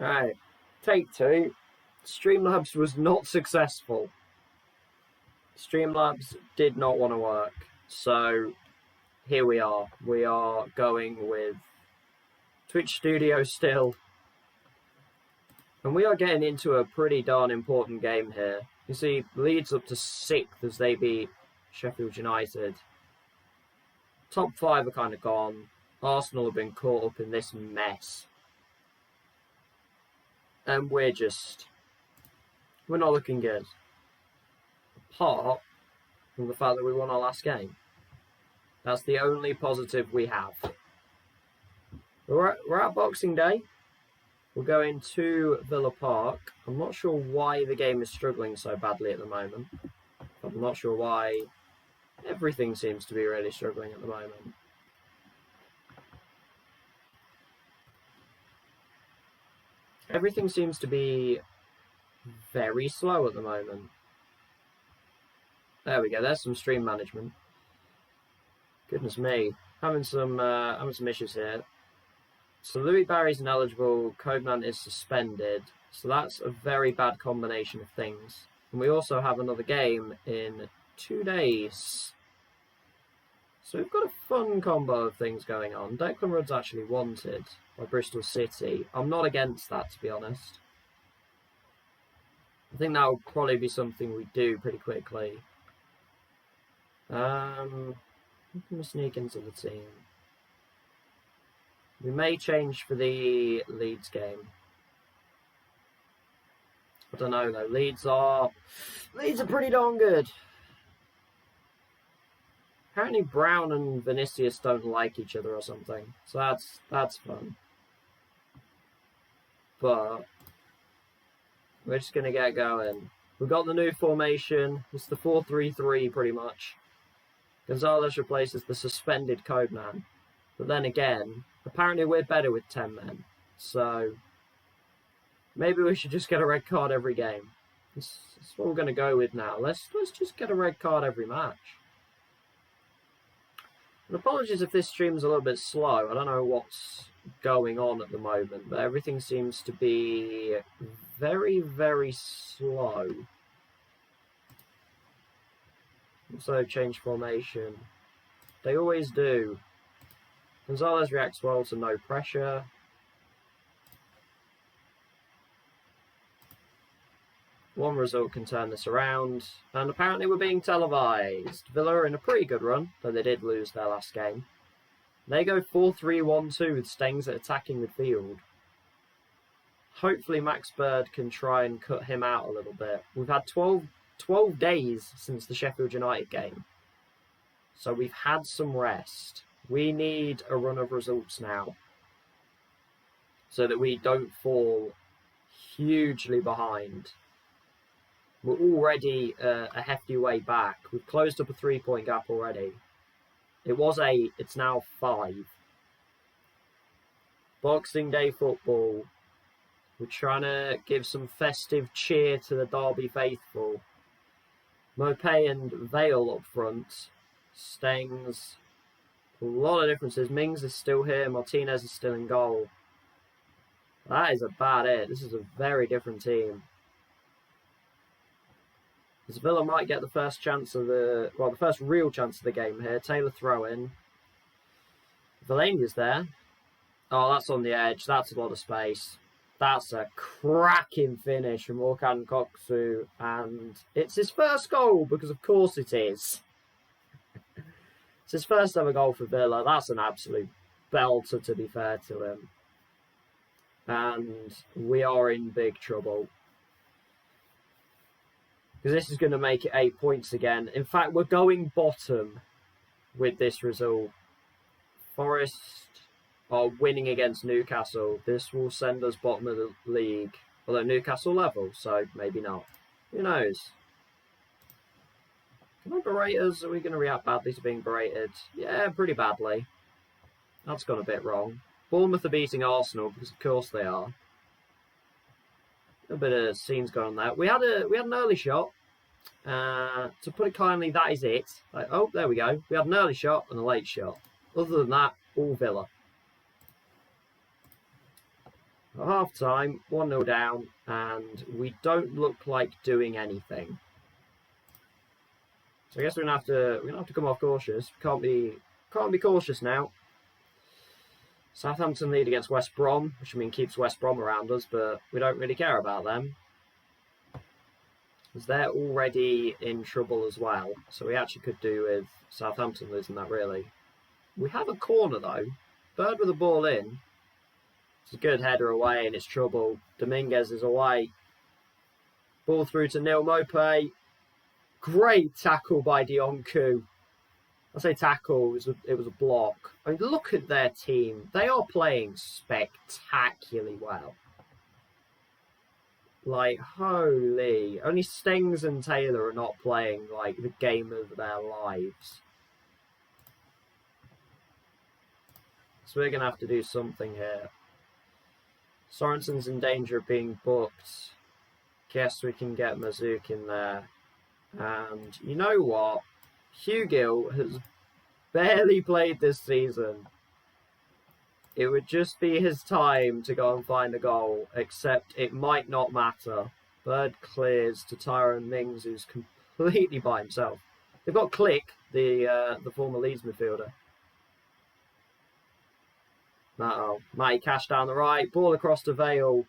Alright, take two. Streamlabs was not successful. Streamlabs did not want to work. So, here we are. We are going with Twitch Studio still. And we are getting into a pretty darn important game here. You see, Leeds up to 6th as they beat Sheffield United. Top 5 are kind of gone. Arsenal have been caught up in this mess. And we're not looking good. Apart from the fact that we won our last game. That's the only positive we have. We're at Boxing Day. We're going to Villa Park. I'm not sure why the game is struggling so badly at the moment. I'm not sure why everything seems to be really struggling at the moment. Everything seems to be very slow at the moment. There we go. There's some stream management. Goodness me, having some issues here. So Louis Barry's ineligible. Codeman is suspended. So that's a very bad combination of things. And we also have another game in 2 days. So we've got a fun combo of things going on. Declan Rudd's actually wanted by Bristol City. I'm not against that, to be honest. I think that will probably be something we do pretty quickly. Who can we sneak into the team? We may change for the Leeds game. I don't know though. Leeds are pretty darn good. Apparently Brown and Vinicius don't like each other or something. So that's fun. But we're just gonna get going. We've got the new formation. It's the 4-3-3 pretty much. Gonzalez replaces the suspended Codeman. But then again, apparently we're better with 10 men. So maybe we should just get a red card every game. That's what we're going to go with now. Let's just get a red card every match. And apologies if this stream's a little bit slow. I don't know what's going on at the moment, but everything seems to be very, very slow. Also change formation. They always do. Gonzalez reacts well to no pressure. One result can turn this around. And apparently we're being televised. Villa are in a pretty good run, though they did lose their last game. They go 4-3-1-2 with Stengs at attacking midfield. Hopefully Max Bird can try and cut him out a little bit. We've had 12 days since the Sheffield United game. So we've had some rest. We need a run of results now. So that we don't fall hugely behind. We're already a hefty way back. We've closed up a 3-point gap already. It was 8, it's now 5. Boxing Day football. We're trying to give some festive cheer to the Derby faithful. Mopé and Vale up front. Stengs. A lot of differences. Mings is still here. Martinez is still in goal. That is a bad hit. This is a very different team. This Villa might get the first chance of the first real chance of the game here. Taylor throw in. Vilania's there. Oh, that's on the edge. That's a lot of space. That's a cracking finish from Orkan Koksu. And it's his first goal, because of course it is. It's his first ever goal for Villa. That's an absolute belter, to be fair to him. And we are in big trouble. Because this is going to make it 8 points again. In fact, we're going bottom with this result. Forest are winning against Newcastle. This will send us bottom of the league. Although Newcastle level, so maybe not. Who knows? Can I berate us? Are we going to react badly to being berated? Yeah, pretty badly. That's gone a bit wrong. Bournemouth are beating Arsenal, because of course they are. A bit of scenes going on there. We had an early shot. To put it kindly, that is it. Oh, there we go. We had an early shot and a late shot. Other than that, all Villa. At half time, 1-0 down, and we don't look like doing anything. So I guess we're gonna have to come off cautious. Can't be cautious now. Southampton lead against West Brom, which I mean keeps West Brom around us, but we don't really care about them, because they're already in trouble as well. So we actually could do with Southampton losing that, really. We have a corner though. Bird with the ball in. It's a good header away and it's trouble. Dominguez is away. Ball through to Neil Mope. Great tackle by Dionku. I say tackle, it was a block. I mean, look at their team. They are playing spectacularly well. Like, holy. Only Stings and Taylor are not playing, like, the game of their lives. So we're going to have to do something here. Sorensen's in danger of being booked. Guess we can get Mazouk in there. And you know what? Hugill has barely played this season. It would just be his time to go and find a goal, except it might not matter. Bird clears to Tyrone Mings, who's completely by himself. They've got Click, the former Leeds midfielder. Uh-oh. Matty Cash down the right, ball across to Vale.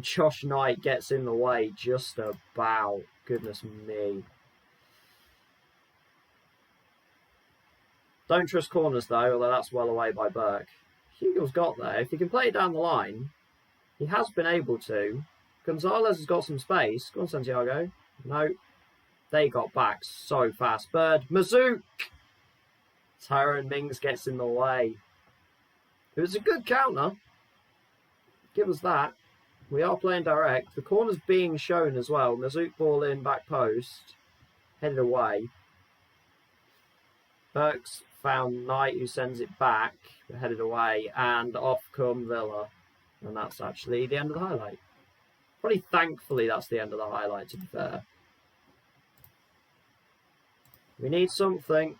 Josh Knight gets in the way just about. Goodness me. Don't trust corners though, although that's well away by Burke. Hugo's got there. If he can play it down the line, he has been able to. Gonzalez has got some space. Go on, Santiago. No. They got back so fast. Bird. Mazouk! Tyrone Mings gets in the way. It was a good counter. Give us that. We are playing direct. The corner's being shown as well. Mazouk ball in, back post. Headed away. Burke's found Knight, who sends it back. Headed away. And off come Villa. And that's actually the end of the highlight. Probably thankfully that's the end of the highlight, to be fair. We need something.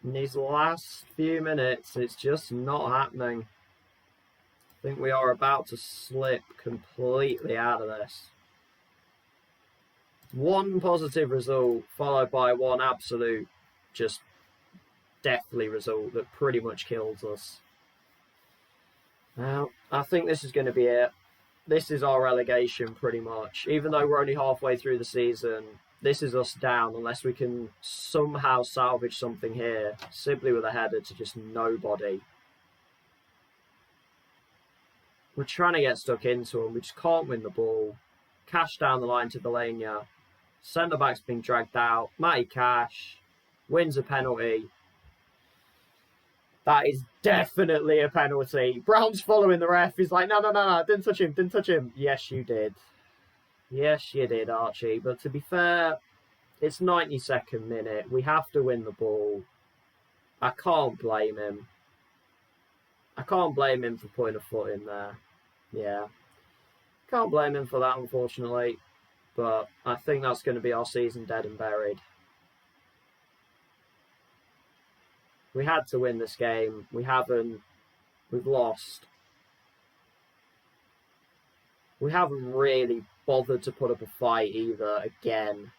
In these last few minutes, it's just not happening. I think we are about to slip completely out of this. One positive result followed by one absolute just deathly result that pretty much kills us. Now, I think this is going to be it. This is our relegation pretty much. Even though we're only halfway through the season, this is us down unless we can somehow salvage something here. Sibley with a header to just nobody. We're trying to get stuck into them. We just can't win the ball. Cash down the line to Delaney. Centre-back's being dragged out. Matty Cash wins a penalty. That is definitely a penalty. Brown's following the ref. He's like, no, didn't touch him. Yes, you did. Yes, you did, Archie. But to be fair, it's 92nd minute. We have to win the ball. I can't blame him. I can't blame him for putting a foot in there. Yeah. Can't blame him for that, unfortunately. But I think that's going to be our season dead and buried. We had to win this game. We haven't. We've lost. We haven't really bothered to put up a fight either again.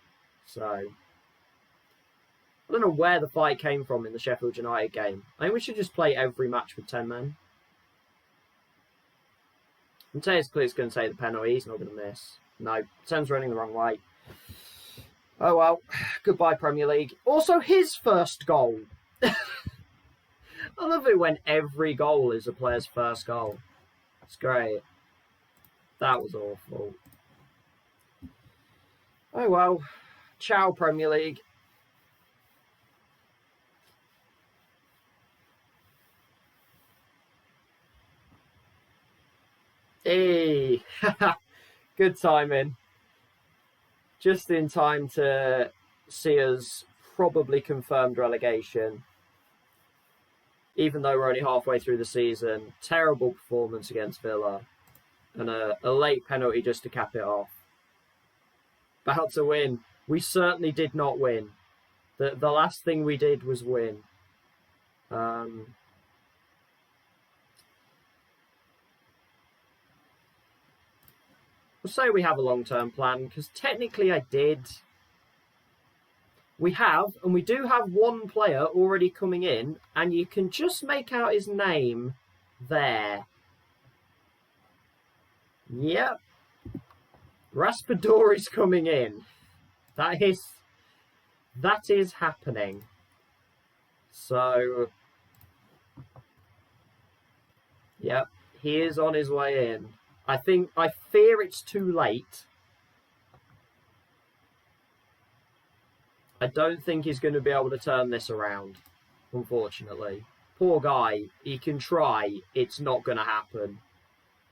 So, I don't know where the fight came from in the Sheffield United game. I think we should just play every match with 10 men. And Mateus Clear's going to take the penalty. He's not going to miss. No, 10's running the wrong way. Oh well. Goodbye, Premier League. Also, his first goal. I love it when every goal is a player's first goal. It's great. That was awful. Oh well. Ciao, Premier League. Hey, good timing. Just in time to see us probably confirmed relegation. Even though we're only halfway through the season. Terrible performance against Villa. And a late penalty just to cap it off. About to win. We certainly did not win. The last thing we did was win. we'll say we have a long-term plan, because technically I did. We have, and we do have one player already coming in, and you can just make out his name there. Yep. Raspadori's coming in. That is happening. So, yep, he is on his way in. I fear it's too late. I don't think he's going to be able to turn this around, unfortunately. Poor guy. He can try. It's not going to happen.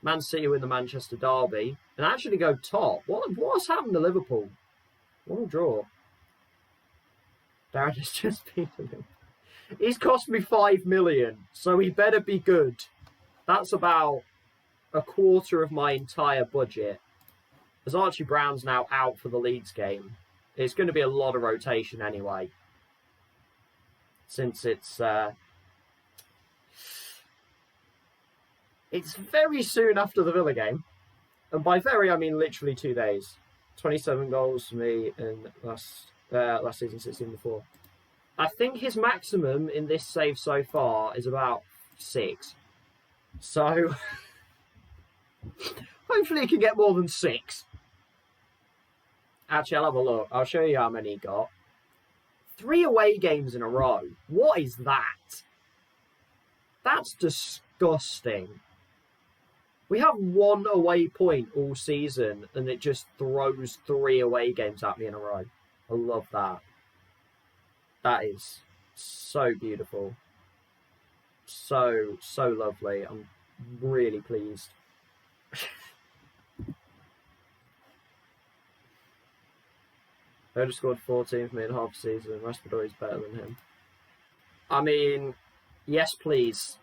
Man City win the Manchester derby and actually go top. What's happened to Liverpool? What a draw. Darren has just beaten him. He's cost me 5 million, so he better be good. That's about a quarter of my entire budget. As Archie Brown's now out for the Leeds game, it's going to be a lot of rotation anyway. Since it's very soon after the Villa game. And by very, I mean literally 2 days. 27 goals for me in last season, 16 before. I think his maximum in this save so far is about 6. So, hopefully he can get more than 6. Actually, I'll have a look. I'll show you how many he got. 3 away games in a row. What is that? That's disgusting. We have 1 away point all season, and it just throws 3 away games at me in a row. I love that. That is so beautiful. So lovely. I'm really pleased. Oda scored 14 for me in half a season. Raspadori's better than him. I mean, yes, please.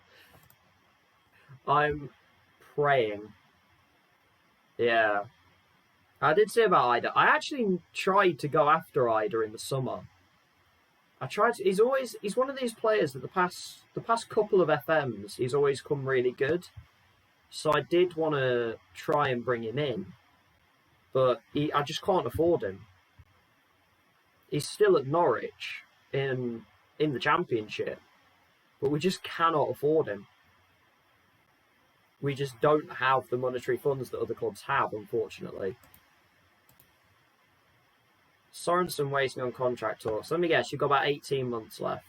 I'm praying. Yeah. I did say about Ida. I actually tried to go after Ida in the summer. I tried to, he's one of these players that the past couple of FMs he's always come really good. So I did want to try and bring him in, but I just can't afford him. He's still at Norwich in the Championship, but we just cannot afford him. We just don't have the monetary funds that other clubs have, unfortunately. Sorensen waiting on contract talks. Let me guess, you've got about 18 months left.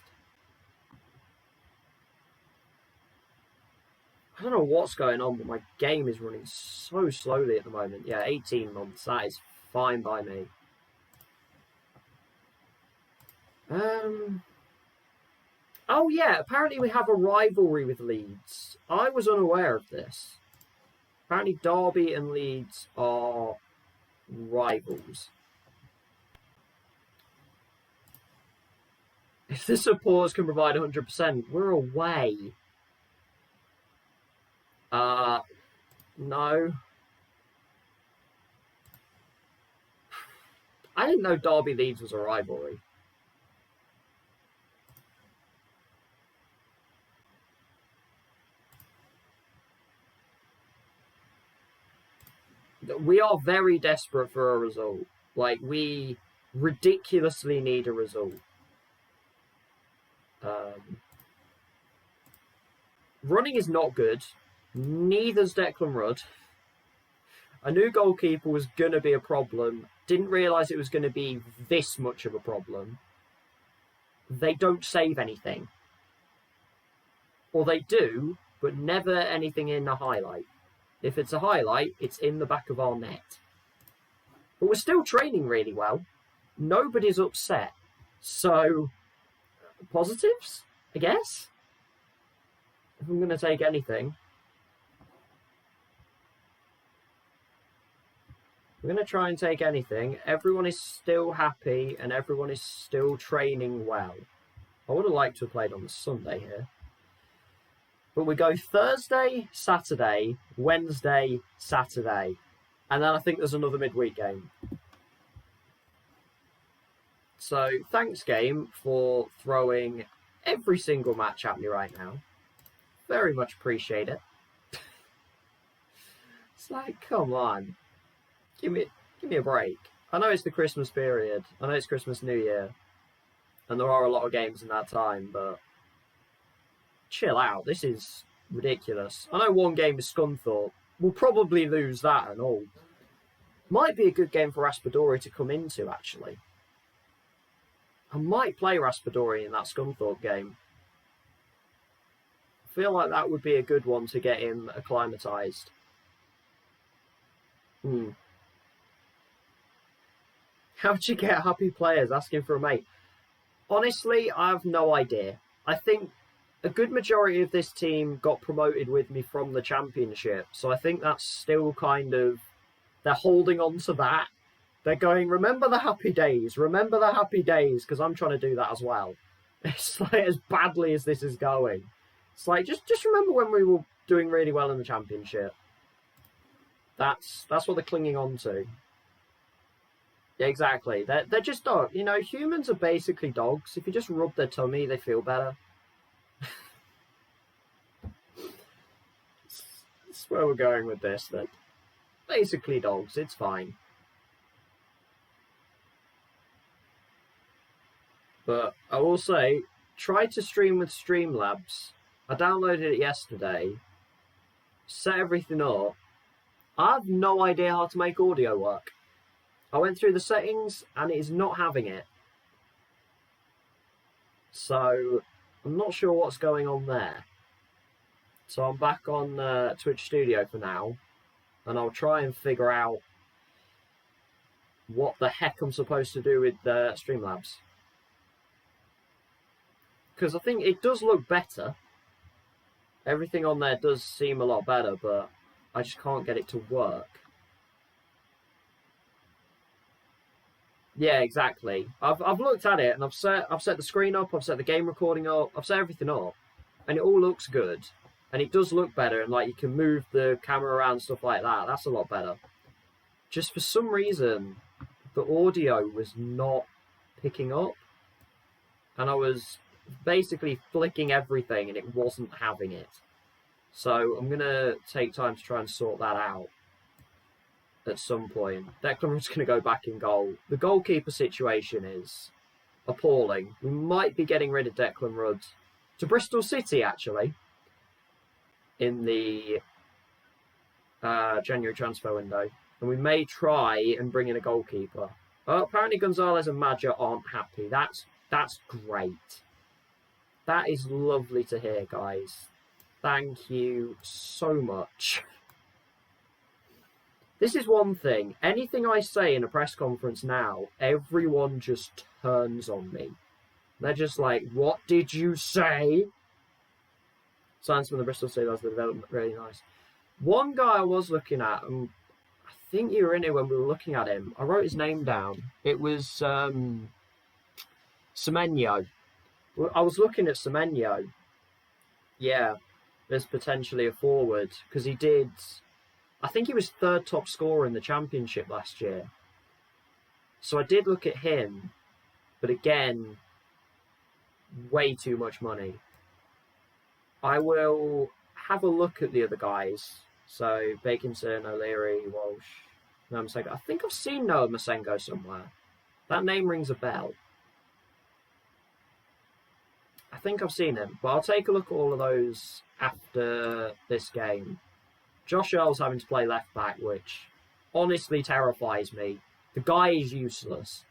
I don't know what's going on, but my game is running so slowly at the moment. Yeah, 18 months. That is fine by me. Oh yeah, apparently we have a rivalry with Leeds. I was unaware of this. Apparently Derby and Leeds are rivals. If the supporters can provide 100%, we're away. No. I didn't know Derby Leeds was a rivalry. We are very desperate for a result. Like, we ridiculously need a result. Running is not good. Neither's Declan Rudd. I knew goalkeeper was going to be a problem. Didn't realise it was going to be this much of a problem. They don't save anything. Or they do, but never anything in a highlight. If it's a highlight, it's in the back of our net. But we're still training really well. Nobody's upset. So, positives, I guess? If I'm going to take anything. We're going to try and take anything. Everyone is still happy and everyone is still training well. I would have liked to have played on the Sunday here. But we go Thursday, Saturday, Wednesday, Saturday. And then I think there's another midweek game. So thanks, game, for throwing every single match at me right now. Very much appreciate it. It's like, come on. Give me a break. I know it's the Christmas period. I know it's Christmas New Year, and there are a lot of games in that time, but chill out. This is ridiculous. I know one game is Scunthorpe. We'll probably lose that and all. Might be a good game for Raspadori to come into, actually. I might play Raspadori in that Scunthorpe game. I feel like that would be a good one to get him acclimatised. How'd you get happy players asking for a mate? Honestly, I have no idea. I think a good majority of this team got promoted with me from the championship, so I think that's still kind of... They're holding on to that. They're going, remember the happy days, because I'm trying to do that as well. It's like, as badly as this is going. It's like, just remember when we were doing really well in the championship. That's what they're clinging on to. Yeah, exactly. They're just dogs. You know, humans are basically dogs. If you just rub their tummy, they feel better. That's where we're going with this. They're basically dogs. It's fine. But I will say, try to stream with Streamlabs. I downloaded it yesterday, set everything up. I have no idea how to make audio work. I went through the settings and it is not having it. So I'm not sure what's going on there. So I'm back on Twitch Studio for now, and I'll try and figure out what the heck I'm supposed to do with Streamlabs. Because I think it does look better. Everything on there does seem a lot better, but I just can't get it to work. Yeah, exactly. I've looked at it and I've set the screen up, I've set the game recording up, I've set everything up, and it all looks good. And it does look better, and like you can move the camera around, stuff like that. That's a lot better. Just for some reason, the audio was not picking up, and I was basically flicking everything and it wasn't having it. So I'm gonna take time to try and sort that out at some point. Declan Rudd's gonna go back in goal. The goalkeeper situation is appalling. We might be getting rid of Declan Rudd to Bristol City, actually, in the January transfer window, and we may try and bring in a goalkeeper. Oh, apparently Gonzalez and Madja aren't happy. That's great. That is lovely to hear, guys. Thank you so much. This is one thing. Anything I say in a press conference now, everyone just turns on me. They're just like, what did you say? Signs from the Bristol City, that's the development, really nice. One guy I was looking at, and I think you were in here when we were looking at him. I wrote his name down. It was Semenyo. I was looking at Semenyo. Yeah, there's potentially a forward, because he did... I think he was third top scorer in the championship last year. So I did look at him, but again, way too much money. I will have a look at the other guys. So Bakinson, O'Leary, Walsh, Noah Masengo. I think I've seen Noah Masengo somewhere. That name rings a bell. I think I've seen him, but I'll take a look at all of those after this game. Josh Earl's having to play left back, which honestly terrifies me. The guy is useless.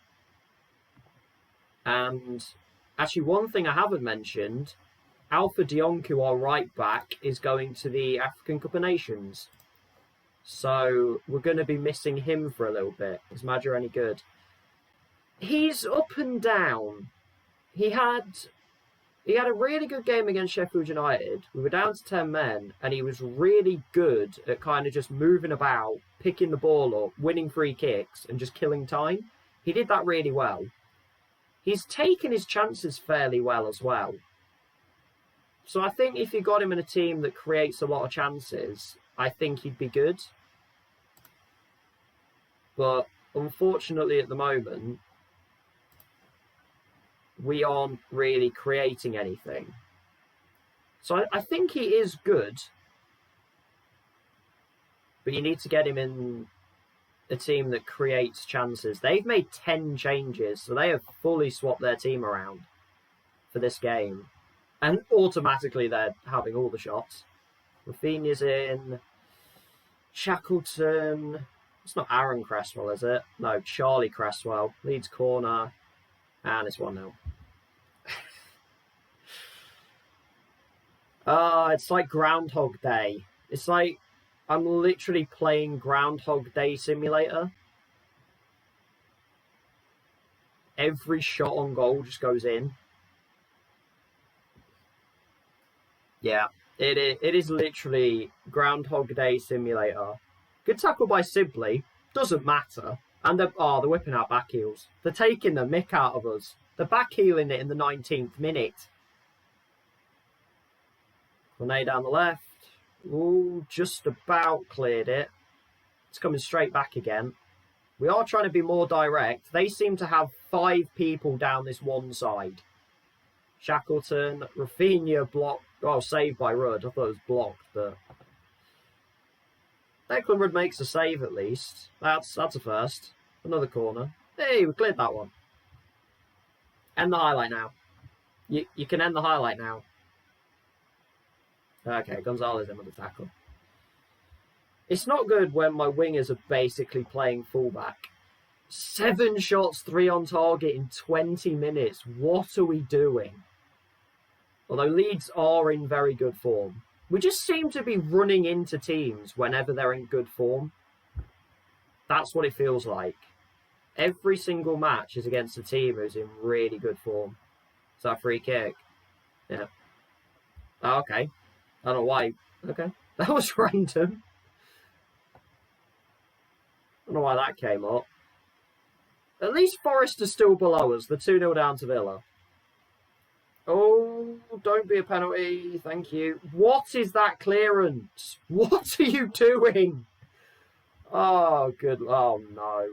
And actually, one thing I haven't mentioned, Alpha Dionku, our right back, is going to the African Cup of Nations. So we're going to be missing him for a little bit. Is Madja any good? He's up and down. He had a really good game against Sheffield United. We were down to 10 men, and he was really good at kind of just moving about, picking the ball up, winning free kicks, and just killing time. He did that really well. He's taken his chances fairly well as well. So I think if you got him in a team that creates a lot of chances, I think he'd be good. But unfortunately at the moment, we aren't really creating anything. So I think he is good, but you need to get him in a team that creates chances. They've made 10 changes, so they have fully swapped their team around for this game. And automatically they're having all the shots. Rafinha's in. Shackleton. It's not Aaron Cresswell, is it? No, Charlie Cresswell. Leeds corner. And it's 1-0. It's like Groundhog Day. It's like I'm literally playing Groundhog Day Simulator. Every shot on goal just goes in. Yeah, it is literally Groundhog Day Simulator. Good tackle by Sibley. Doesn't matter. And they're whipping out back heels. They're taking the mick out of us. They're back heeling it in the 19th minute. Rene down the left. Ooh, just about cleared it. It's coming straight back again. We are trying to be more direct. They seem to have 5 people down this one side. Shackleton, Rafinha blocked. Oh, saved by Rudd. I thought it was blocked, but Declan Rudd makes a save at least. That's a first. Another corner. Hey, we cleared that one. End the highlight now. You can end the highlight now. Okay, Gonzalez in with the tackle. It's not good when my wingers are basically playing fullback. 7 shots, 3 on target in 20 minutes. What are we doing? Although Leeds are in very good form. We just seem to be running into teams whenever they're in good form. That's what it feels like. Every single match is against a team who's in really good form. Is that a free kick? Yeah. Oh, okay. I don't know why. Okay. That was random. I don't know why that came up. At least Forest are still below us. They're 2-0 down to Villa. Oh, don't be a penalty. Thank you. What is that clearance? What are you doing? Oh, good. Oh, no.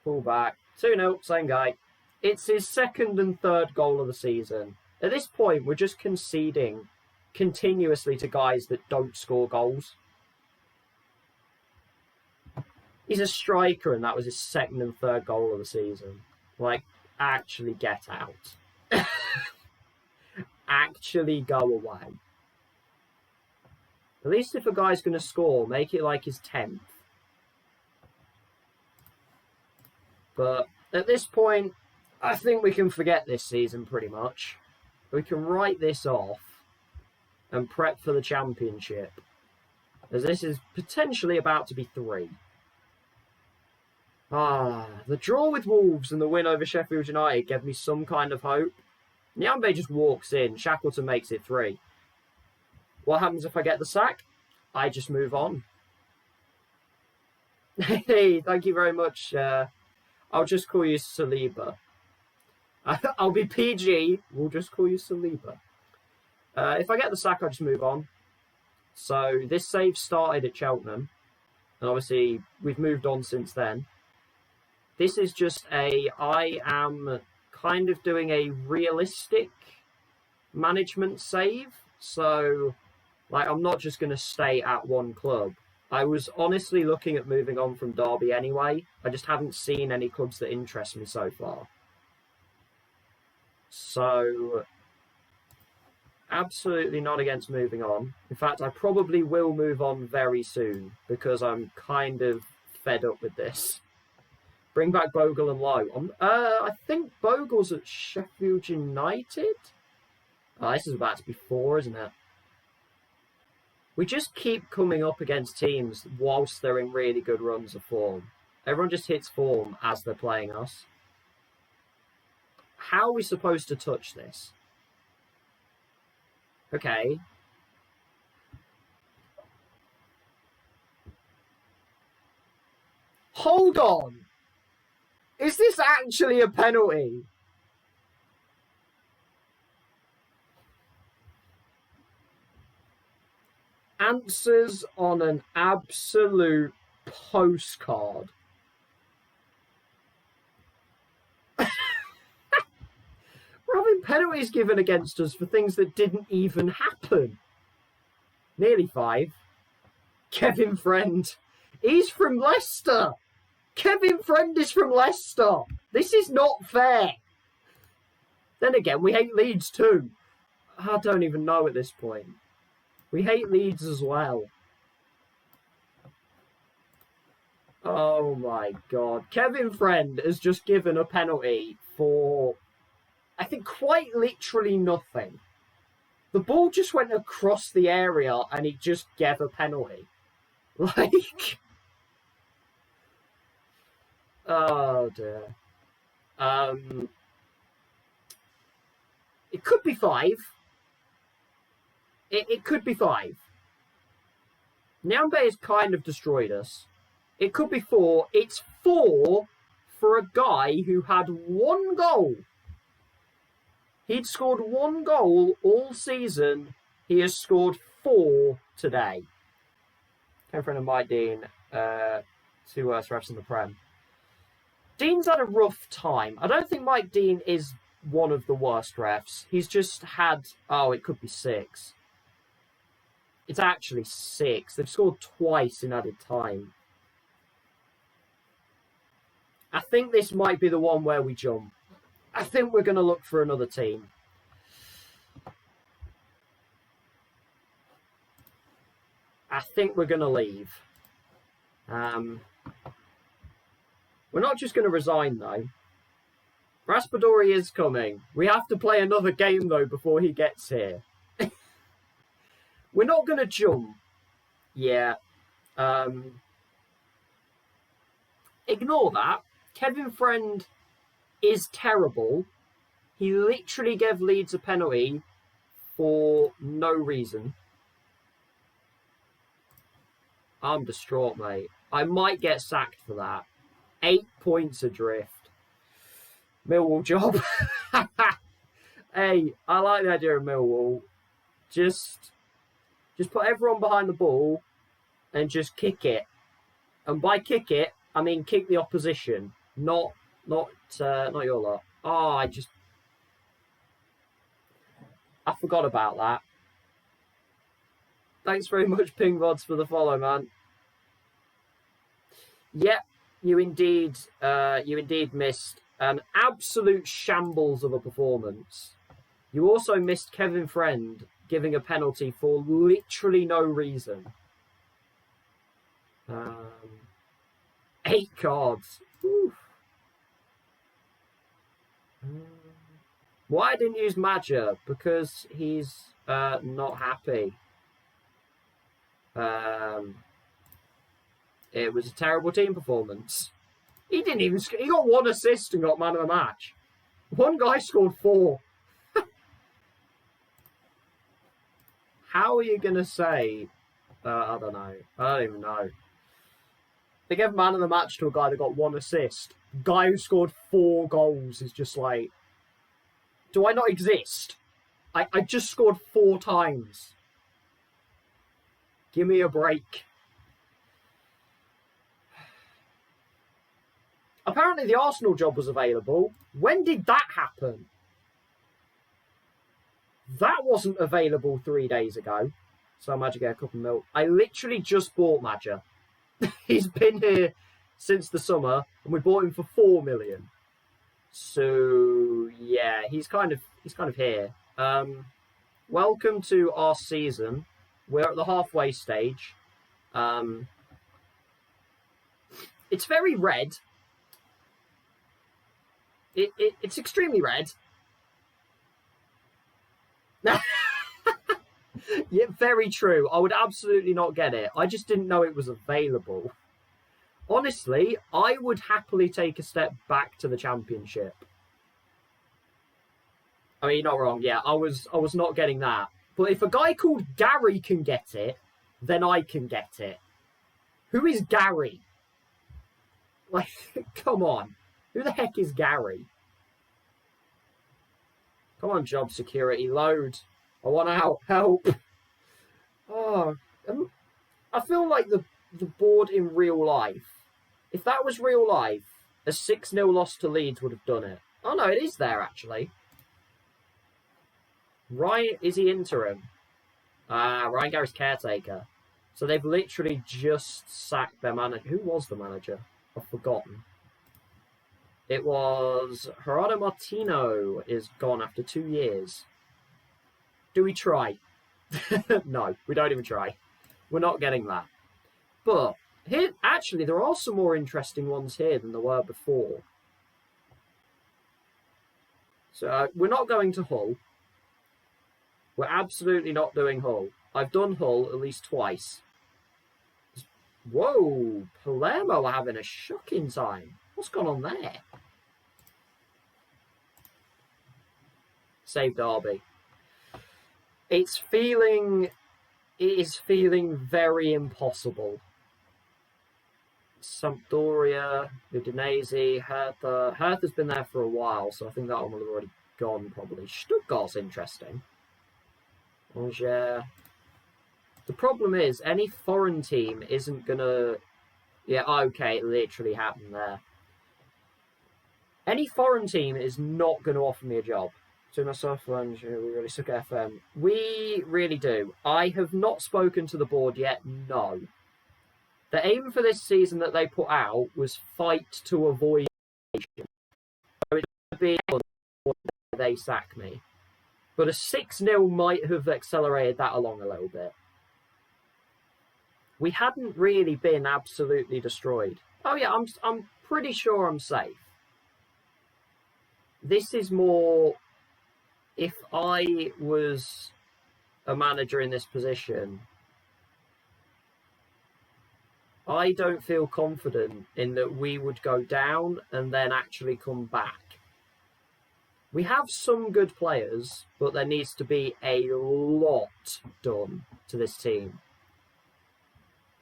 Pull back. 2-0, same guy. It's his 2nd and 3rd goal of the season. At this point, we're just conceding continuously to guys that don't score goals. He's a striker, and that was his 2nd and 3rd goal of the season. Like, actually get out. Actually go away. At least if a guy's going to score, make it like his 10th. But at this point, I think we can forget this season pretty much. We can write this off and prep for the championship, as this is potentially about to be 3. The draw with Wolves and the win over Sheffield United gave me some kind of hope. Nyambe just walks in. Shackleton makes it 3. What happens if I get the sack? I just move on. Hey, thank you very much. I'll just call you Saliba. I'll be PG. We'll just call you Saliba. If I get the sack, I'll just move on. So this save started at Cheltenham. And obviously, we've moved on since then. This is just I am kind of doing a realistic management save. So, like, I'm not just going to stay at one club. I was honestly looking at moving on from Derby anyway. I just haven't seen any clubs that interest me so far. So, absolutely not against moving on. In fact, I probably will move on very soon because I'm kind of fed up with this. Bring back Bogle and Lowe. I think Bogle's at Sheffield United. Oh, this is about to be 4, isn't it? We just keep coming up against teams whilst they're in really good runs of form. Everyone just hits form as they're playing us. How are we supposed to touch this? Okay. Hold on! Is this actually a penalty? Answers on an absolute postcard. We're having penalties given against us for things that didn't even happen. Nearly 5. Kevin Friend. He's from Leicester. Kevin Friend is from Leicester. This is not fair. Then again, we hate Leeds too. I don't even know at this point. We hate Leeds as well. Oh my God. Kevin Friend has just given a penalty for, I think, quite literally nothing. The ball just went across the area and he just gave a penalty. Like, oh dear. It could be 5. It could be 5. Nyambe has kind of destroyed us. It could be 4. It's 4 for a guy who had 1 goal. He'd scored 1 goal all season. He has scored 4 today. Came from Mike Dean. 2 worst refs in the Prem. Dean's had a rough time. I don't think Mike Dean is one of the worst refs. He's just had... Oh, it could be 6. It's actually 6. They've scored twice in added time. I think this might be the one where we jump. I think we're going to look for another team. I think we're going to leave. We're not just going to resign, though. Raspadori is coming. We have to play another game, though, before he gets here. We're not going to jump. Yeah. Ignore that. Kevin Friend is terrible. He literally gave Leeds a penalty for no reason. I'm distraught, mate. I might get sacked for that. 8 points adrift. Millwall job. Hey, I like the idea of Millwall. Just put everyone behind the ball and just kick it. And by kick it, I mean kick the opposition, not your lot. Oh, I forgot about that. Thanks very much, Pingvods, for the follow, man. Yep, you indeed missed an absolute shambles of a performance. You also missed Kevin Friend giving a penalty for literally no reason. 8 cards. Oof. Why I didn't use Madger? Because he's not happy. It was a terrible team performance. He didn't even. He got 1 assist and got man of the match. One guy scored 4. How are you gonna say? I don't know. I don't even know. They gave man of the match to a guy that got 1 assist. Guy who scored 4 goals is just like, do I not exist? I just scored 4 times. Give me a break. Apparently the Arsenal job was available. When did that happen? That wasn't available 3 days ago. So Madger get a couple of mil. I literally just bought Madger. He's been here since the summer, and we bought him for 4 million. So yeah, he's kind of here. Welcome to our season. We're at the halfway stage. It's very red. It's extremely red. Yeah, very true. I would absolutely not get it. I just didn't know it was available. Honestly, I would happily take a step back to the Championship. I mean, you're not wrong. Yeah, I was not getting that. But if a guy called Gary can get it, then I can get it. Who is Gary? Like, come on. Who the heck is Gary? Come on, job security, load. I want out. Help. Oh, I feel like the board in real life. If that was real life, a 6-0 loss to Leeds would have done it. Oh, no, it is there, actually. Ryan, is he interim? Ryan Garrett's caretaker. So they've literally just sacked their manager. Who was the manager? I've forgotten. It was Gerardo Martino is gone after 2 years. Do we try? No, we don't even try. We're not getting that. But here, actually, there are some more interesting ones here than there were before. So we're not going to Hull. We're absolutely not doing Hull. I've done Hull at least twice. Whoa, Palermo are having a shocking time. What's gone on there? Save Derby. It is feeling very impossible. Sampdoria, Udinese, Hertha. Hertha's been there for a while, so I think that one will have already gone probably. Stuttgart's interesting. Angers. The problem is, any foreign team isn't going to... Yeah, okay, it literally happened there. Any foreign team is not going to offer me a job. To myself, we really suck at FM. We really do. I have not spoken to the board yet, no. The aim for this season that they put out was fight to avoid. So it's going to be they sack me. But a 6-0 might have accelerated that along a little bit. We hadn't really been absolutely destroyed. Oh yeah, I'm pretty sure I'm safe. This is more... If I was a manager in this position, I don't feel confident in that we would go down and then actually come back. We have some good players, but there needs to be a lot done to this team.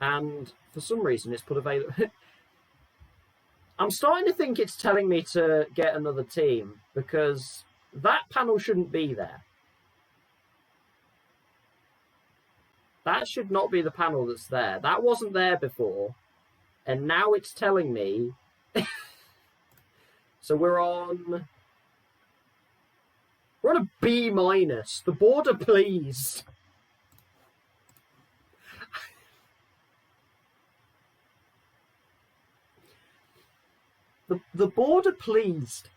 And for some reason, it's put available. I'm starting to think it's telling me to get another team because that panel shouldn't be there. That should not be the panel that's there. That wasn't there before. And now it's telling me. So we're on a B-. The board are pleased. The board are pleased.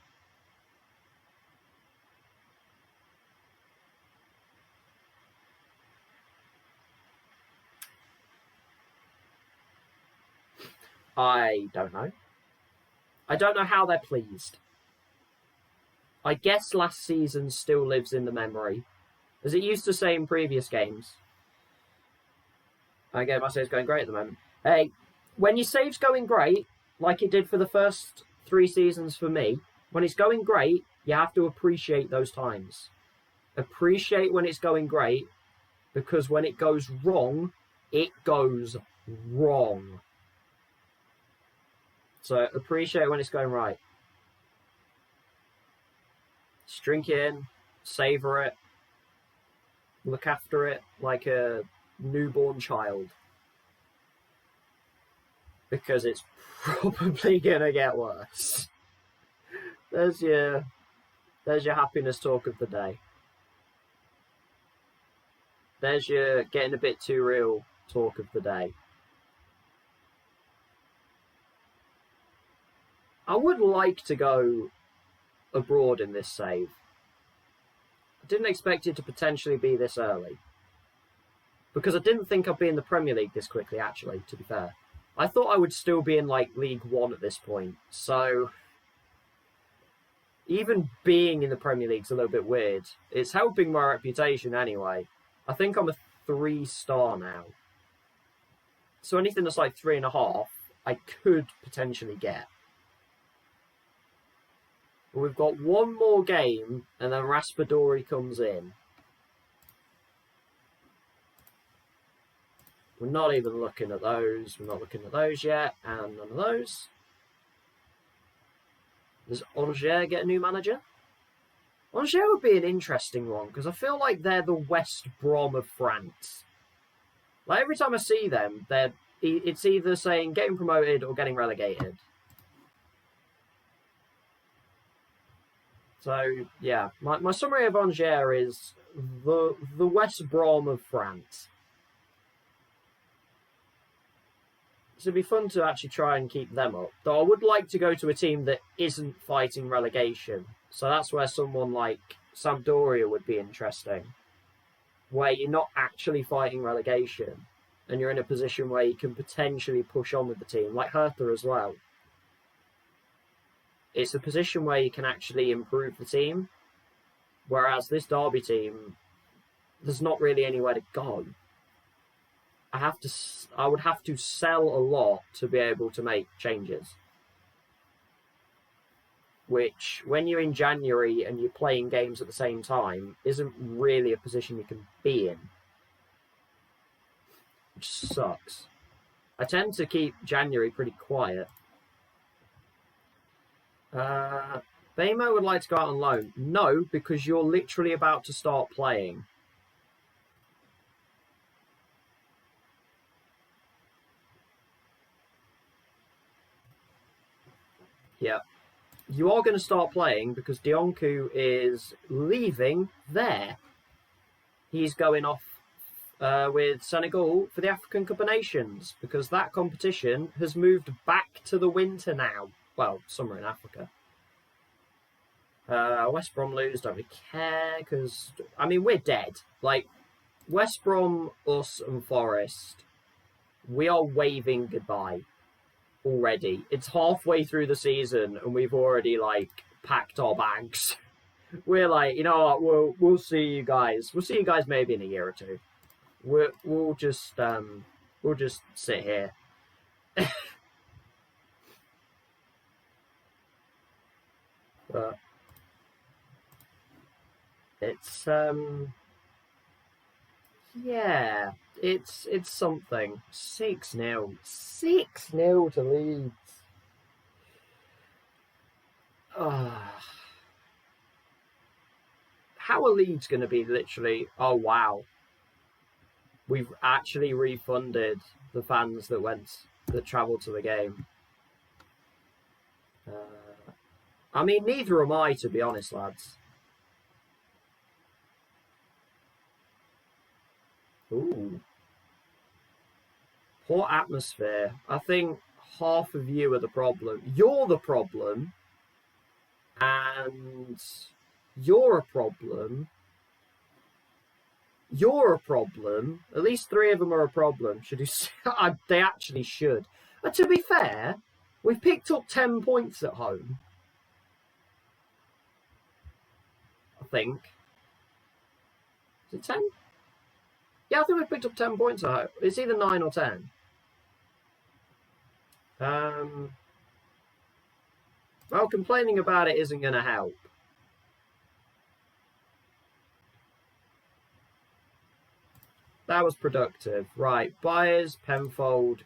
I don't know. I don't know how they're pleased. I guess last season still lives in the memory. As it used to say in previous games. Again, my save's going great at the moment. Hey, when your save's going great, like it did for the first 3 seasons for me, when it's going great, you have to appreciate those times. Appreciate when it's going great, because when it goes wrong, it goes wrong. So appreciate when it's going right. Just drink it in, savour it, look after it like a newborn child. Because it's probably going to get worse. There's your happiness talk of the day. There's your getting a bit too real talk of the day. I would like to go abroad in this save. I didn't expect it to potentially be this early. Because I didn't think I'd be in the Premier League this quickly, actually, to be fair. I thought I would still be in, like, League One at this point. So, even being in the Premier League's a little bit weird. It's helping my reputation anyway. I think I'm a 3-star now. So anything that's like 3.5, I could potentially get. But we've got one more game, and then Raspadori comes in. We're not even looking at those. We're not looking at those yet, and none of those. Does Angers get a new manager? Angers would be an interesting one, because I feel like they're the West Brom of France. Like, every time I see them, it's either saying getting promoted or getting relegated. So, yeah, my summary of Angers is the West Brom of France. it'd be fun to actually try and keep them up. Though I would like to go to a team that isn't fighting relegation. So that's where someone like Sampdoria would be interesting, where you're not actually fighting relegation and you're in a position where you can potentially push on with the team, like Hertha as well. It's a position where you can actually improve the team, whereas this Derby team, there's not really anywhere to go. I would have to sell a lot to be able to make changes. Which, when you're in January and you're playing games at the same time, isn't really a position you can be in. Which sucks. I tend to keep January pretty quiet. Bamo would like to go out on loan. No, because you're literally about to start playing. Yeah. You are going to start playing because Dionku is leaving there. He's going off with Senegal for the African Cup of Nations because that competition has moved back to the winter now. Well, summer in Africa. West Brom lose, don't really care because, I mean, we're dead. Like, West Brom, us and Forest, we are waving goodbye already. It's halfway through the season and we've already, like, packed our bags. We're like, you know what, we'll see you guys. We'll see you guys maybe in a year or two. We'll just sit here. But it's yeah, it's something. 6-0. 6-0 to Leeds. How are Leeds going to be literally? Oh wow, we've actually refunded the fans that travelled to the game. I mean, neither am I, to be honest, lads. Ooh. Poor atmosphere. I think half of you are the problem. You're the problem. And you're a problem. You're a problem. At least 3 of them are a problem. Should you? They actually should. But to be fair, we've picked up 10 points at home. I think. Is it 10? Yeah, I think we've picked up 10 points at home. It's either 9 or 10. Well, complaining about it isn't going to help. That was productive. Right, Byers, Penfold.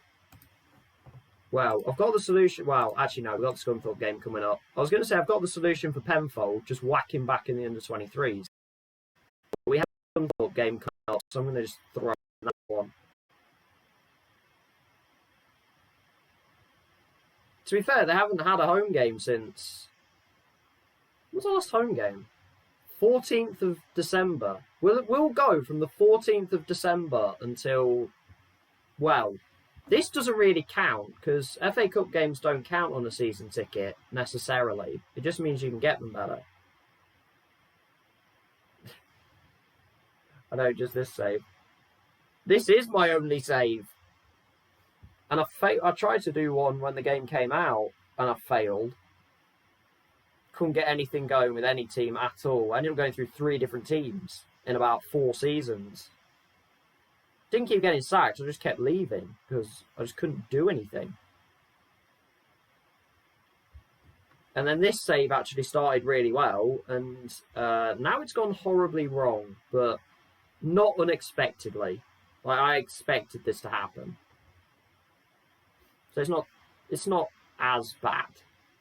Well, I've got the solution. Well, actually, no, we've got the Scunthorpe game coming up. I was going to say I've got the solution for Penfold, just whacking back in the under-23s. But we have the Scunthorpe game coming up, so I'm going to just throw that one. To be fair, they haven't had a home game since... What was the last home game? 14th of December. We'll go from the 14th of December until... Well, this doesn't really count, because FA Cup games don't count on a season ticket, necessarily. It just means you can get them better. I know, just this save. This is my only save. And I tried to do one when the game came out, and I failed. Couldn't get anything going with any team at all. I ended up going through 3 different teams in about 4 seasons. Didn't keep getting sacked, I just kept leaving, because I just couldn't do anything. And then this save actually started really well, and now it's gone horribly wrong, but not unexpectedly. Like, I expected this to happen. So it's not as bad.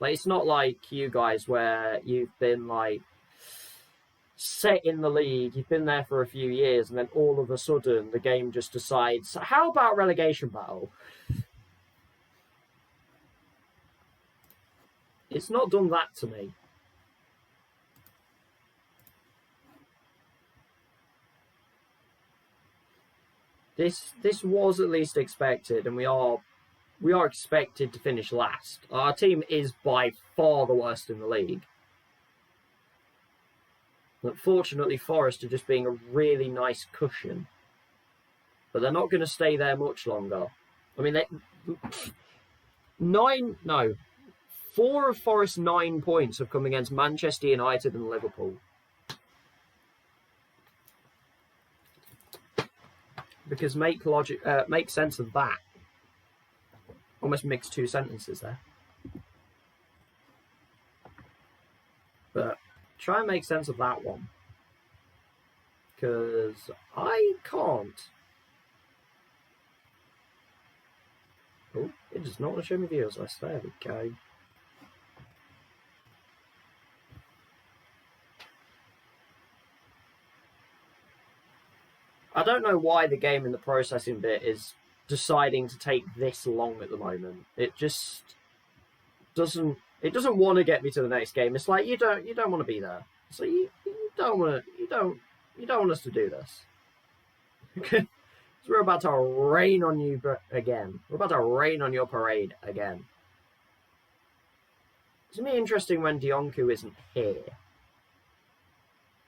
Like, it's not like you guys where you've been like set in the league, you've been there for a few years, and then all of a sudden the game just decides, how about relegation battle? It's not done that to me. This was at least expected, and we are we are expected to finish last. Our team is by far the worst in the league. But fortunately, Forest are just being a really nice cushion. But they're not going to stay there much longer. I mean, 4 of Forest's 9 points have come against Manchester United and Liverpool. Because make sense of that. Almost mixed 2 sentences there. But try and make sense of that one. Because I can't. Oh, it does not want to show me viewers list. There we go. I don't know why the game in the processing bit is deciding to take this long at the moment. It just doesn't. It doesn't want to get me to the next game. It's like you don't want to be there. So you don't want us to do this. Okay. So we're about to rain on you again. We're about to rain on your parade again. It's going to be interesting when Dionku isn't here.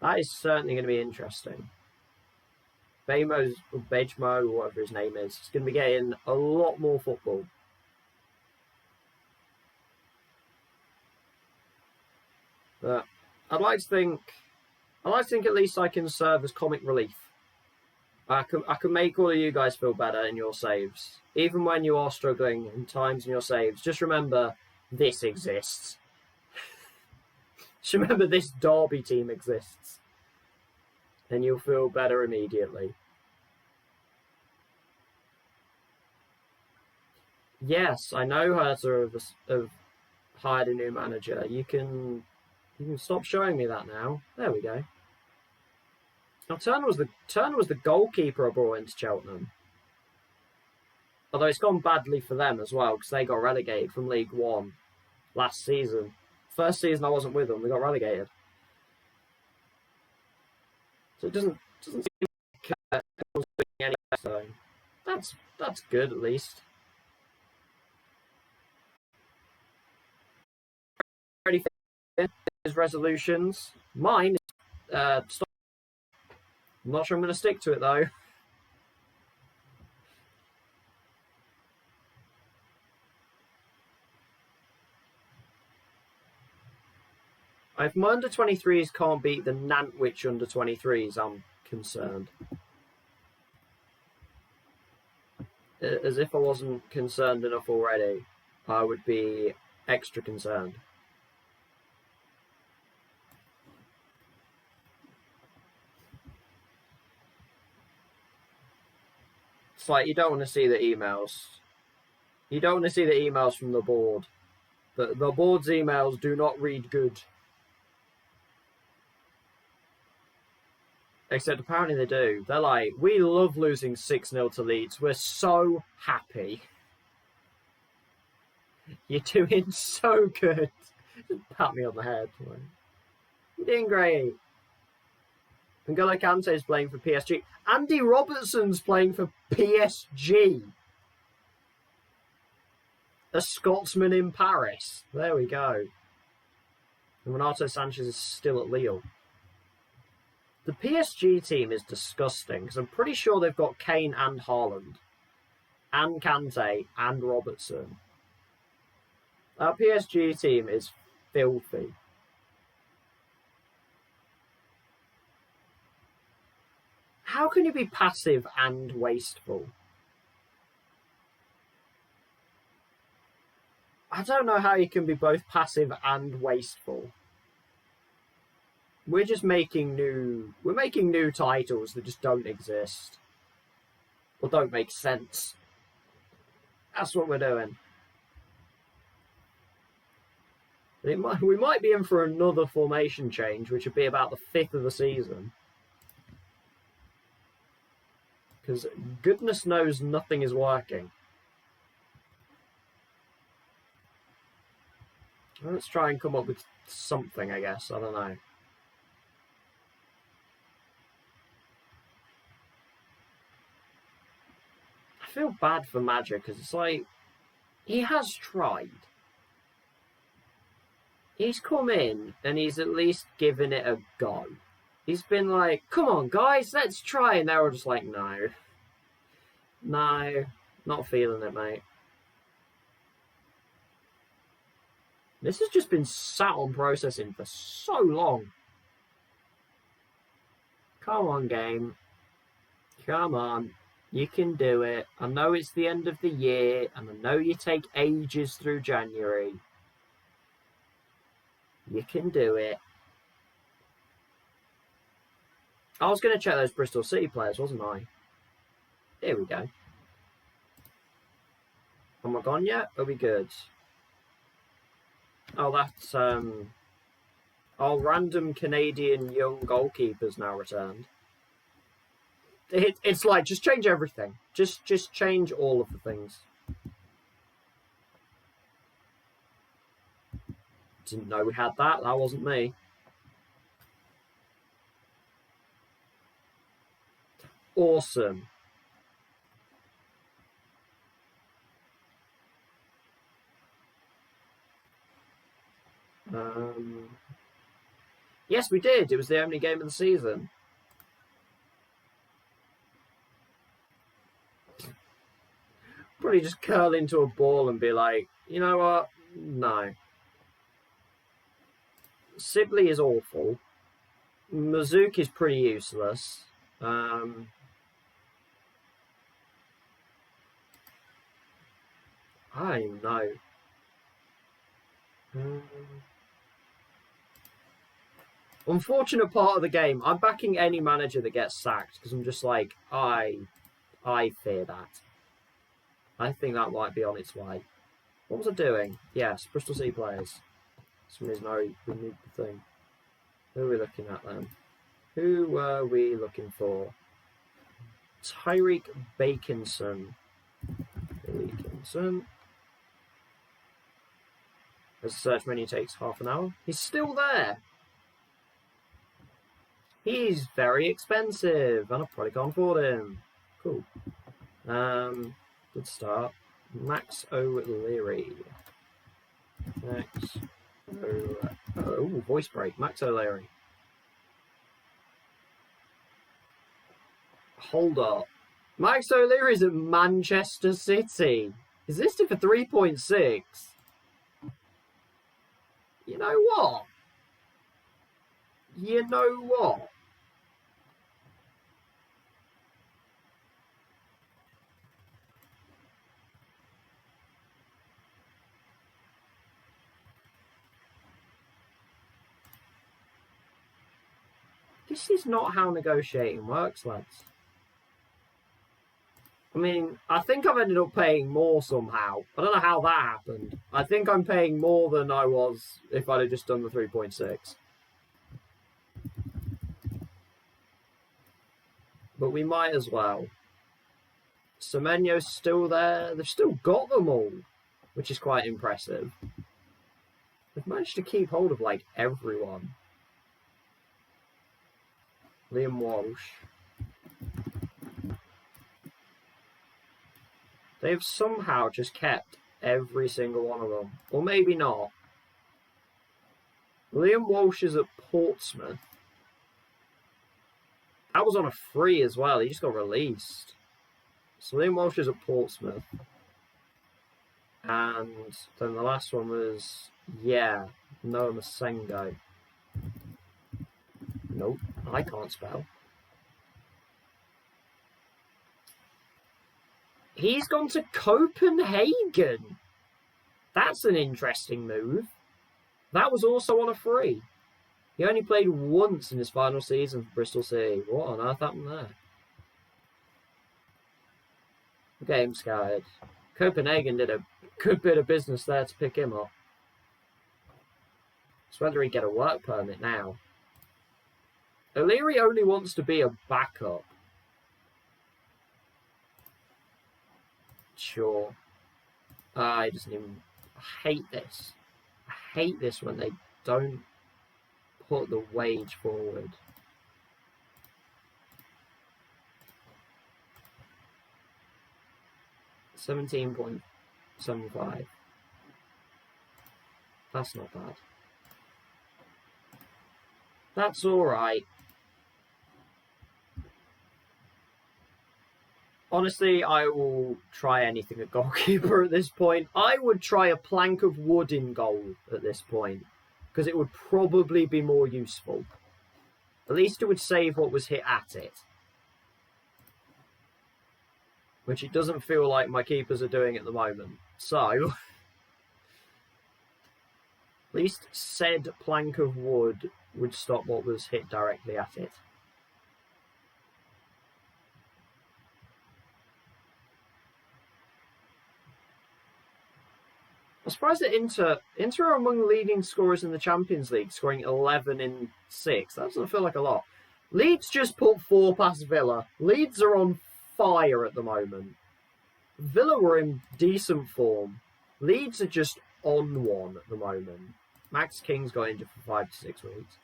That is certainly going to be interesting. Bejmo, or whatever his name is going to be getting a lot more football. But I'd like to think at least I can serve as comic relief. I can make all of you guys feel better in your saves. Even when you are struggling in times in your saves, just remember this exists. Just remember this Derby team exists. And you'll feel better immediately. Yes, I know Hertha have hired a new manager. You can stop showing me that now. There we go. Now Turner was the goalkeeper I brought into Cheltenham. Although it's gone badly for them as well because they got relegated from League One last season. First season I wasn't with them, they got relegated. So it doesn't seem like any better. That's good at least. Ready for his resolutions? Mine is stop. I'm not sure I'm going to stick to it though. If my under-23s can't beat the Nantwich under-23s, I'm concerned. As if I wasn't concerned enough already, I would be extra concerned. It's like you don't want to see the emails. You don't want to see the emails from the board. The board's emails do not read good. Except apparently they do. They're like, we love losing 6-0 to Leeds. We're so happy. You're doing so good. Just pat me on the head. You're doing great. N'Golo Kante is playing for PSG. Andy Robertson's playing for PSG. A Scotsman in Paris. There we go. And Renato Sanchez is still at Lille. The PSG team is disgusting because I'm pretty sure they've got Kane and Haaland, and Kante and Robertson. Our PSG team is filthy. How can you be passive and wasteful? I don't know how you can be both passive and wasteful. We're just making new titles that just don't exist. Or don't make sense. That's what we're doing. We might be in for another formation change, which would be about the 5th of the season. Because goodness knows nothing is working. Let's try and come up with something, I guess. I don't know. I feel bad for Magic because it's like he has tried. He's come in and he's at least given it a go. He's been like, come on, guys, let's try. And they were just like, no. No, not feeling it, mate. This has just been sat on processing for so long. Come on, game. Come on. You can do it. I know it's the end of the year, and I know you take ages through January. You can do it. I was going to check those Bristol City players, wasn't I? Here we go. Am I gone yet? Are we good? Oh, that's random Canadian young goalkeepers now returned. It's like, just change everything. Just change all of the things. Didn't know we had that. That wasn't me. Awesome. Yes, we did. It was the only game of the season. Probably just curl into a ball and be like, you know what? No. Sibley is awful. Mazouk is pretty useless. I don't even know. Unfortunate part of the game. I'm backing any manager that gets sacked because I'm just like, I fear that. I think that might be on its way. What was I doing? Yes, Bristol City players. For some reason I removed the thing. Who are we looking at then? Who were we looking for? Tyreek Baconson. The search menu takes half an hour. He's still there. He's very expensive, and I probably can't afford him. Cool. Good start. Max O'Leary. Voice break. Max O'Leary. Hold up. Max O'Leary's at Manchester City. Is listed for 3.6. You know what? This is not how negotiating works, lads. I mean, I think I've ended up paying more somehow. I don't know how that happened. I think I'm paying more than I was if I'd have just done the 3.6. But we might as well. Semenyo's still there. They've still got them all, which is quite impressive. They've managed to keep hold of, like, everyone. Liam Walsh. They've somehow just kept every single one of them. Or maybe not. Liam Walsh is at Portsmouth. That was on a free as well. He just got released. So Liam Walsh is at Portsmouth. And then the last one was, Noah Masengo. Nope, I can't spell. He's gone to Copenhagen. That's an interesting move. That was also on a free. He only played once in his final season for Bristol City. What on earth happened there? Game scouted. Copenhagen did a good bit of business there to pick him up. It's whether he'd get a work permit now. O'Leary only wants to be a backup. Sure. I doesn't even... I hate this. I hate this when they don't put the wage forward. £17.5 75. That's not bad. That's alright. Honestly, I will try anything at goalkeeper at this point. I would try a plank of wood in goal at this point, because it would probably be more useful. At least it would save what was hit at it. Which it doesn't feel like my keepers are doing at the moment. So, at least said plank of wood would stop what was hit directly at it. I'm surprised that Inter are among the leading scorers in the Champions League, scoring 11 in 6. That doesn't feel like a lot. Leeds just put 4 past Villa. Leeds are on fire at the moment. Villa were in decent form. Leeds are just on one at the moment. Max King's got injured for 5 to 6 weeks.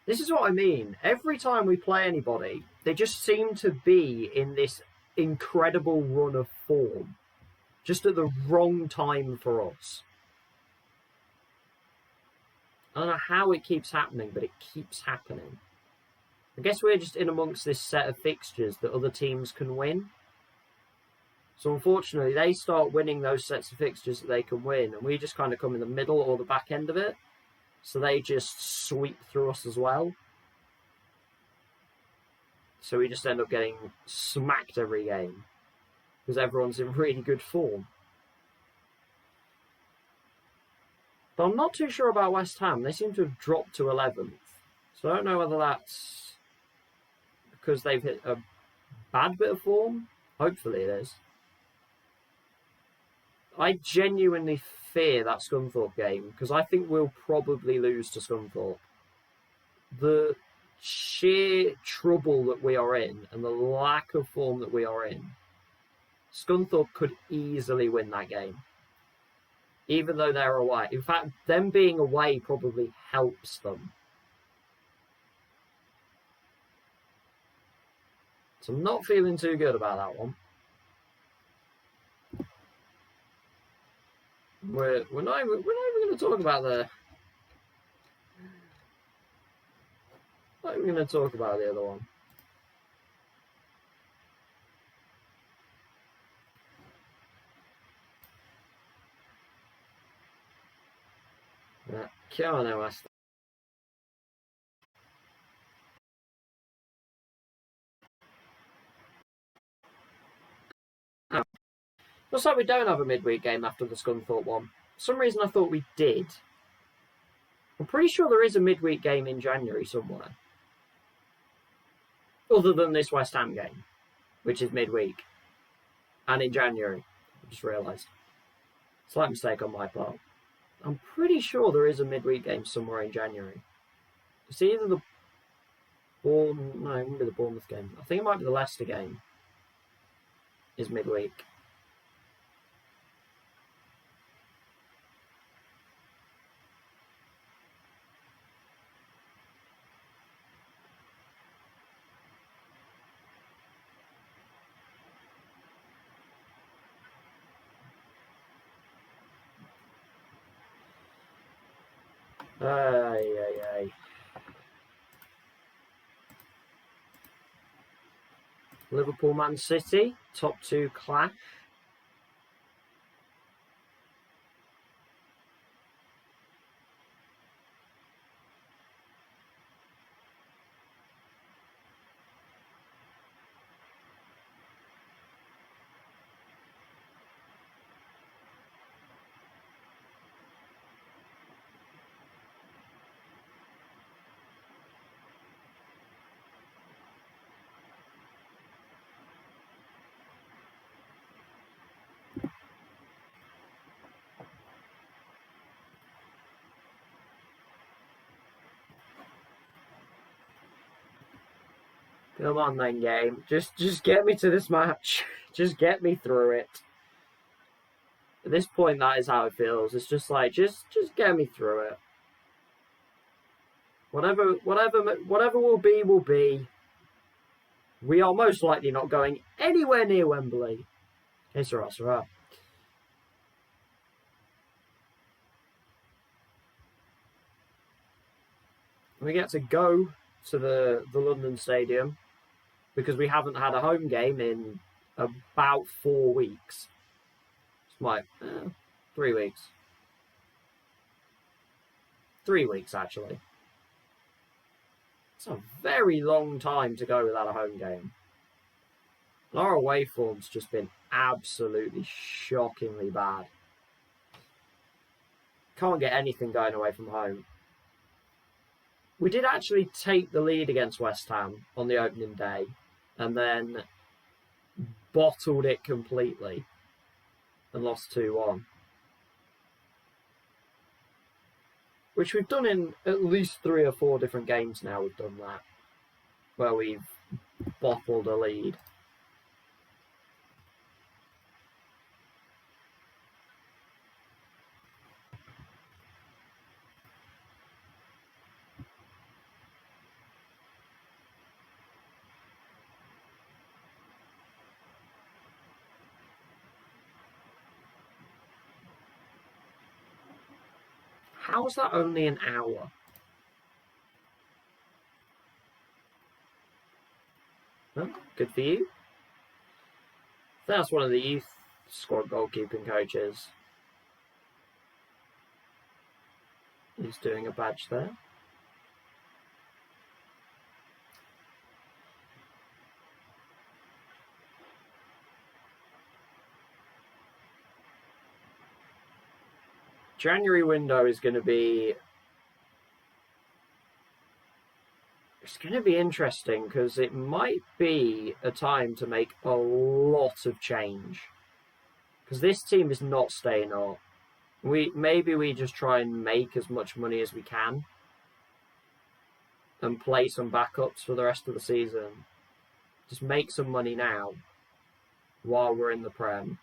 This is what I mean. Every time we play anybody, they just seem to be in this incredible run of form. Just at the wrong time for us. I don't know how it keeps happening, but it keeps happening. I guess we're just in amongst this set of fixtures that other teams can win. So unfortunately, they start winning those sets of fixtures that they can win, and we just kind of come in the middle or the back end of it. So they just sweep through us as well. So we just end up getting smacked every game. Because everyone's in really good form. But I'm not too sure about West Ham. They seem to have dropped to 11th. So I don't know whether that's because they've hit a bad bit of form. Hopefully it is. I genuinely fear that Scunthorpe game, because I think we'll probably lose to Scunthorpe. The sheer trouble that we are in, and the lack of form that we are in, Scunthorpe could easily win that game, even though they're away. In fact, them being away probably helps them. So I'm not feeling too good about that one. We're not even going to talk about the. Not even going to talk about the other one. Come on now, Aston. Looks like we don't have a midweek game after the Scunthorpe one. For some reason I thought we did. I'm pretty sure there is a midweek game in January somewhere. Other than this West Ham game, which is midweek. And in January. I just realised. Slight mistake on my part. I'm pretty sure there is a midweek game somewhere in January. It's either the no, it wouldn't be the Bournemouth game. I think it might be the Leicester game. Is midweek. Ay. Liverpool, Man City, top 2 clash. Come on then, game. Just get me to this match. Just get me through it. At this point, that is how it feels. It's just like, just get me through it. Whatever will be, will be. We are most likely not going anywhere near Wembley. Okay, Sarah. We get to go to the London Stadium because we haven't had a home game in about 4 weeks. It's like 3 weeks. 3 weeks, actually. It's a very long time to go without a home game. And our away form's just been absolutely shockingly bad. Can't get anything going away from home. We did actually take the lead against West Ham on the opening day and then bottled it completely and lost 2-1. Which we've done in at least 3 or 4 different games now. We've done that, where we've bottled a lead. How's that only an hour? Well, good for you. That's one of the youth squad goalkeeping coaches. He's doing a badge there. January window is going to be... It's going to be interesting because it might be a time to make a lot of change. Because this team is not staying up. Maybe we just try and make as much money as we can and play some backups for the rest of the season. Just make some money now while we're in the Prem.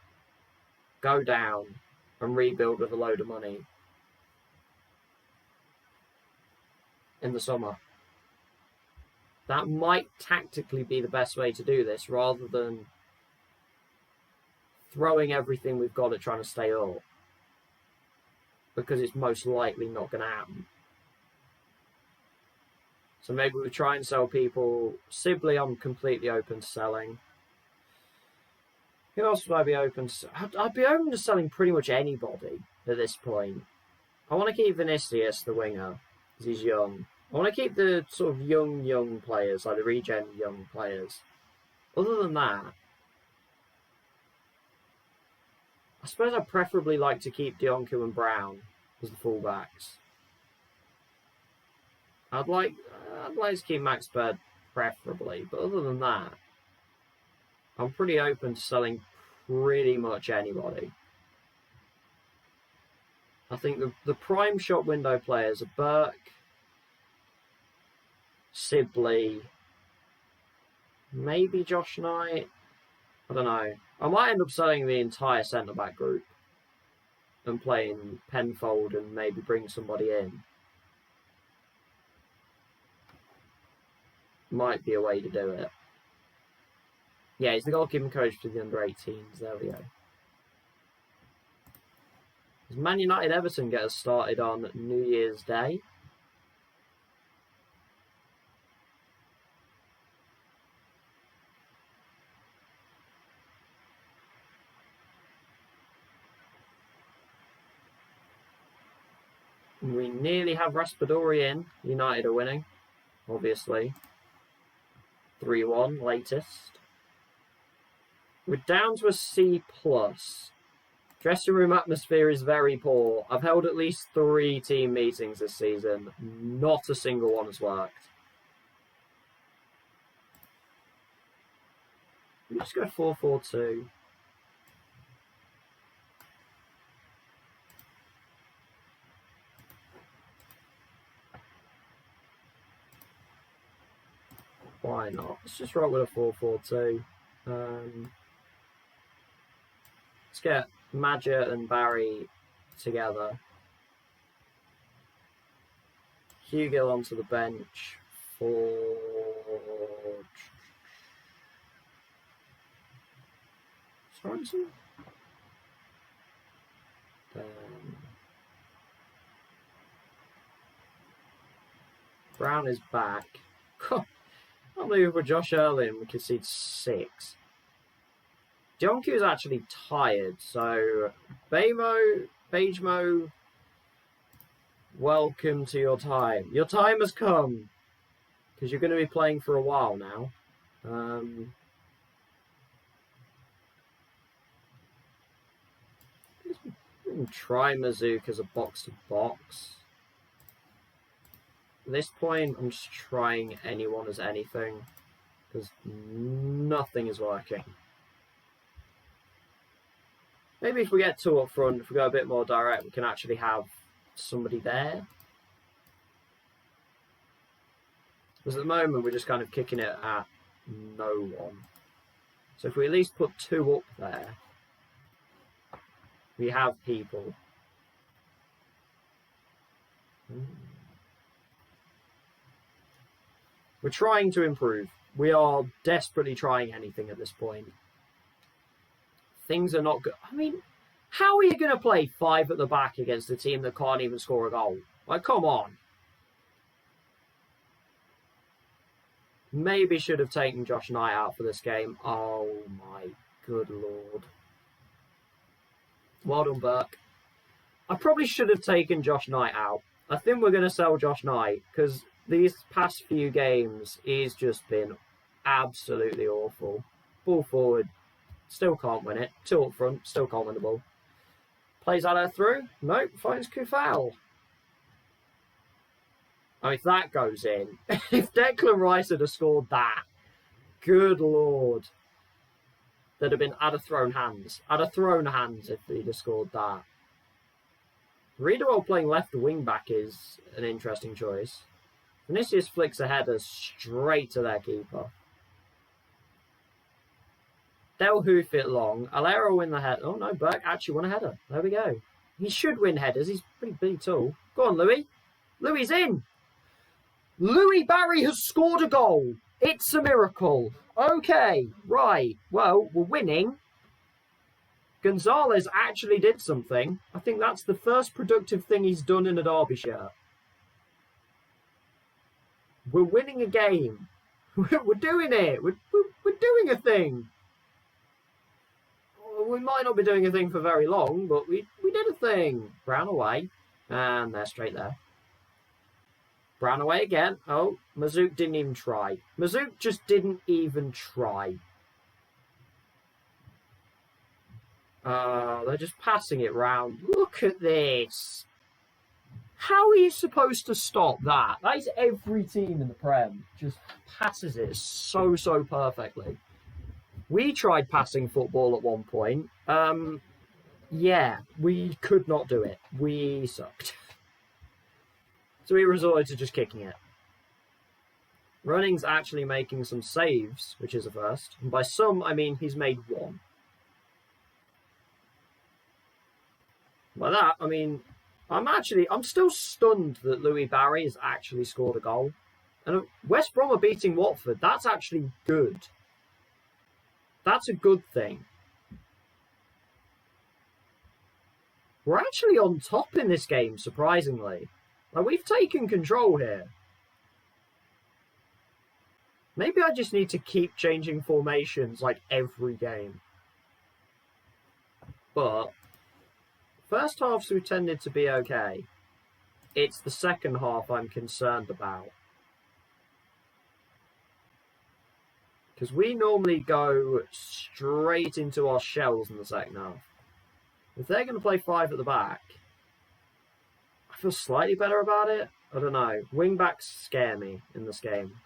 Go down and rebuild with a load of money in the summer. That might tactically be the best way to do this, rather than throwing everything we've got at trying to stay up, because it's most likely not going to happen. So maybe we try and sell people. Sibley, I'm completely open to selling. Who else would I be open to? I'd be open to selling pretty much anybody at this point. I want to keep Vinicius, the winger, because he's young. I want to keep the sort of young players, like the regen young players. Other than that, I suppose I'd preferably like to keep Dionku and Brown as the fullbacks. I'd like to keep Max Bird preferably, but other than that, I'm pretty open to selling pretty much anybody. I think the prime shop window players are Burke, Sibley, maybe Josh Knight. I don't know. I might end up selling the entire centre-back group and playing Penfold and maybe bring somebody in. Might be a way to do it. Yeah, he's the goalkeeping coach for the under-18s. There we go. Does Man United Everton get us started on New Year's Day? We nearly have Raspadori in. United are winning, obviously. 3-1 latest. We're down to a C+. Dressing room atmosphere is very poor. I've held at least 3 team meetings this season. Not a single one has worked. Let's go 4-4-2. Why not? Let's just roll with a 4-4-2. Let's get Madger and Barry together. Hugill onto the bench for Sorensen. Brown is back. I can't believe with Josh Early and we concede 6. Jonku is actually tired, so Bejmo, welcome to your time. Your time has come, because you're going to be playing for a while now. Try Mazook as a box-to-box. At this point, I'm just trying anyone as anything, because nothing is working. Maybe if we get 2 up front, if we go a bit more direct, we can actually have somebody there. Because at the moment, we're just kind of kicking it at no one. So if we at least put 2 up there, we have people. We're trying to improve. We are desperately trying anything at this point. Things are not good. I mean, how are you going to play 5 at the back against a team that can't even score a goal? Like, come on. Maybe should have taken Josh Knight out for this game. Oh, my good lord. Well done, Burke. I probably should have taken Josh Knight out. I think we're going to sell Josh Knight, because these past few games, he's just been absolutely awful. Ball forward. Still can't win it. 2 up front. Still can't win the ball. Plays that through. Nope. Finds Kufal. Oh, if that goes in. If Declan Rice had scored that. Good lord. There'd have been I'd have thrown hands. I'd have thrown hands if he'd have scored that. Riedewald playing left wing back is an interesting choice. Vinicius flicks a header straight to their keeper. They'll hoof it long. Alera will win the header. Oh no, Burke actually won a header. There we go. He should win headers. He's pretty big tall. Go on, Louis. Louis in. Louis Barry has scored a goal. It's a miracle. Okay, right. Well, we're winning. Gonzalez actually did something. I think that's the first productive thing he's done in a Derby shirt. We're winning a game. We're doing it. We're doing a thing. We might not be doing a thing for very long, but we did a thing. Brown away. And they're straight there. Brown away again. Oh, Mazook didn't even try. Mazook just didn't even try. They're just passing it round. Look at this. How are you supposed to stop that? That is every team in the Prem. Just passes it so perfectly. We tried passing football at one point. Yeah, we could not do it. We sucked. So we resorted to just kicking it. Running's actually making some saves, which is a first. And by some, I mean he's made 1. By that, I mean, I'm still stunned that Louis Barry has actually scored a goal. And West Brom are beating Watford. That's actually good. That's a good thing. We're actually on top in this game, surprisingly. Like, we've taken control here. Maybe I just need to keep changing formations like every game. But first halves we've tended to be okay. It's the second half I'm concerned about. Because we normally go straight into our shells in the second half. If they're going to play 5 at the back, I feel slightly better about it. I don't know. Wing-backs scare me in this game.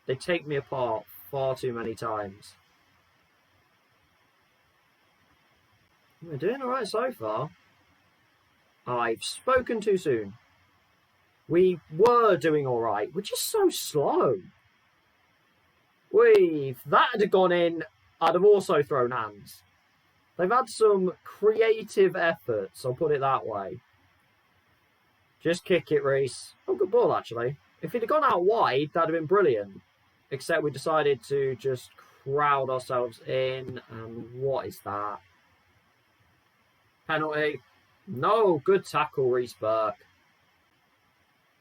They take me apart far too many times. We're doing alright so far. I've spoken too soon. We were doing alright. We're just so slow. If that had gone in, I'd have also thrown hands. They've had some creative efforts, I'll put it that way. Just kick it, Reese. Oh, good ball, actually. If it had gone out wide, that'd have been brilliant. Except we decided to just crowd ourselves in. And what is that? Penalty. No, good tackle, Reese Burke.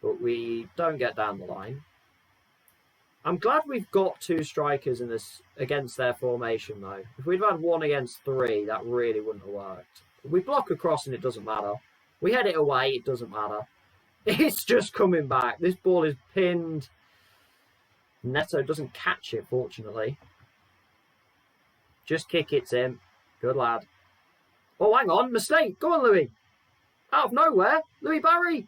but we don't get down the line. I'm glad we've got 2 strikers in this against their formation, though. If we'd had 1 against 3, that really wouldn't have worked. We block across and it doesn't matter. We head it away, it doesn't matter. It's just coming back. This ball is pinned. Neto doesn't catch it, fortunately. Just kick it in. Good lad. Oh, hang on. Mistake. Go on, Louis. Out of nowhere. Louis Barry.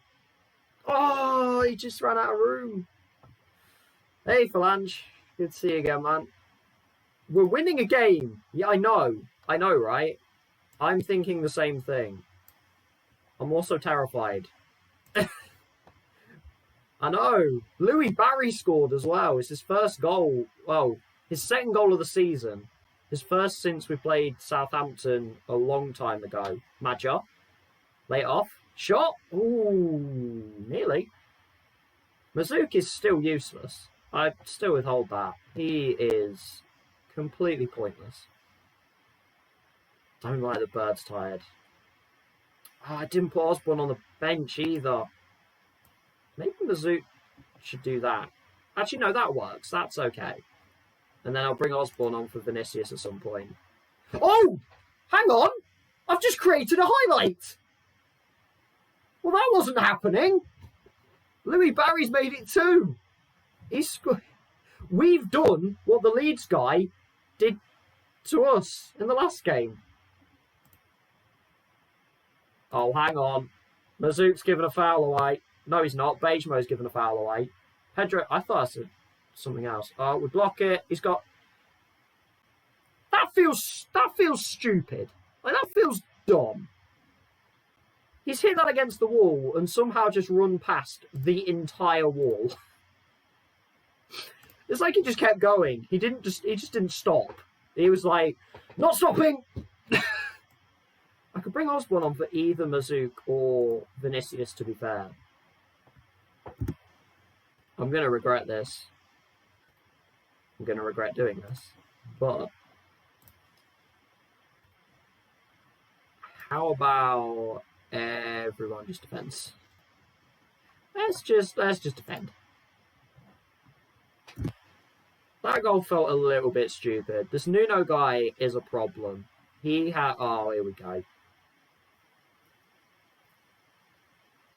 Oh, he just ran out of room. Hey, Phalange. Good to see you again, man. We're winning a game. Yeah, I know. I know, right? I'm thinking the same thing. I'm also terrified. I know. Louis Barry scored as well. It's his first goal. Well, his second goal of the season. His first since we played Southampton a long time ago. Madja. Lay it off. Shot. Ooh, nearly. Mazouk is still useless. I still withhold that. He is completely pointless. Don't like the bird's tired. Oh, I didn't put Osborne on the bench either. Maybe Mazouk should do that. Actually, no, that works. That's okay. And then I'll bring Osborne on for Vinicius at some point. Oh! Hang on! I've just created a highlight! Well, that wasn't happening. Louis Barry's made it too. We've done what the Leeds guy did to us in the last game. Oh, hang on. Mazouk's given a foul away. No, he's not. Bejmo's given a foul away. Pedro, I thought I said something else. Oh, we block it. He's got... That feels stupid. Like, that feels dumb. He's hit that against the wall and somehow just run past the entire wall. It's like he just kept going. He just didn't stop. He was like, not stopping! I could bring Osborne on for either Mazouk or Vinicius, to be fair. I'm going to regret this. I'm going to regret doing this. But how about everyone just defends? Let's just defend. That goal felt a little bit stupid. This Nuno guy is a problem. He had... Oh, here we go.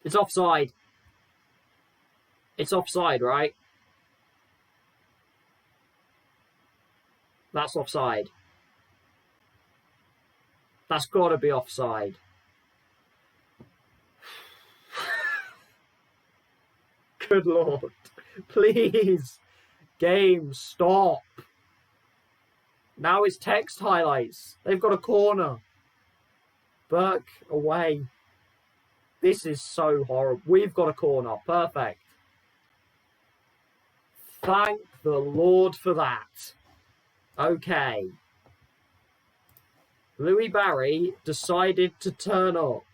It's offside. It's offside, right? That's offside. That's got to be offside. Good Lord. Please. Game, stop. Now it's text highlights. They've got a corner. Burke away. This is so horrible. We've got a corner. Perfect. Thank the Lord for that. Okay. Louis Barry decided to turn up.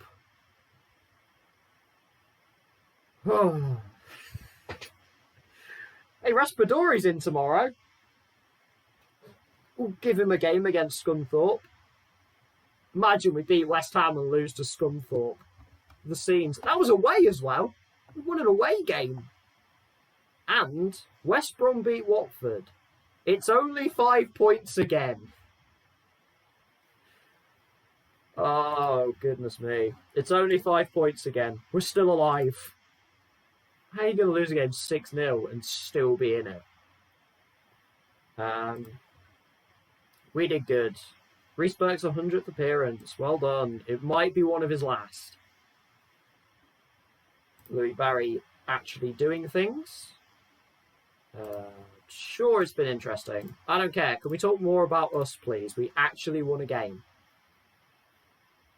Hey, Raspadori's in tomorrow. We'll give him a game against Scunthorpe. Imagine we beat West Ham and lose to Scunthorpe. The scenes. That was away as well. We won an away game. And West Brom beat Watford. It's only 5 points again. Oh, goodness me. It's only 5 points again. We're still alive. How are you going to lose again 6-0 and still be in it? We did good. Reece Burke's 100th appearance. Well done. It might be one of his last. Louis Barry actually doing things. Sure, it's been interesting. I don't care. Can we talk more about us, please? We actually won a game.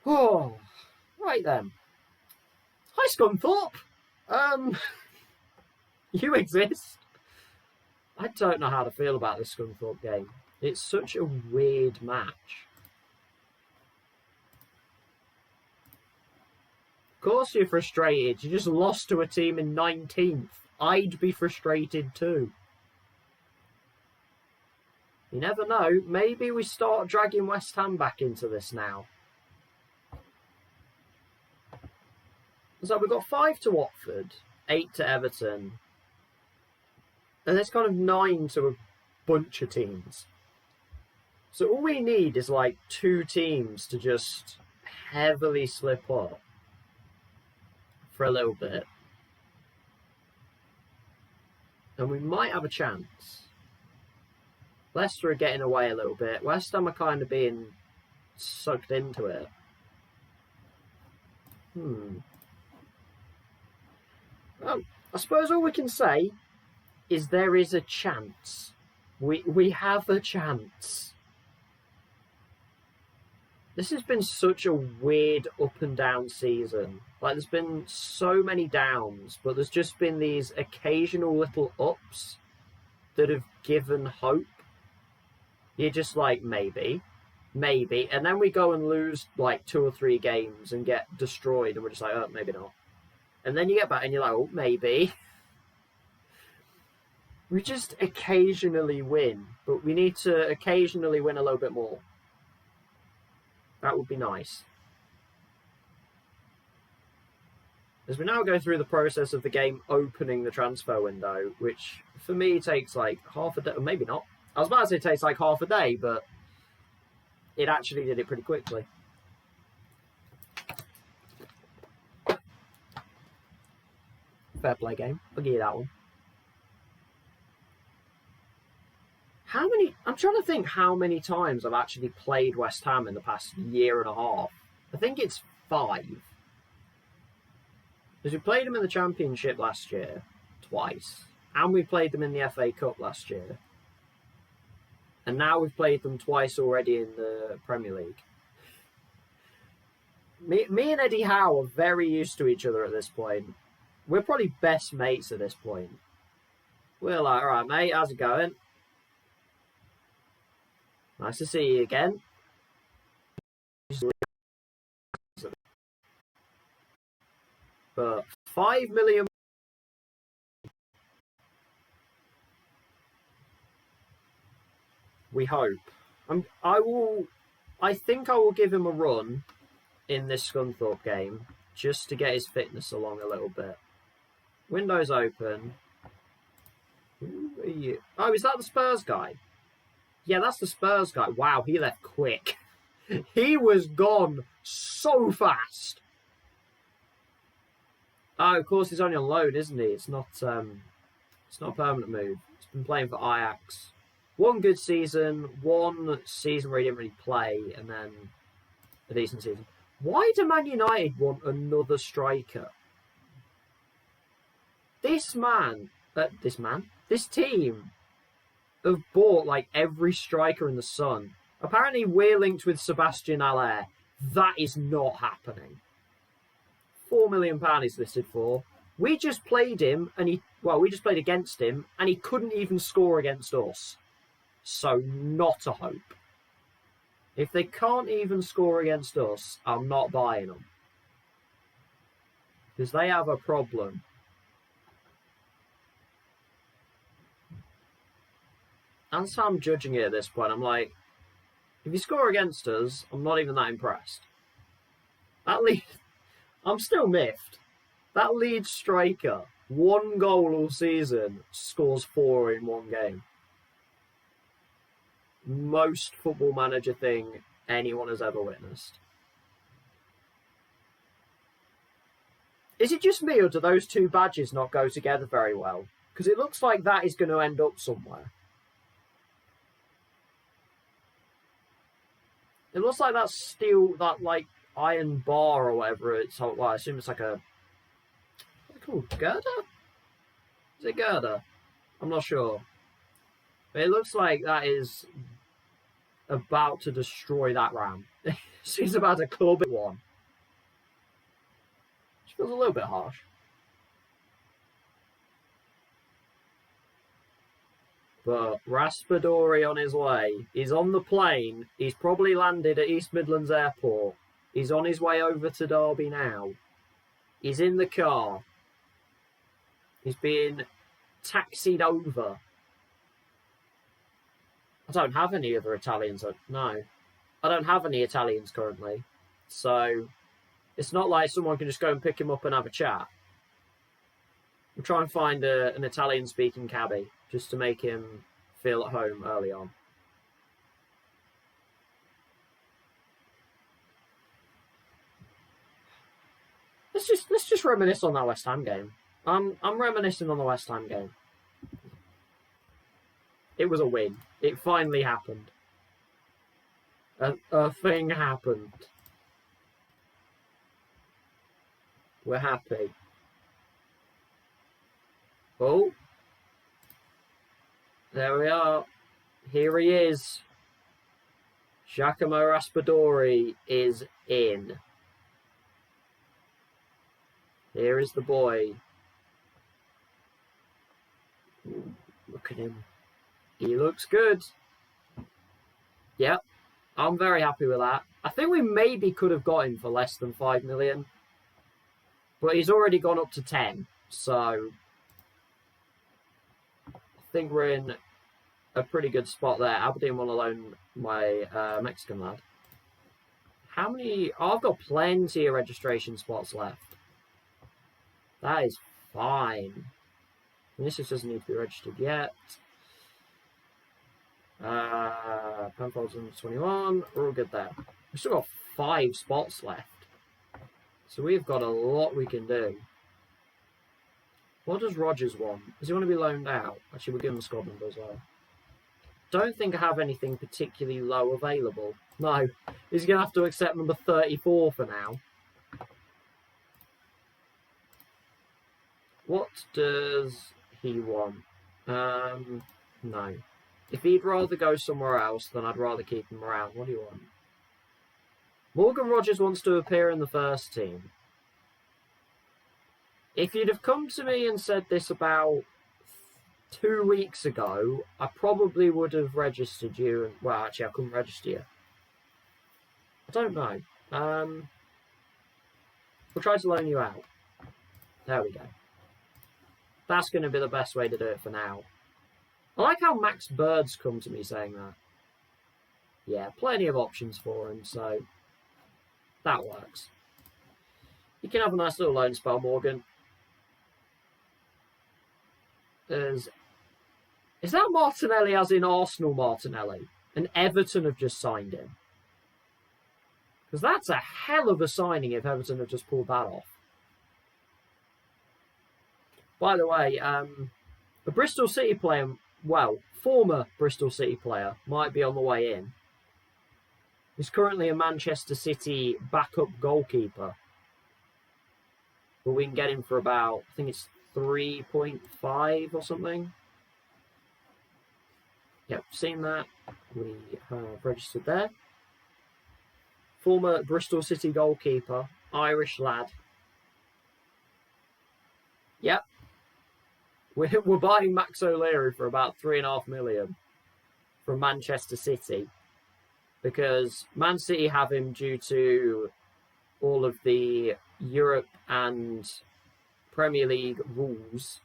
Oh, right then. Hi, Scunthorpe. You exist. I don't know how to feel about this Scunthorpe game. It's such a weird match. Of course you're frustrated. You just lost to a team in 19th. I'd be frustrated too. You never know. Maybe we start dragging West Ham back into this now. So we've got 5 to Watford, 8 to Everton, and there's kind of 9 to a bunch of teams. So all we need is like 2 teams to just heavily slip up for a little bit, and we might have a chance. Leicester are getting away a little bit. West Ham are kind of being sucked into it. Well, I suppose all we can say is there is a chance. We have a chance. This has been such a weird up and down season. Like, there's been so many downs, but there's just been these occasional little ups that have given hope. You're just like, maybe. And then we go and lose like 2 or 3 games and get destroyed, and we're just like, oh, maybe not. And then you get back and you're like, oh, maybe. We just occasionally win, but we need to occasionally win a little bit more. That would be nice. As we now go through the process of the game opening the transfer window, which for me takes like half a day, or maybe not. I was about to say it takes like half a day, but it actually did it pretty quickly. Fair play game. I'll give you that one. I'm trying to think how many times I've actually played West Ham in the past year and a half. I think it's 5. Because we played them in the Championship last year, twice. And we played them in the FA Cup last year. And now we've played them twice already in the Premier League. Me and Eddie Howe are very used to each other at this point. We're probably best mates at this point. We're like, all right, mate, how's it going? Nice to see you again. But 5 million. We hope. I think I will give him a run in this Scunthorpe game just to get his fitness along a little bit. Windows open. Who are you? Oh, is that the Spurs guy? Yeah, that's the Spurs guy. Wow, he left quick. He was gone so fast. Oh, of course, he's only on loan, isn't he? It's not a permanent move. He's been playing for Ajax. 1 good season, 1 season where he didn't really play, and then a decent season. Why do Man United want another striker? This team have bought like every striker in the sun. Apparently we're linked with Sebastian Haller. That is not happening. £4 million he's listed for. We just played him and we just played against him and he couldn't even score against us. So not a hope. If they can't even score against us, I'm not buying them. Because they have a problem. That's how I'm judging it at this point. I'm like, if you score against us, I'm not even that impressed. I'm still miffed. That Leeds striker, 1 goal all season, scores 4 in 1 game. Most Football Manager thing anyone has ever witnessed. Is it just me, or do those 2 badges not go together very well? Because it looks like that is going to end up somewhere. It looks like that's steel, that like iron bar or whatever it's. Well, I assume it's like a. What's it called? Girder? Is it girder? I'm not sure. But it looks like that is about to destroy that ram. She's about to club it one. Which feels a little bit harsh. But Raspadori on his way. He's on the plane. He's probably landed at East Midlands Airport. He's on his way over to Derby now. He's in the car. He's being taxied over. I don't have any other Italians. No. I don't have any Italians currently. So it's not like someone can just go and pick him up and have a chat. We'll try and find an Italian-speaking cabbie just to make him feel at home early on. Let's just reminisce on that West Ham game. I'm reminiscing on the West Ham game. It was a win. It finally happened. A thing happened. We're happy. Oh. There we are. Here he is. Giacomo Raspadori is in. Here is the boy. Ooh, look at him. He looks good. Yep. I'm very happy with that. I think we maybe could have got him for less than 5 million. But he's already gone up to 10. So I think we're in a pretty good spot there. Aberdeen want to loan my Mexican lad. How many? Oh, I've got plenty of registration spots left. That is fine. Vinicius doesn't need to be registered yet. Penfolds 21. We're all good there. We've still got 5 spots left. So we've got a lot we can do. What does Rogers want? Does he want to be loaned out? Actually, we'll give him Scotland as well. Don't think I have anything particularly low available. No. He's going to have to accept number 34 for now. What does he want? No. If he'd rather go somewhere else, then I'd rather keep him around. What do you want? Morgan Rogers wants to appear in the first team. If you'd have come to me and said this about 2 weeks ago, I probably would have registered you. And well, actually, I couldn't register you. I don't know. We'll try to loan you out. There we go. That's going to be the best way to do it for now. I like how Max Bird's come to me saying that. Yeah, plenty of options for him, so that works. You can have a nice little loan spell, Morgan. Is that Martinelli as in Arsenal Martinelli? And Everton have just signed him? Because that's a hell of a signing if Everton have just pulled that off. By the way, the Bristol City player, well, former Bristol City player, might be on the way in. He's currently a Manchester City backup goalkeeper. But we can get him for about, I think it's 3.5 or something. Yep, seen that. We have registered there. Former Bristol City goalkeeper, Irish lad. Yep. We're buying Max O'Leary for about 3.5 million from Manchester City because Man City have him due to all of the Europe and Premier League rules.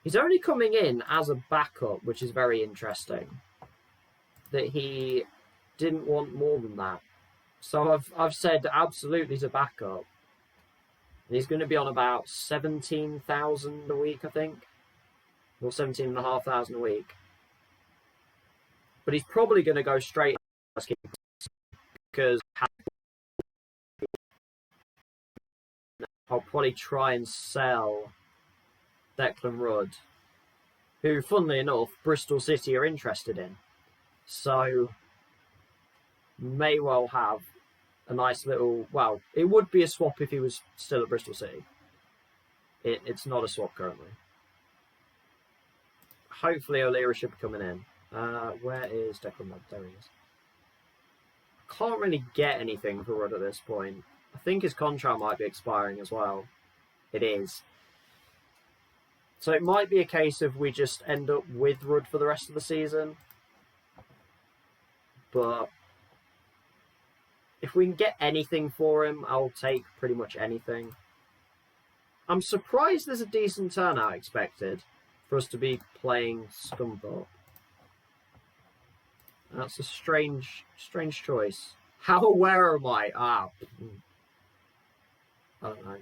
He's only coming in as a backup, which is very interesting. That he didn't want more than that. So I've said absolutely to backup. He's going to be on about 17,000 a week, I think. Or 17,500 a week. But he's probably going to go straight because I'll probably try and sell Declan Rudd, who, funnily enough, Bristol City are interested in. So, may well have a nice little... Well, it would be a swap if he was still at Bristol City. It's not a swap currently. Hopefully O'Leary should be coming in. Where is Declan Rudd? There he is. Can't really get anything for Rudd at this point. I think his contract might be expiring as well. It is. So it might be a case of we just end up with Rudd for the rest of the season. But if we can get anything for him, I'll take pretty much anything. I'm surprised there's a decent turnout expected for us to be playing Scunthorpe. That's a strange choice. How aware am I? I don't know.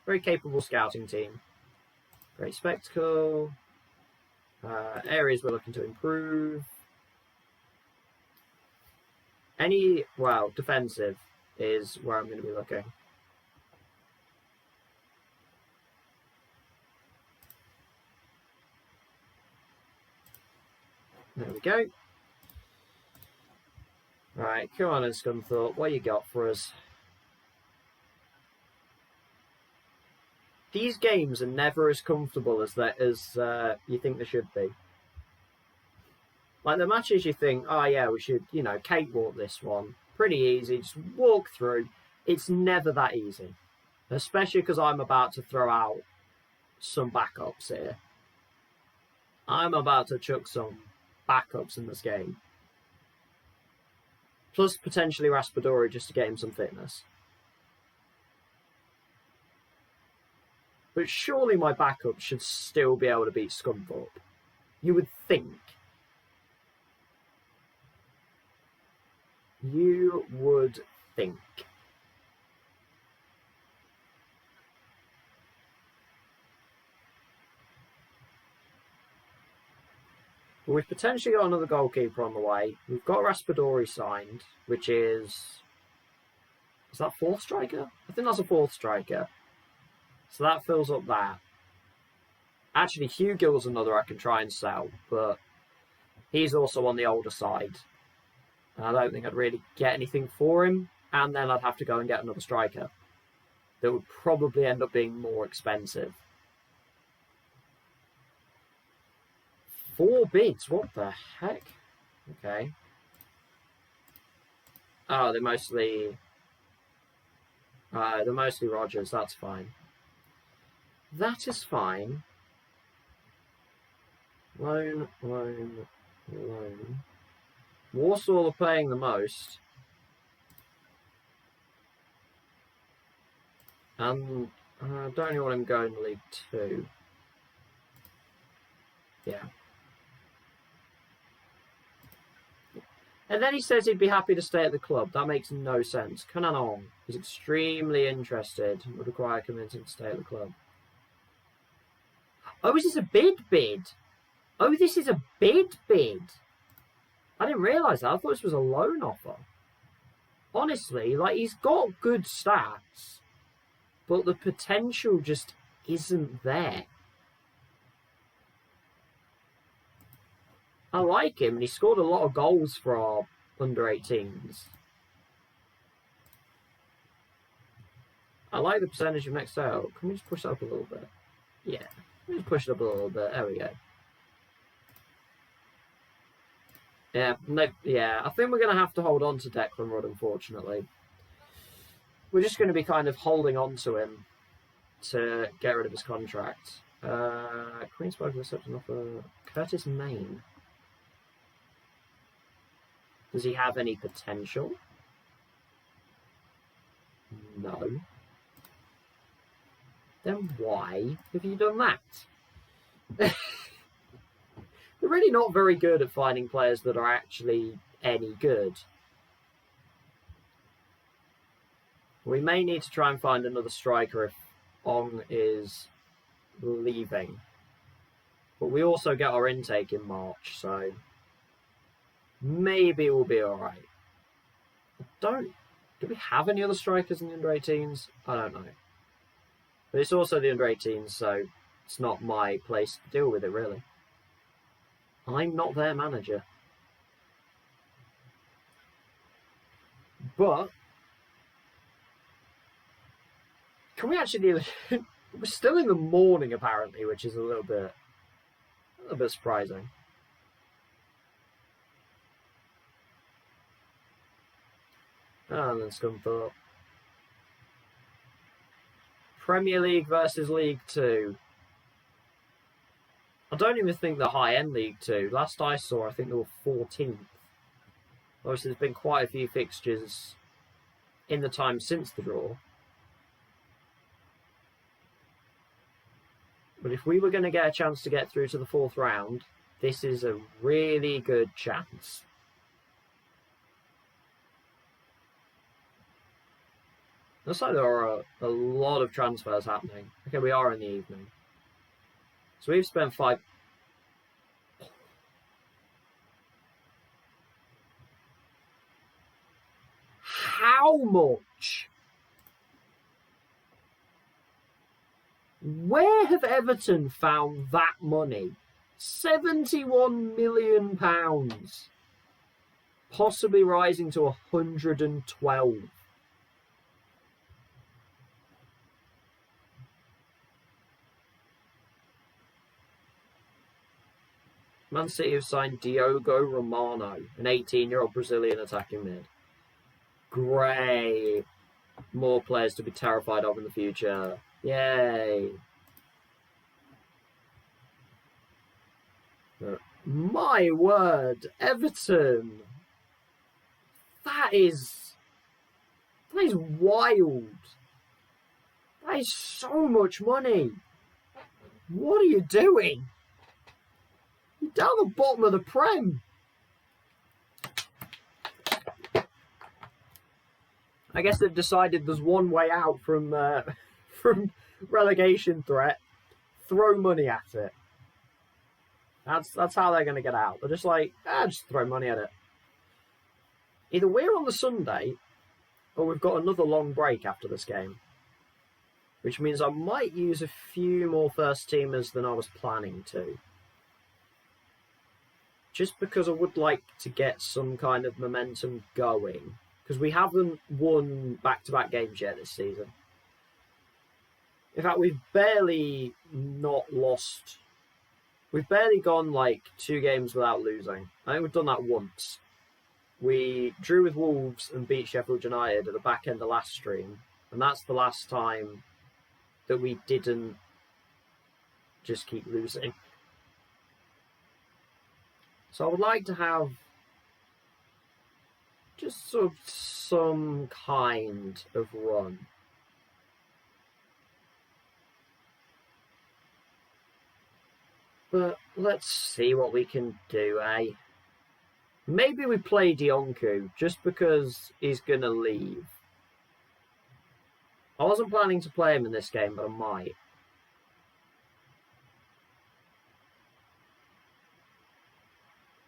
Very capable scouting team. Great spectacle. Areas we're looking to improve. Defensive is where I'm going to be looking. There we go. Right, come on, Scunthorpe, what you got for us? These games are never as comfortable as you think they should be. Like the matches you think, oh yeah, we should, cakewalk this one. Pretty easy, just walk through. It's never that easy. Especially because I'm about to throw out some backups here. I'm about to chuck some backups in this game. Plus potentially Raspadori just to get him some fitness. But surely my backup should still be able to beat Scunthorpe. You would think. You would think. But we've potentially got another goalkeeper on the way. We've got Raspadori signed, which is that fourth striker? I think that's a fourth striker. So that fills up that. Actually, Hugh Gill's another I can try and sell, but he's also on the older side. And I don't think I'd really get anything for him, and then I'd have to go and get another striker. That would probably end up being more expensive. 4 bids, what the heck? Okay. Oh, they're mostly Rogers, that's fine. That is fine. Loan. Warsaw are paying the most. And I don't really want him going to League 2. Yeah. And then he says he'd be happy to stay at the club. That makes no sense. Cananon is extremely interested and would require convincing to stay at the club. Oh, is this a bid? Oh, this is a bid. I didn't realise that. I thought this was a loan offer. Honestly, he's got good stats, but the potential just isn't there. I like him, and he scored a lot of goals for our under-18s. I like the percentage of next out. Can we just push that up a little bit? Yeah. Just push it up a little bit. There we go. Yeah, I think we're going to have to hold on to Declan Rudd, unfortunately. We're just going to be kind of holding on to him to get rid of his contract. Queensburg accepts an offer. Curtis Main. Does he have any potential? No. Then why have you done that? They're really not very good at finding players that are actually any good. We may need to try and find another striker if Ong is leaving. But we also get our intake in March, so maybe we'll be alright. Do we have any other strikers in the under-18s? I don't know. But it's also the under-18s, so it's not my place to deal with it, really. I'm not their manager. But can we actually we're still in the morning, apparently, which is a little bit surprising. And then Scunthorpe. Premier League versus League 2. I don't even think they're high-end League 2. Last I saw, I think they were 14th. Obviously, there's been quite a few fixtures in the time since the draw. But if we were going to get a chance to get through to the 4th round, this is a really good chance. Looks like there are a lot of transfers happening. Okay, we are in the evening. So we've spent 5... How much? Where have Everton found that money? £71 million. Possibly rising to 112. Man City have signed Diogo Romano, an 18-year-old Brazilian attacking mid. Great. More players to be terrified of in the future. Yay. My word, Everton. That is wild. That is so much money. What are you doing? You're down the bottom of the Prem. I guess they've decided there's one way out from relegation threat. Throw money at it. That's how they're going to get out. They're just like, just throw money at it. Either we're on the Sunday, or we've got another long break after this game. Which means I might use a few more first-teamers than I was planning to. Just because I would like to get some kind of momentum going. Because we haven't won back-to-back games yet this season. In fact, we've barely not lost. We've barely gone like 2 games without losing. I think we've done that once. We drew with Wolves and beat Sheffield United at the back end of last stream. And that's the last time that we didn't just keep losing. So I would like to have just sort of some kind of run. But let's see what we can do, eh? Maybe we play Dionku just because he's going to leave. I wasn't planning to play him in this game, but I might.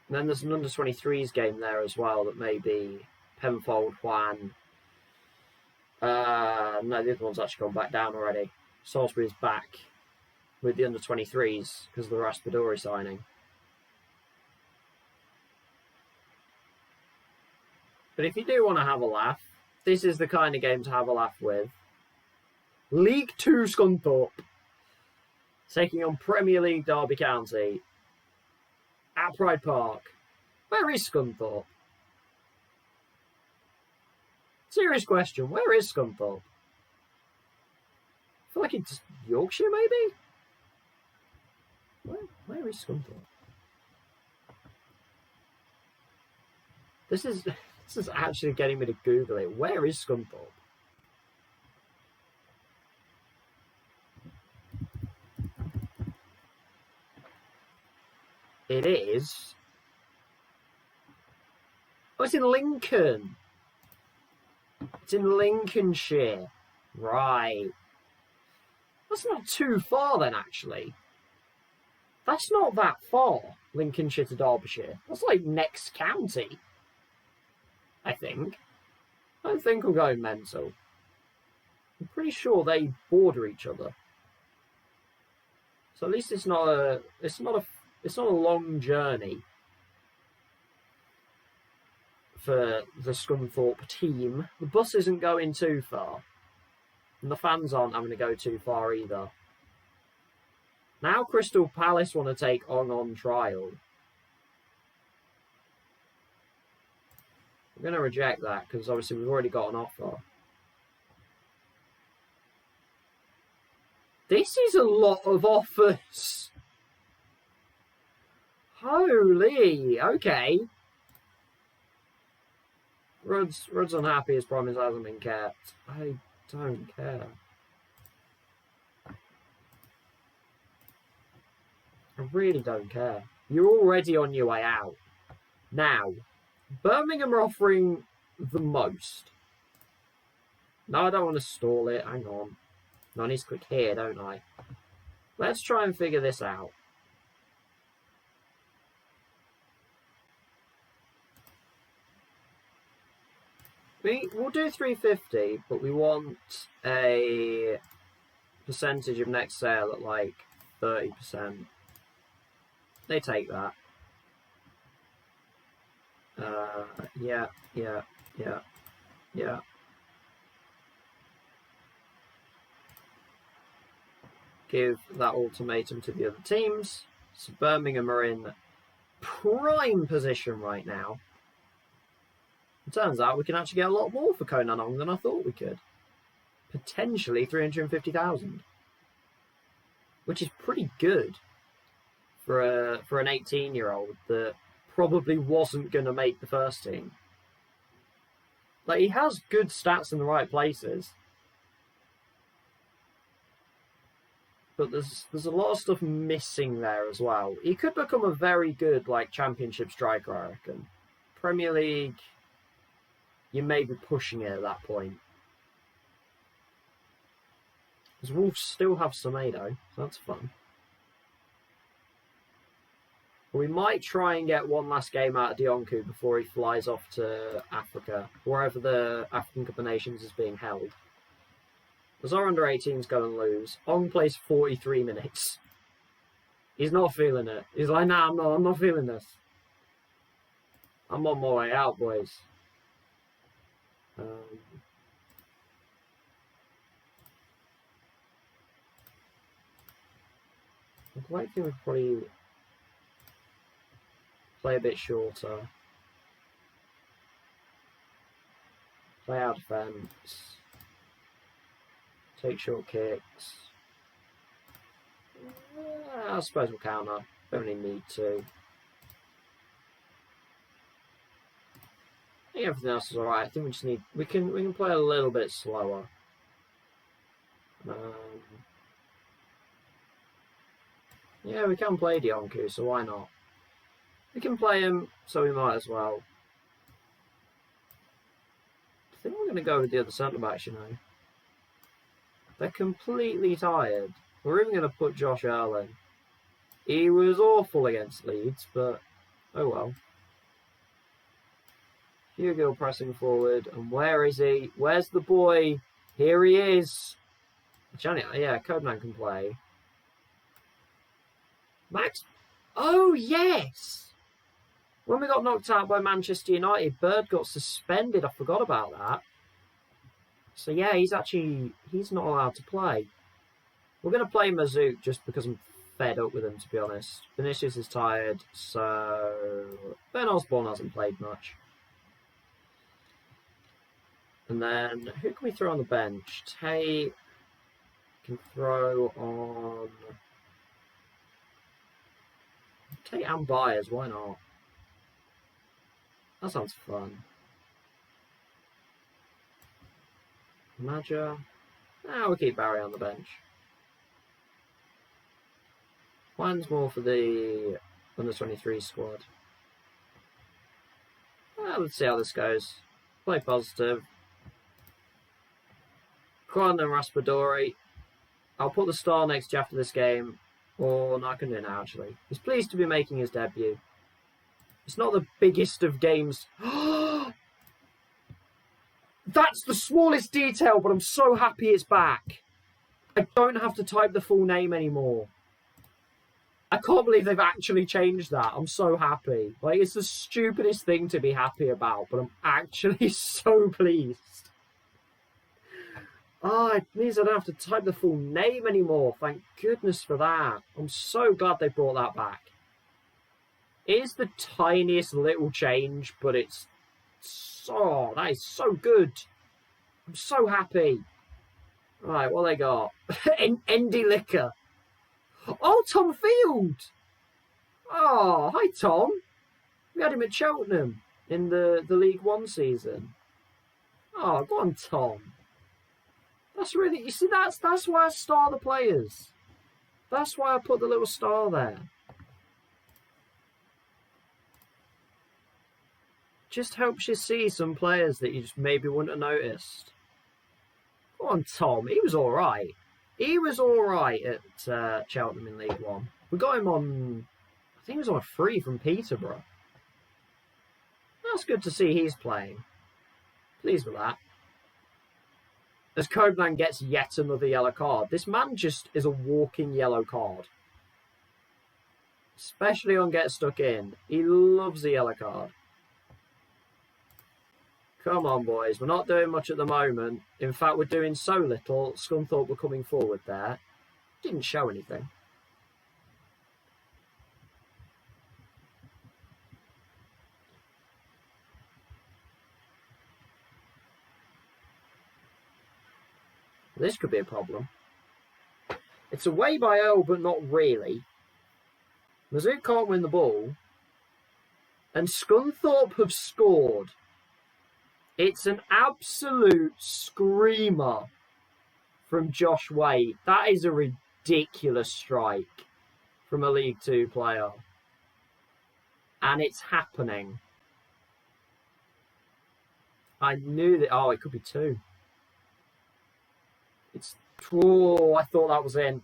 And then there's an under-23s game there as well that maybe Penfold, Juan... no, the other one's actually gone back down already. Salisbury's back with the under-23s because of the Raspadori signing. But if you do want to have a laugh, this is the kind of game to have a laugh with. League 2 Scunthorpe taking on Premier League Derby County at Pride Park. Where is Scunthorpe? Serious question, where is Scunthorpe? I feel like it's Yorkshire, maybe? Where is Scunthorpe? This is actually getting me to Google it. Where is Scunthorpe? It is. Oh, it's in Lincoln. It's in Lincolnshire. Right. That's not too far then, actually. That's not that far, Lincolnshire to Derbyshire. That's like next county, I think. I don't think I'm going mental. I'm pretty sure they border each other. So at least it's not a long journey for the Scunthorpe team. The bus isn't going too far. And the fans aren't having to go too far either. Now Crystal Palace want to take on trial. I'm going to reject that because obviously we've already got an offer. This is a lot of offers. Holy, okay. Rudd's unhappy his promise hasn't been kept. I don't care. I really don't care. You're already on your way out. Now, Birmingham are offering the most. No, I don't want to stall it. Hang on. No, I need to click here, don't I? Let's try and figure this out. We'll do 350, but we want a percentage of next sale at like 30%. They take that. Yeah. Give that ultimatum to the other teams. So Birmingham are in prime position right now. It turns out we can actually get a lot more for Konanong than I thought we could. Potentially 350,000, which is pretty good for an 18-year-old that probably wasn't going to make the first team. Like, he has good stats in the right places, but there's a lot of stuff missing there as well. He could become a very good like championship striker, I reckon. Premier League, you may be pushing it at that point. Because Wolves still have Semedo, so that's fun. But we might try and get one last game out of Dionku before he flies off to Africa, wherever the African Cup of Nations is being held. As our under-18s go and lose, Ong plays 43 minutes. He's not feeling it. He's like, nah, I'm not feeling this. I'm on my way out, boys. I think we'd probably play a bit shorter. Play our defence. Take short kicks. I suppose we'll counter. Don't really need to. I think everything else is alright. I think we just need... We can play a little bit slower. Yeah, we can play Dionku, so why not? We can play him, so we might as well. I think we're going to go with the other centre-backs, you know. They're completely tired. We're even going to put Josh Erling. He was awful against Leeds, but oh well. Hugo pressing forward, and where is he? Where's the boy? Here he is. Johnny, yeah, Codeman can play. Max? Oh, yes! When we got knocked out by Manchester United, Bird got suspended. I forgot about that. So yeah, he's not allowed to play. We're going to play Mazouk just because I'm fed up with him, to be honest. Vinicius is tired, so Ben Osborne hasn't played much. And then, who can we throw on the bench? Tate can throw on... Tate and Byers, why not? That sounds fun. Maja. We'll keep Barry on the bench. Plans more for the under-23 squad. Let's see how this goes. Play positive. Kwan and Raspadori. I'll put the star next to you after this game. Or no, I can do it now, actually. He's pleased to be making his debut. It's not the biggest of games. That's the smallest detail, but I'm so happy it's back. I don't have to type the full name anymore. I can't believe they've actually changed that. I'm so happy. Like, it's the stupidest thing to be happy about, but I'm actually so pleased. It means I don't have to type the full name anymore. Thank goodness for that. I'm so glad they brought that back. It is the tiniest little change, but it's that is so good. I'm so happy. Right, what they got? Endy Liquor. Oh, Tom Field. Oh, hi, Tom. We had him at Cheltenham in the League One season. Oh, go on, Tom. That's really... You see, that's why I star the players. That's why I put the little star there. Just helps you see some players that you just maybe wouldn't have noticed. Come on, Tom. He was all right. He was all right at Cheltenham in League One. We got him on, I think it was on a free from Peterborough. That's good to see he's playing. Pleased with that. As Codeman gets yet another yellow card. This man just is a walking yellow card. Especially on Get Stuck In. He loves the yellow card. Come on, boys. We're not doing much at the moment. In fact, we're doing so little. Scunthorpe were coming forward there. Didn't show anything. This could be a problem. It's away by Earl, but not really. Mazook can't win the ball. And Scunthorpe have scored. It's an absolute screamer from Josh Waite. That is a ridiculous strike from a League Two player. And it's happening. I knew that. Oh, it could be two. Oh, I thought that was in.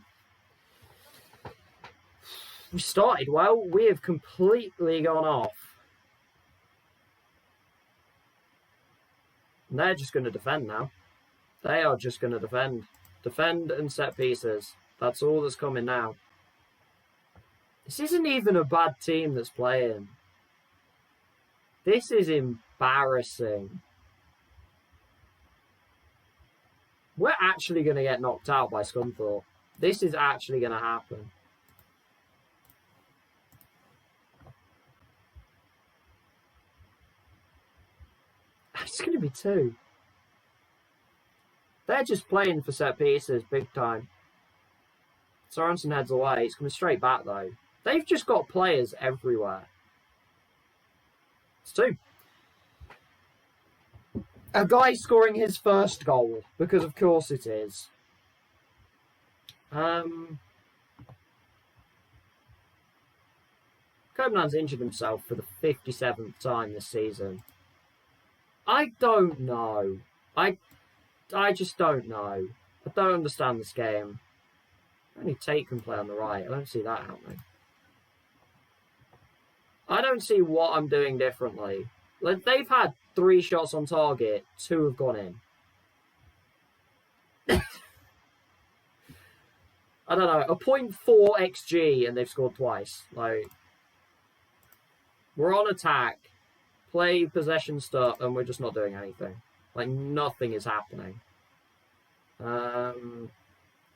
We started well. We have completely gone off. And they're just going to defend now. They are just going to defend. Defend and set pieces. That's all that's coming now. This isn't even a bad team that's playing. This is embarrassing. We're actually going to get knocked out by Scunthorpe. This is actually going to happen. It's going to be two. They're just playing for set pieces big time. Sorensen heads away. It's coming straight back though. They've just got players everywhere. It's two. A guy scoring his first goal, because of course it is. Copenhagen's injured himself for the 57th time this season. I don't know. I just don't know. I don't understand this game. Only Tate can play on the right. I don't see that happening. I don't see what I'm doing differently. Like, they've had 3 shots on target, 2 have gone in. I don't know, a 0.4 XG and they've scored twice. Like, we're on attack, play possession stuff, and we're just not doing anything. Like, nothing is happening.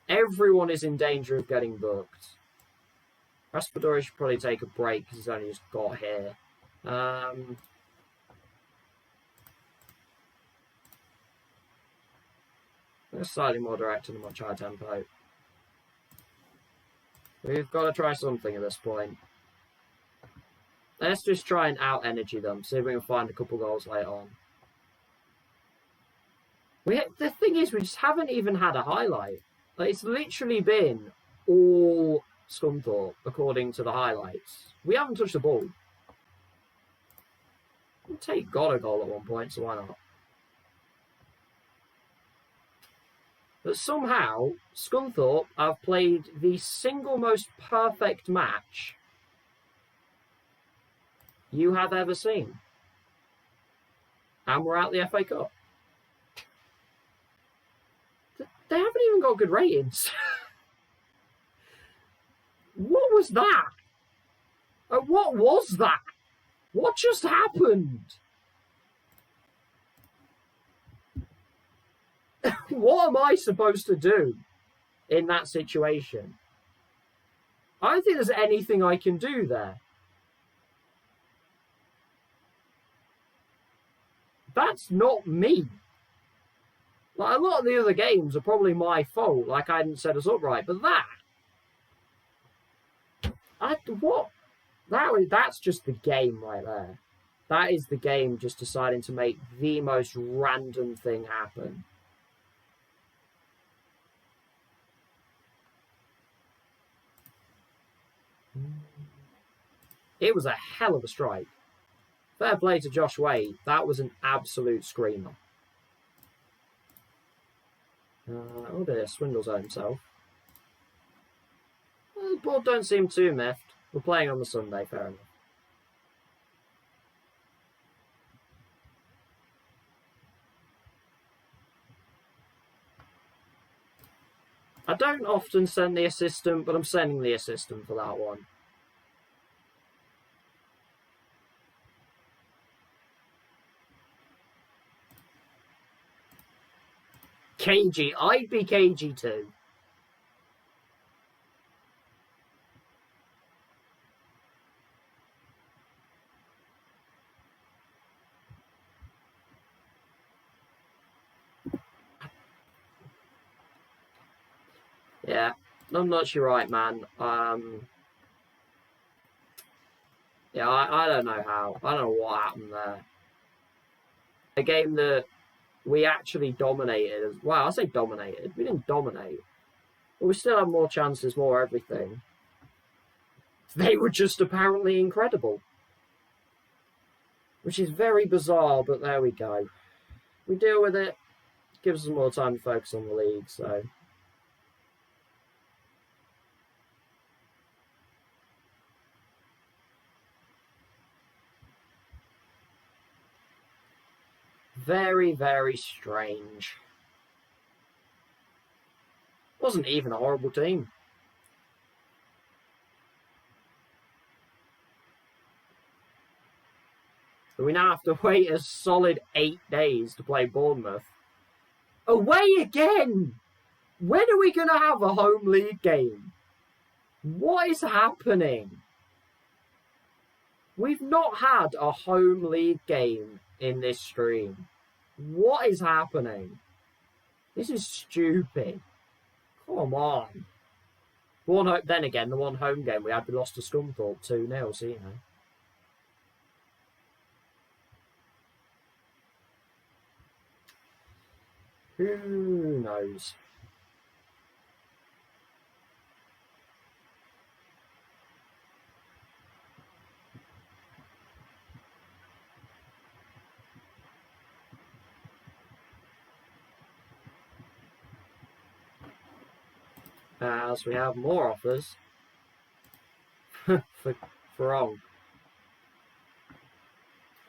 Everyone is in danger of getting booked. Raspadori should probably take a break because he's only just got here. Slightly more direct and a much higher tempo. We've got to try something at this point. Let's just try and out-energy them, see if we can find a couple goals later on. The thing is, we just haven't even had a highlight. Like, it's literally been all Scunthorpe, according to the highlights. We haven't touched the ball. Tate got a goal at one point, so why not? But somehow, Scunthorpe have played the single most perfect match you have ever seen. And we're out the FA Cup. They haven't even got good ratings. What was that? What was that? What just happened? What am I supposed to do in that situation? I don't think there's anything I can do there. That's not me. Like, a lot of the other games are probably my fault, like I didn't set us up right, but that's just the game right there. That is the game just deciding to make the most random thing happen. It was a hell of a strike. Fair play to Josh Wade. That was an absolute screamer. Oh dear, Swindles out himself. Well, the board don't seem too miffed. We're playing on the Sunday, fair enough. I don't often send the assistant, but I'm sending the assistant for that one. KG, I'd be KG too. Yeah, I'm not sure, right, man. Yeah, I don't know how. I don't know what happened there. A game that we actually dominated. Wow, I say dominated. We didn't dominate. But we still had more chances, more everything. They were just apparently incredible. Which is very bizarre, but there we go. We deal with it. Gives us more time to focus on the league, so... Very, very strange. Wasn't even a horrible team. We now have to wait a solid 8 days to play Bournemouth. Away again! When are we going to have a home league game? What is happening? We've not had a home league game in this stream. What is happening? This is stupid. Come on. Then again, the one home game we had, we lost to Scunthorpe 2-0, so you know. Who knows? As we have more offers for wrong.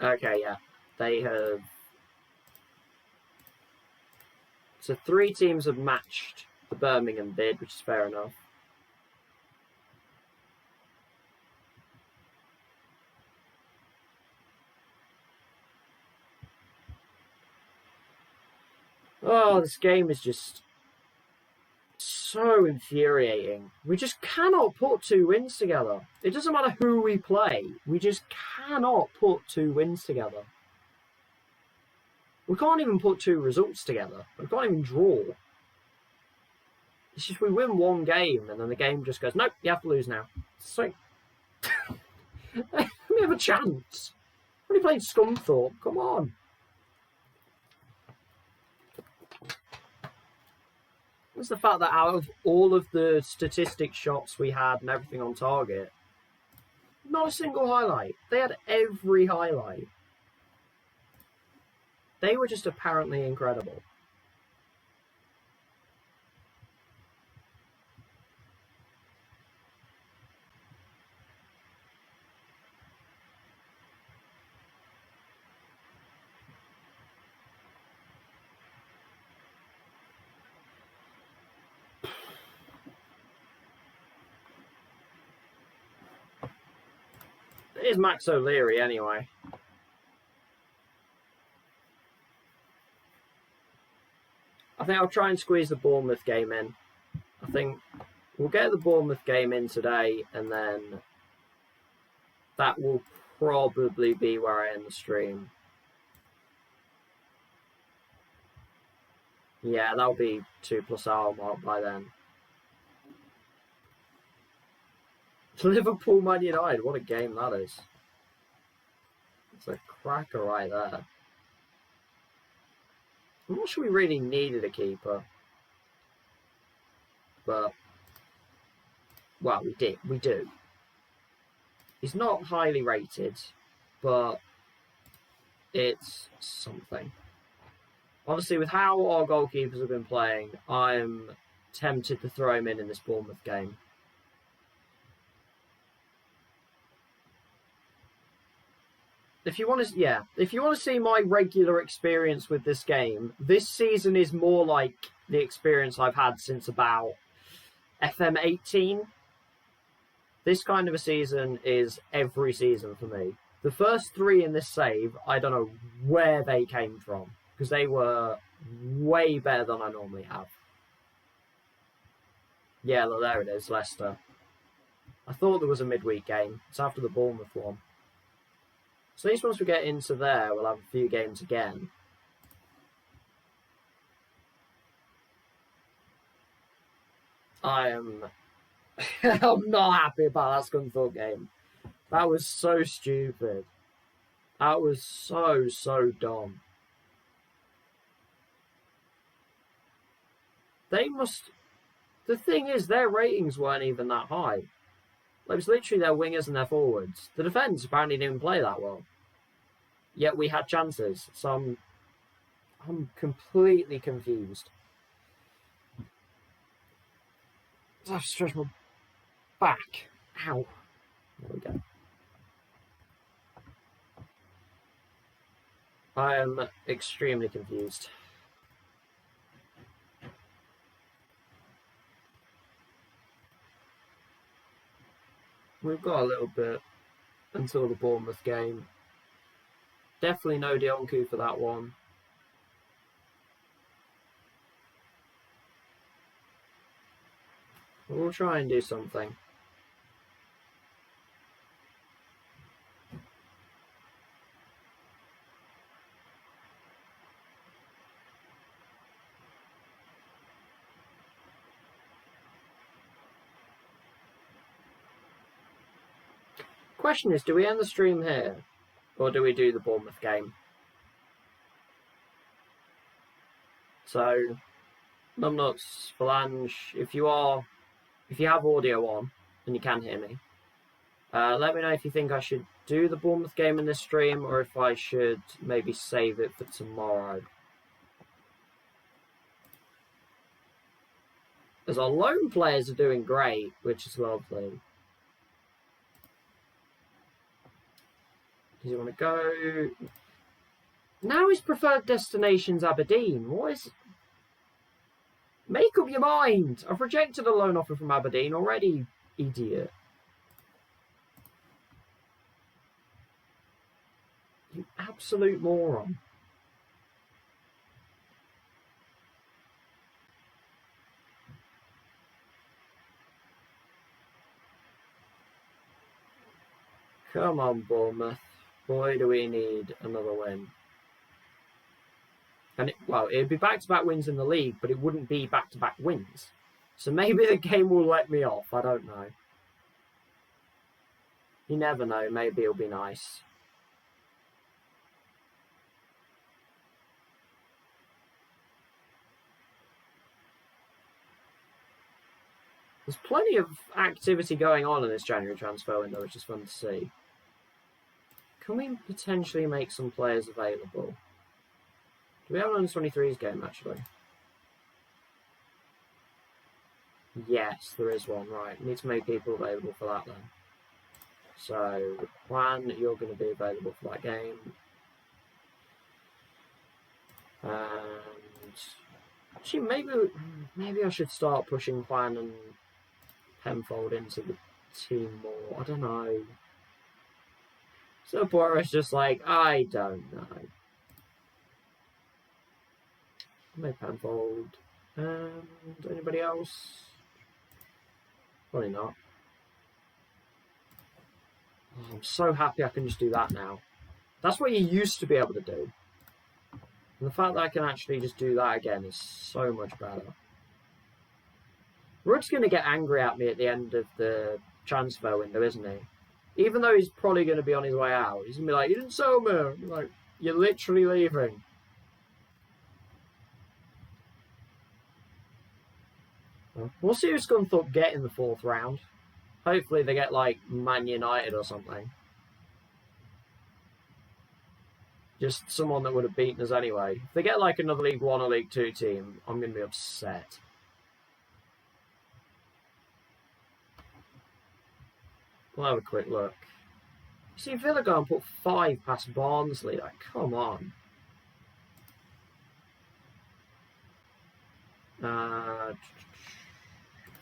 Okay, yeah. They have... So 3 teams have matched the Birmingham bid, which is fair enough. Oh, this game is just so infuriating. We just cannot put 2 wins together. It doesn't matter who we play. We just cannot put 2 wins together. We can't even put 2 results together. We can't even draw. It's just we win 1 game and then the game just goes, nope, you have to lose now. It's like, we have a chance. We played Scunthorpe. Come on. It's the fact that out of all of the statistic shots we had and everything on target, not a single highlight. They had every highlight. They were just apparently incredible. It is Max O'Leary anyway. I think I'll try and squeeze the Bournemouth game in. I think we'll get the Bournemouth game in today, and then that will probably be where I end the stream. Yeah, that'll be 2+ hour mark by then. Liverpool Man United, what a game that is. It's a cracker right there. I'm not sure we really needed a keeper. But, well, we did. We do. He's not highly rated, but it's something. Honestly, with how our goalkeepers have been playing, I'm tempted to throw him in this Bournemouth game. If you want to see my regular experience with this game, this season is more like the experience I've had since about FM18. This kind of a season is every season for me. The first 3 in this save, I don't know where they came from, because they were way better than I normally have. Yeah, look, there it is, Leicester. I thought there was a midweek game. It's after the Bournemouth one. So at least once we get into there, we'll have a few games again. I'm not happy about that Scunthorpe game. That was so stupid. That was so dumb. They must... The thing is, their ratings weren't even that high. It was literally their wingers and their forwards. The defence apparently didn't play that well. Yet we had chances. So I'm completely confused. I have to stretch my back. Ow. There we go. I am extremely confused. We've got a little bit until the Bournemouth game. Definitely no Dionku for that one. We'll try and do something. Question is, do we end the stream here? Or do we do the Bournemouth game? So, Numbnuts, Phalange, if you have audio on and you can hear me, let me know if you think I should do the Bournemouth game in this stream or if I should maybe save it for tomorrow. As our lone players are doing great, which is lovely. Does he want to go? Now his preferred destination's Aberdeen. What is... Make up your mind! I've rejected a loan offer from Aberdeen already, idiot. You absolute moron. Come on, Bournemouth. Boy, do we need another win. And it'd be back-to-back wins in the league, but it wouldn't be back-to-back wins. So maybe the game will let me off. I don't know. You never know. Maybe it'll be nice. There's plenty of activity going on in this January transfer window, which is fun to see. Can we potentially make some players available? Do we have an under-23s game, actually? Yes, there is one, right. We need to make people available for that, then. So, Juan, you're going to be available for that game. And... Actually, maybe I should start pushing Juan and Penfold into the team more. I don't know. So Boris just like, I don't know. Maybe Penfold. And anybody else? Probably not. Oh, I'm so happy I can just do that now. That's what you used to be able to do. And the fact that I can actually just do that again is so much better. Rudd's going to get angry at me at the end of the transfer window, isn't he? Even though he's probably going to be on his way out. He's going to be like, you didn't sell me. I'm like, you're literally leaving. We'll see who Scunthorpe get in the 4th round. Hopefully they get like Man United or something. Just someone that would have beaten us anyway. If they get like another League 1 or League 2 team, I'm going to be upset. We'll have a quick look. See, Villa go and put 5 past Barnsley. Like, come on.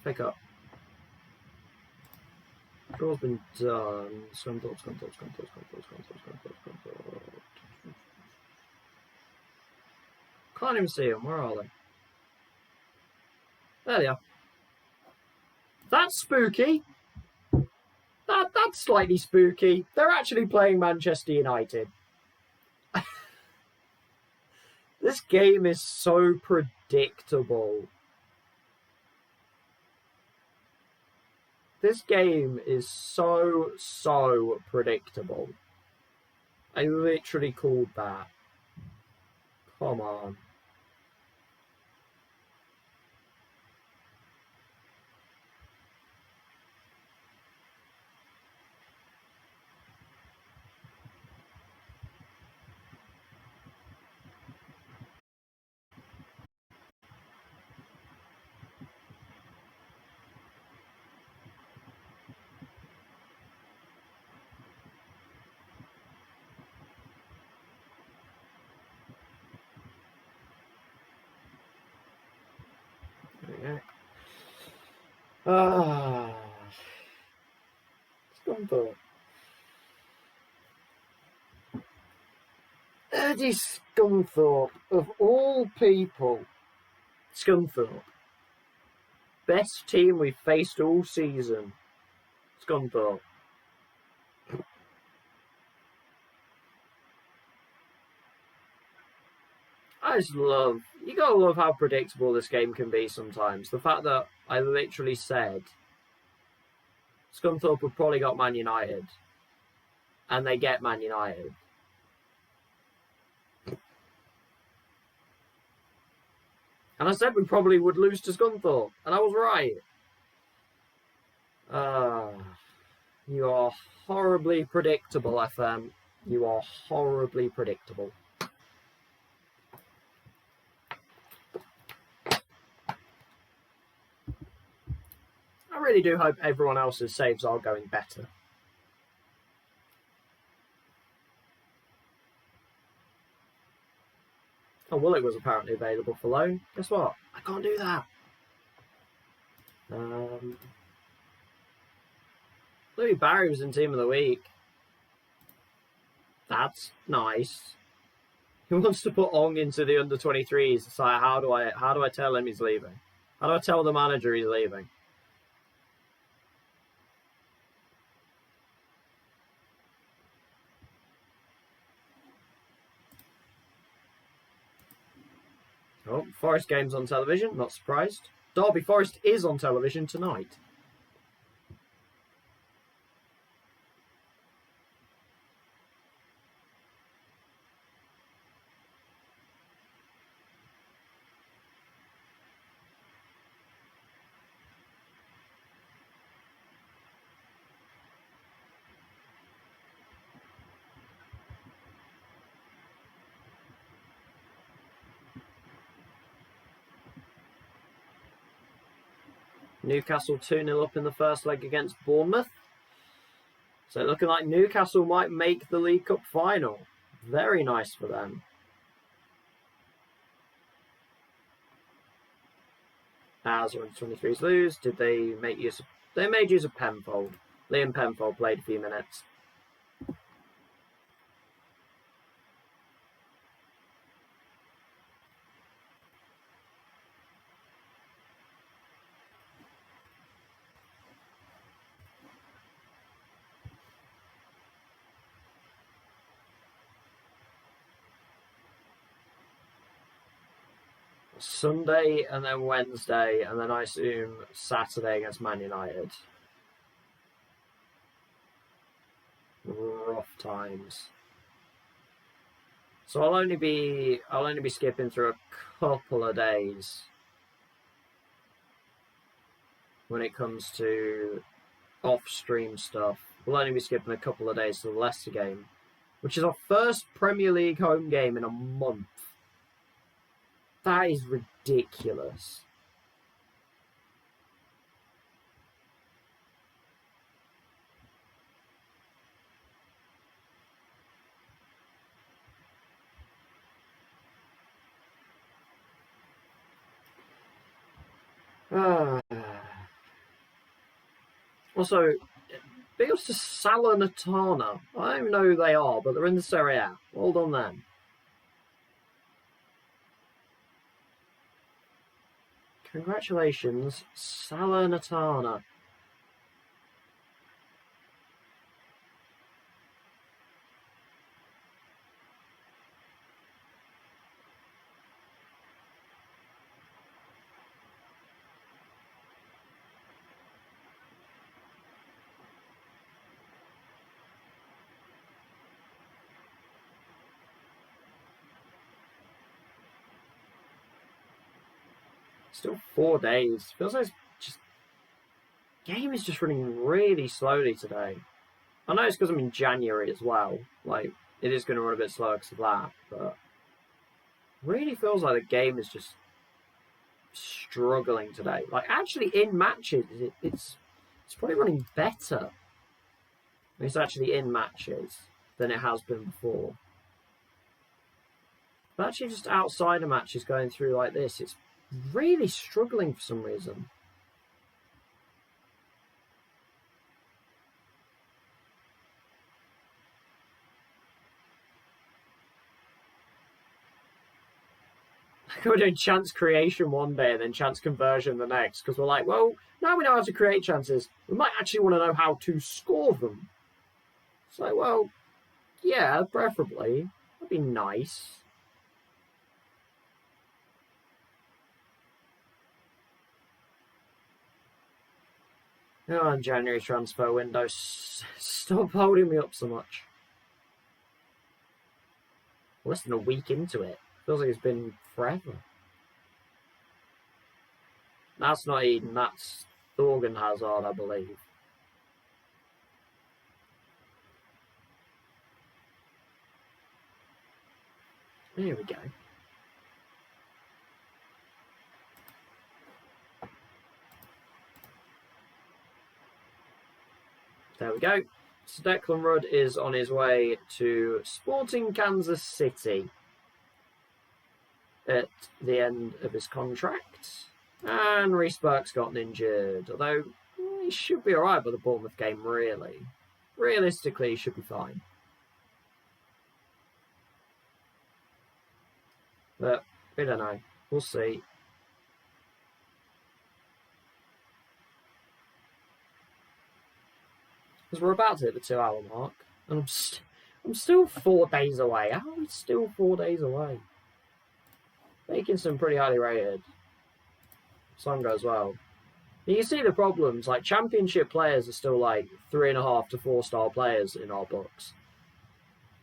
Pick up. Draw's been done. Scunthorpe. Can't even see them. Where are they? There they are. That's spooky. That's slightly spooky. They're actually playing Manchester United. This game is so predictable. This game is so predictable. I literally called that. Come on. Scunthorpe. Eddie Scunthorpe, of all people. Scunthorpe. Best team we've faced all season. Scunthorpe. I just love... You gotta love how predictable this game can be sometimes. The fact that I literally said Scunthorpe have probably got Man United. And they get Man United. And I said we probably would lose to Scunthorpe. And I was right. You are horribly predictable, FM. You are horribly predictable. I really do hope everyone else's saves are going better. Oh, Willock was apparently available for loan. Guess what? I can't do that. Louis Barry was in Team of the Week. That's nice. He wants to put Ong into the under-23s. So how do I tell him he's leaving? How do I tell the manager he's leaving? Oh, Forest game's on television. Not surprised. Derby Forest is on television tonight. Newcastle 2-0 up in the first leg against Bournemouth. So looking like Newcastle might make the League Cup final. Very nice for them. As under-23s lose, did they make use of... They made use of Penfold. Liam Penfold played a few minutes. Sunday and then Wednesday and then I assume Saturday against Man United. Rough times. So I'll only be skipping through a couple of days when it comes to off-stream stuff. We'll only be skipping a couple of days to the Leicester game. which is our first Premier League home game in a month. That is ridiculous. Also, big ups to Salernitana. I don't even know who they are, but they're in the Serie A. Well done them. Congratulations, Salernitana. Still 4 days. Feels like game is just running really slowly today. I know it's because I'm in January as well. Like, it is going to run a bit slower because of that, but really feels like the game is just struggling today. Like, actually, in matches, it's probably running better. It's actually in matches than it has been before. But actually, just outside of matches going through like this, it's really struggling for some reason. Like we're doing chance creation one day and then chance conversion the next, because we're like, well, now we know how to create chances, we might actually want to know how to score them. It's like, well, yeah, preferably. That'd be nice. Oh, January transfer window. Stop holding me up so much. Less than a week into it. Feels like it's been forever. That's not Eden, that's Thorgan Hazard, I believe. Here we go. There we go. So Declan Rudd is on his way to Sporting Kansas City at the end of his contract. And Reece Burke's gotten injured, although he should be alright by the Bournemouth game, really. Realistically, he should be fine. But we don't know. We'll see. Because we're about to hit the 2-hour mark, and I'm still 4 days away. How are we still 4 days away? Bakinson pretty highly rated. Songa as well. You can see the problems. Like, championship players are still like 3.5 to 4-star players in our books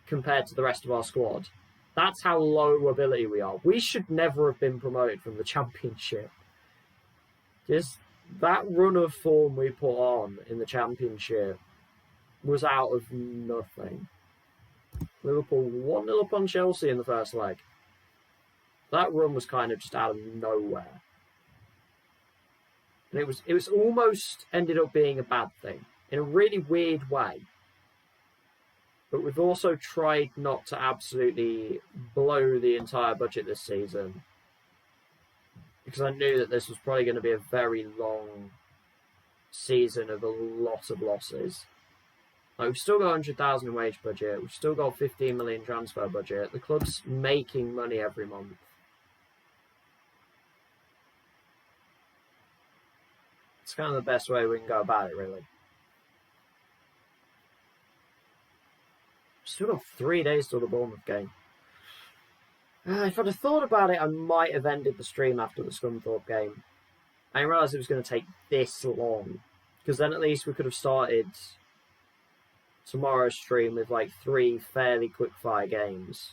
compared to the rest of our squad. That's how low ability we are. We should never have been promoted from the championship. Just that run of form we put on in the championship was out of nothing. Liverpool 1-0 up on Chelsea in the first leg. That run was kind of just out of nowhere. And it was almost ended up being a bad thing in a really weird way. But we've also tried not to absolutely blow the entire budget this season, because I knew that this was probably going to be a very long season of a lot of losses. Like, we've still got 100,000 in wage budget. We've still got 15 million transfer budget. The club's making money every month. It's kind of the best way we can go about it, really. Still got 3 days till the Bournemouth game. If I'd have thought about it, I might have ended the stream after the Scunthorpe game. I didn't realise it was going to take this long, because then at least we could have started tomorrow's stream with like 3 fairly quick-fire games.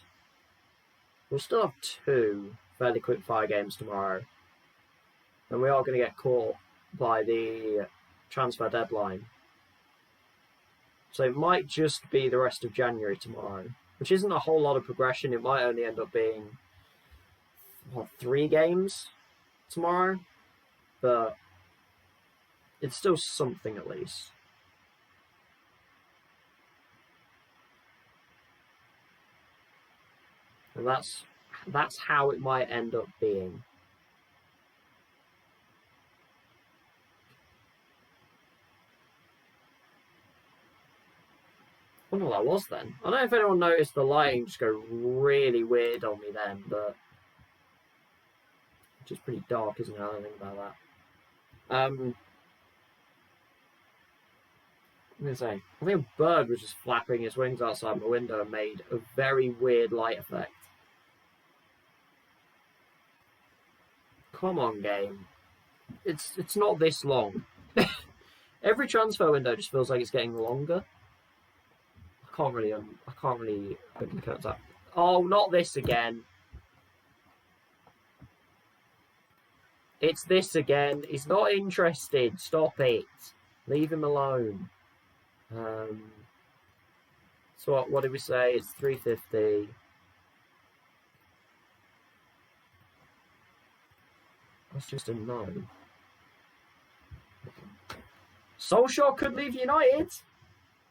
We'll still have 2 fairly quick-fire games tomorrow, and we are going to get caught by the transfer deadline. So it might just be the rest of January tomorrow, which isn't a whole lot of progression. It might only end up being, 3 games tomorrow, but it's still something at least. And that's how it might end up being. I wonder what that was then. I don't know if anyone noticed the lighting just go really weird on me then, but which is pretty dark, isn't it? I don't think about that. I'm gonna say, I think a bird was just flapping his wings outside my window and made a very weird light effect. Come on, game. It's not this long. Every transfer window just feels like it's getting longer. I can't really open the curtains up. Oh, not this again. It's this again. He's not interested. Stop it. Leave him alone. So what did we say? It's 350. That's just a no. Solskjaer could leave United.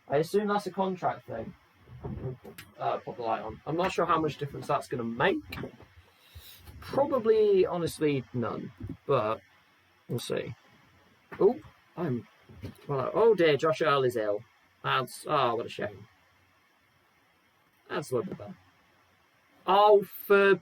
I assume that's a contract thing. Put the light on. I'm not sure how much difference that's going to make. Probably, honestly, none. But we'll see. Oh, oh dear, Josh Earl is ill. What a shame. That's a little bit better. Oh, for...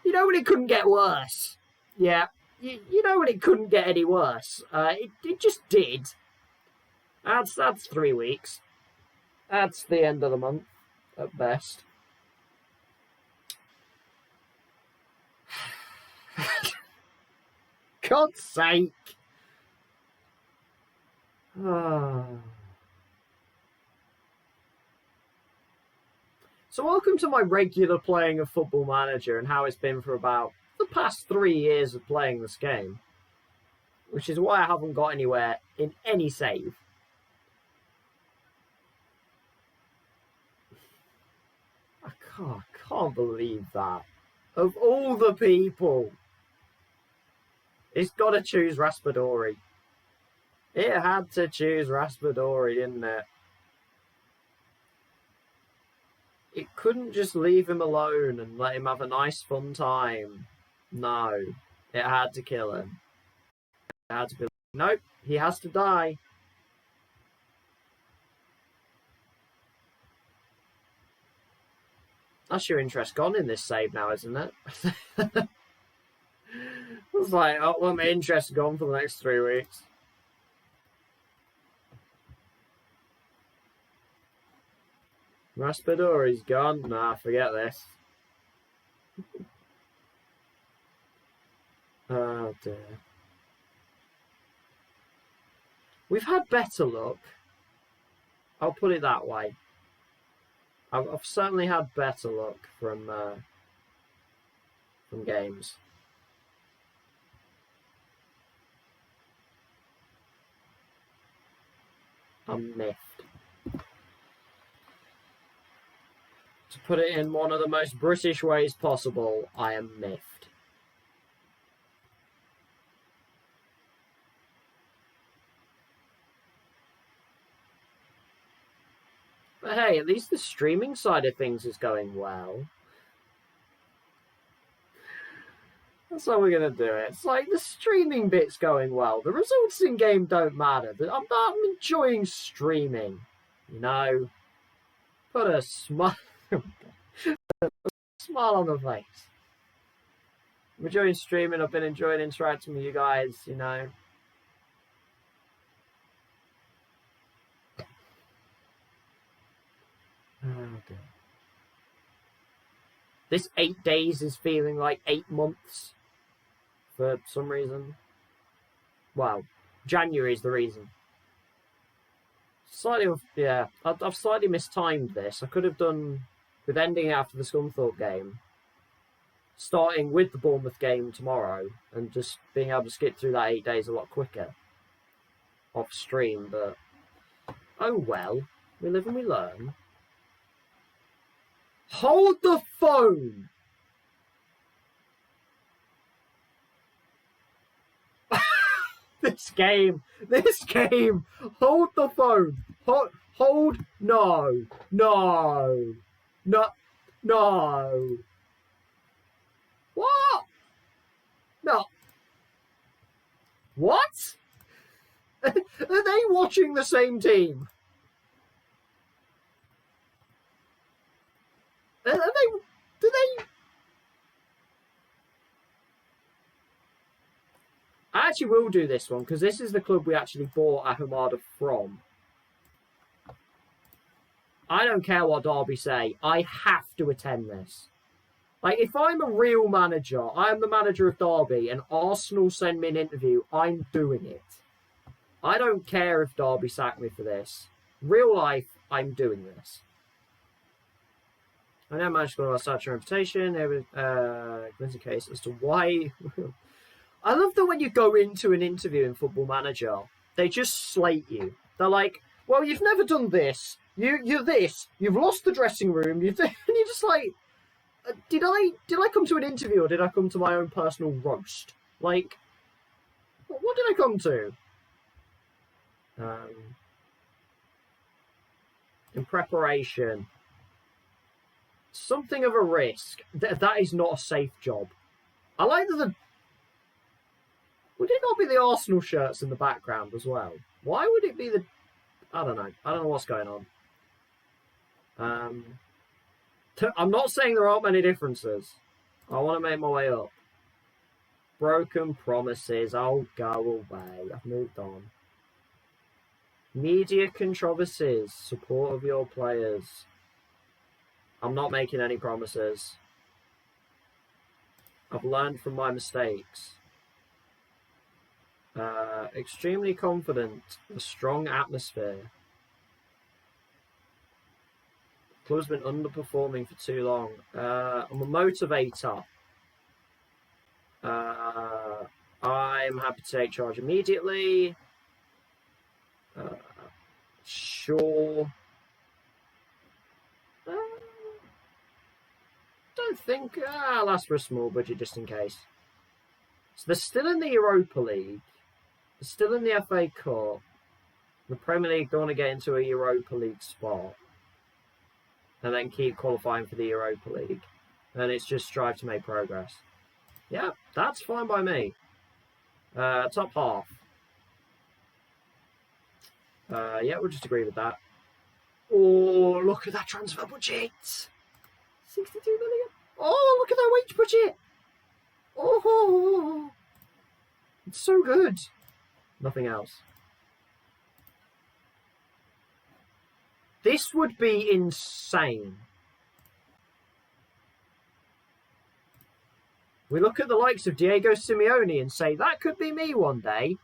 You know when it couldn't get worse? Yeah. You know when it couldn't get any worse? It just did. That's 3 weeks. That's the end of the month, at best. God's sake. So welcome to my regular playing of Football Manager and how it's been for about the past 3 years of playing this game. Which is why I haven't got anywhere in any save. I can't believe that. Of all the people, it's got to choose Raspadori. It had to choose Raspadori, didn't it? It couldn't just leave him alone and let him have a nice fun time. No, it had to kill him. It had to be. Nope, he has to die. That's your interest gone in this save now, isn't it? It's like, oh, well, my interest is gone for the next 3 weeks. Raspadori's gone. Nah, forget this. Oh dear. We've had better luck. I'll put it that way. I've certainly had better luck from games. I'm miffed. To put it in one of the most British ways possible, I am miffed. But hey, at least the streaming side of things is going well. That's how we're going to do it. It's like the streaming bit's going well. The results in game don't matter. I'm enjoying streaming. You know, put a smile on the face. I'm enjoying streaming. I've been enjoying interacting with you guys, you know. Oh, dear. This 8 days is feeling like 8 months for some reason. Well, January is the reason. I've slightly mistimed this. I could have done with ending after the Scunthorpe game, starting with the Bournemouth game tomorrow, and just being able to skip through that 8 days a lot quicker off stream, but oh well. We live and we learn. Hold the phone! This game, hold the phone, hold, no, what? No. What? Are they watching the same team? Do they? I actually will do this one because this is the club we actually bought Ahamada from. I don't care what Derby say. I have to attend this. Like, if I'm a real manager, I'm the manager of Derby, and Arsenal send me an interview, I'm doing it. I don't care if Derby sack me for this. Real life, I'm doing this. I know managed to go on such a reputation. There was a case as to why. I love that when you go into an interview in Football Manager, they just slate you. They're like, well, you've never done this. You're this. You've lost the dressing room. And you're just like, did I come to an interview or did I come to my own personal roast? Like, what did I come to? In preparation. Something of a risk. That is not a safe job. I like that would it not be the Arsenal shirts in the background as well? Why would it be the... I don't know. I don't know what's going on. I'm not saying there aren't many differences. I want to make my way up. Broken promises. Oh, go away. I've moved on. Media controversies. Support of your players. I'm not making any promises. I've learned from my mistakes. Extremely confident. A strong atmosphere. Club's been underperforming for too long. I'm a motivator. I'm happy to take charge immediately. Sure. Don't think. I'll ask for a small budget just in case. So they're still in the Europa League. They're still in the FA Cup. The Premier League don't want to get into a Europa League spot. And then keep qualifying for the Europa League. And it's just strive to make progress. Yeah, that's fine by me. Top half. Yeah, we'll just agree with that. Oh, look at that transfer budget. 62 million. Oh, look at that wage budget. Oh, it's so good. Nothing else. This would be insane. We look at the likes of Diego Simeone and say, that could be me one day.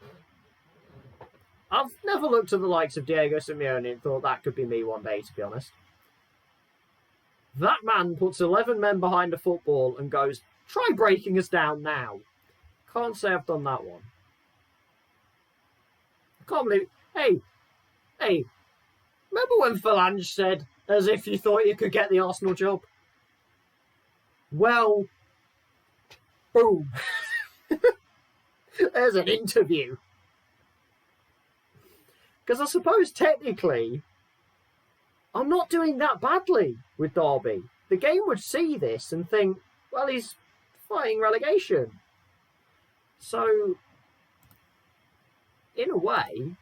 I've never looked at the likes of Diego Simeone and thought that could be me one day, to be honest. That man puts 11 men behind a football and goes, try breaking us down now. Can't say I've done that one. I can't believe... Hey, remember when Phalange said, as if you thought you could get the Arsenal job? Well, boom. There's an interview. Because I suppose technically, I'm not doing that badly with Derby. The game would see this and think, well, he's fighting relegation. So, in a way,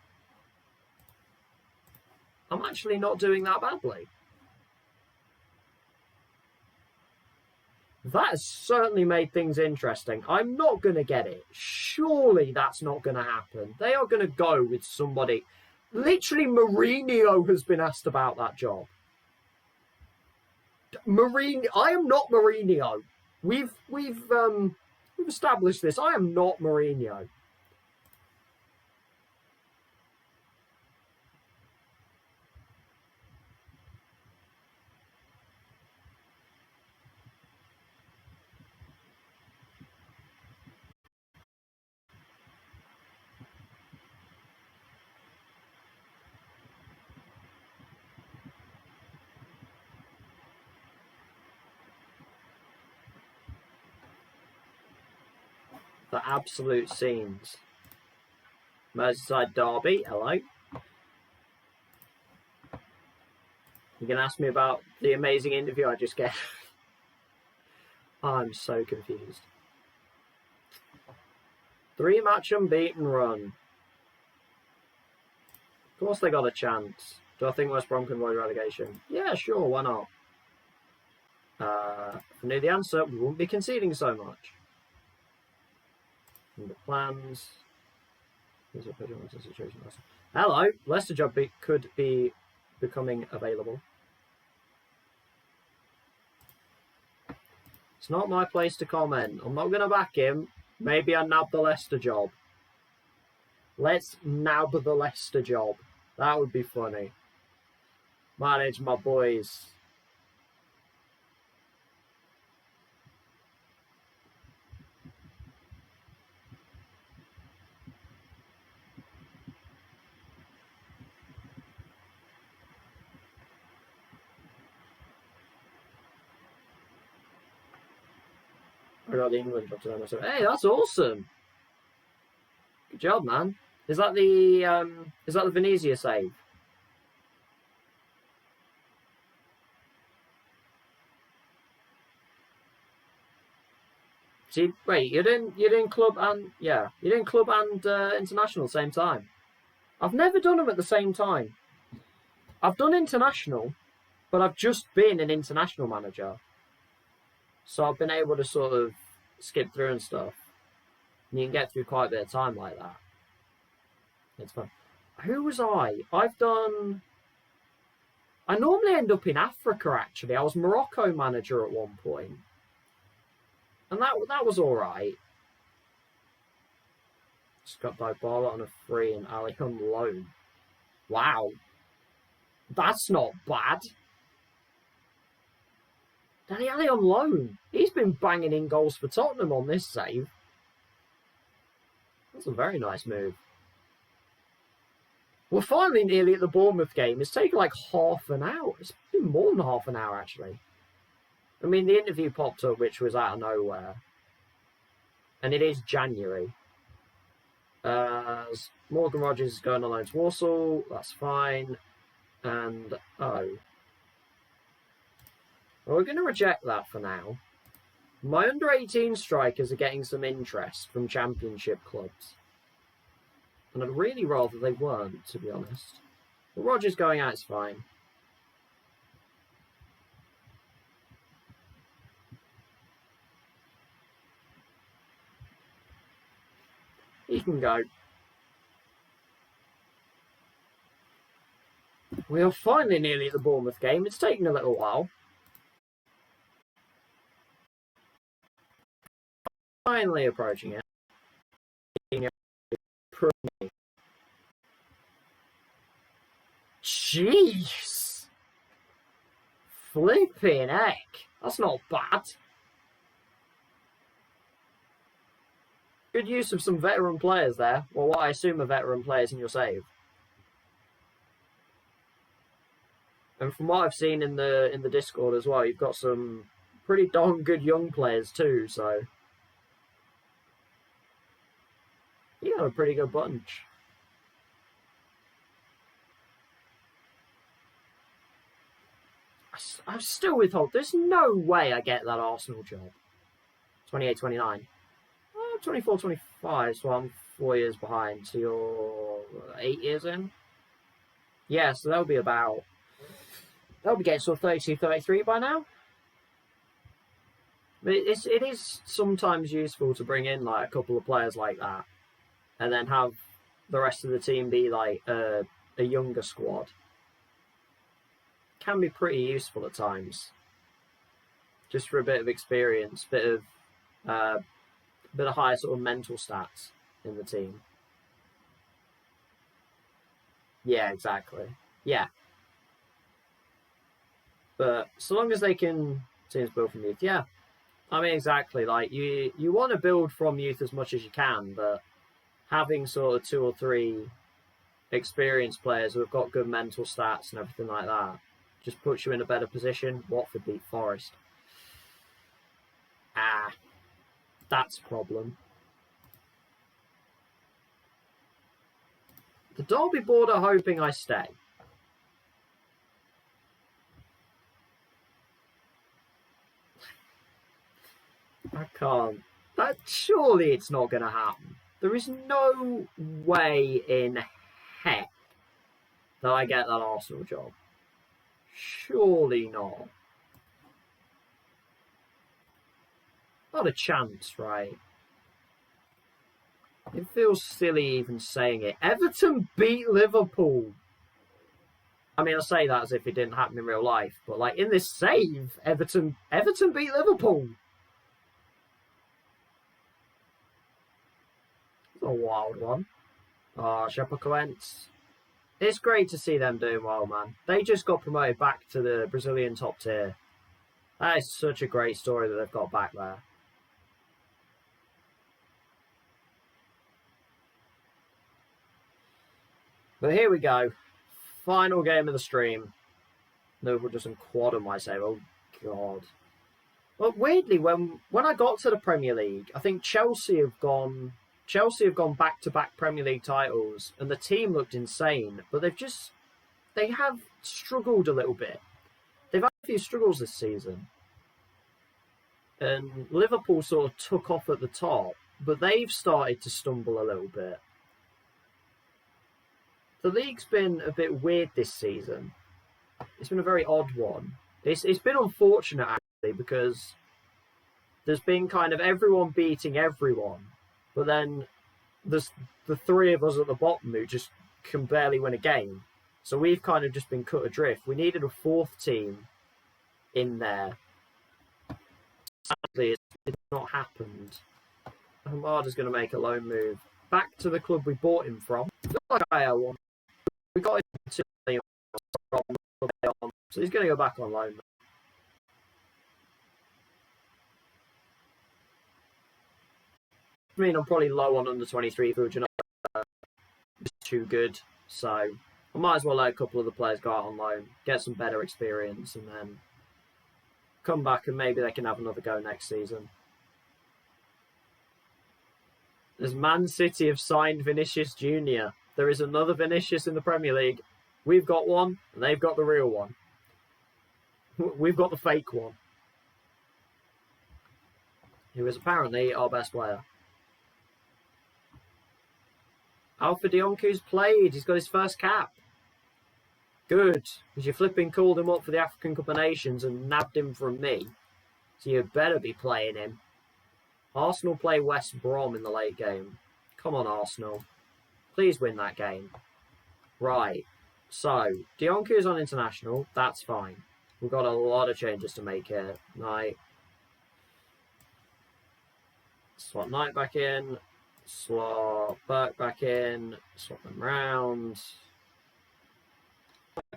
I'm actually not doing that badly. That has certainly made things interesting. I'm not going to get it. Surely that's not going to happen. They are going to go with somebody. Literally, Mourinho has been asked about that job. Mourinho. I am not Mourinho. We've established this. I am not Mourinho. The absolute scenes. Merseyside derby. Hello. You can ask me about the amazing interview I just gave. I'm so confused. 3-match unbeaten run. Of course they got a chance. Do I think West Brom can avoid relegation? Yeah, sure, why not? If I knew the answer, we wouldn't be conceding so much. And the plans. Hello, Leicester job could be becoming available. It's not my place to comment. I'm not going to back him. Maybe I nab the Leicester job. Let's nab the Leicester job. That would be funny. Manage my boys. I got the England job today myself. Hey, that's awesome. Good job, man. Is that the Venezia save? See, wait, you're in club and international at the same time. I've never done them at the same time. I've done international, but I've just been an international manager. So I've been able to sort of skip through and stuff. And you can get through quite a bit of time like that. It's fun. Who was I? I normally end up in Africa, actually. I was Morocco manager at one point. And that was alright. Just got Dybala on a free and Ali on loan. Wow. That's not bad. Dele Alli on loan. He's been banging in goals for Tottenham on this save. That's a very nice move. We're finally nearly at the Bournemouth game. It's taken like half an hour. It's been more than half an hour, actually. I mean, the interview popped up, which was out of nowhere. And it is January. Morgan Rogers is going on loan to Warsaw. That's fine. And, oh. Well, we're going to reject that for now. My under-18 strikers are getting some interest from championship clubs. And I'd really rather they weren't, to be honest. But Rogers going out is fine. He can go. We are finally nearly at the Bournemouth game. It's taken a little while. Finally approaching it. Jeez! Flipping heck. That's not bad. Good use of some veteran players there. Well, what I assume are veteran players in your save. And from what I've seen in the Discord as well, you've got some pretty darn good young players too, so you got a pretty good bunch. I'm still with hope. There's no way I get that Arsenal job. 28, 29. 24, 25, so I'm 4 years behind. So you're 8 years in? Yeah, so that'll be getting sort of 32, 33 by now. But it is sometimes useful to bring in like a couple of players like that and then have the rest of the team be like a younger squad. Can be pretty useful at times. just for a bit of experience, bit of higher sort of mental stats in the team. Yeah, exactly. Yeah, but so long as they can teams build from youth, yeah. I mean, exactly. Like you want to build from youth as much as you can, but having sort of 2 or 3 experienced players who have got good mental stats and everything like that just puts you in a better position. Watford beat Forest. That's a problem. The Derby board are hoping I stay. I can't. Surely it's not going to happen. There is no way in heck that I get that Arsenal job. Surely not. Not a chance, right? It feels silly even saying it. Everton beat Liverpool. I mean, I say that as if it didn't happen in real life, but like in this save, Everton beat Liverpool. It's a wild one. Oh, Chapecoense. It's great to see them doing well, man. They just got promoted back to the Brazilian top tier. That is such a great story that they've got back there. But here we go. Final game of the stream. Liverpool doesn't quad my save. Oh, God. Well, weirdly, when I got to the Premier League, I think Chelsea have gone back-to-back Premier League titles, and the team looked insane. But they have struggled a little bit. They've had a few struggles this season. And Liverpool sort of took off at the top, but they've started to stumble a little bit. The league's been a bit weird this season. It's been a very odd one. It's been unfortunate, actually, because there's been kind of everyone beating everyone, but then there's the 3 of us at the bottom who just can barely win a game. So we've kind of just been cut adrift. We needed a 4th team in there. Sadly, it's not happened. Hamada's going to make a loan move back to the club we bought him from. We got him to from, so he's going to go back on loan. I mean, I'm probably low on under 23 for it's too good, so I might as well let a couple of the players go out on loan, get some better experience, and then come back and maybe they can have another go next season. As Man City have signed Vinicius Jr., there is another Vinicius in the Premier League. We've got one, and they've got the real one. We've got the fake one. Who is apparently our best player. Alpha Dionku's played. He's got his first cap. Good, because you flipping called him up for the African Cup of Nations and nabbed him from me. So you better be playing him. Arsenal play West Brom in the late game. Come on, Arsenal. Please win that game. Right. So, Dionku is on international. That's fine. We've got a lot of changes to make here. Right. Swap Knight back in. Swap Burke back in. Swap them round.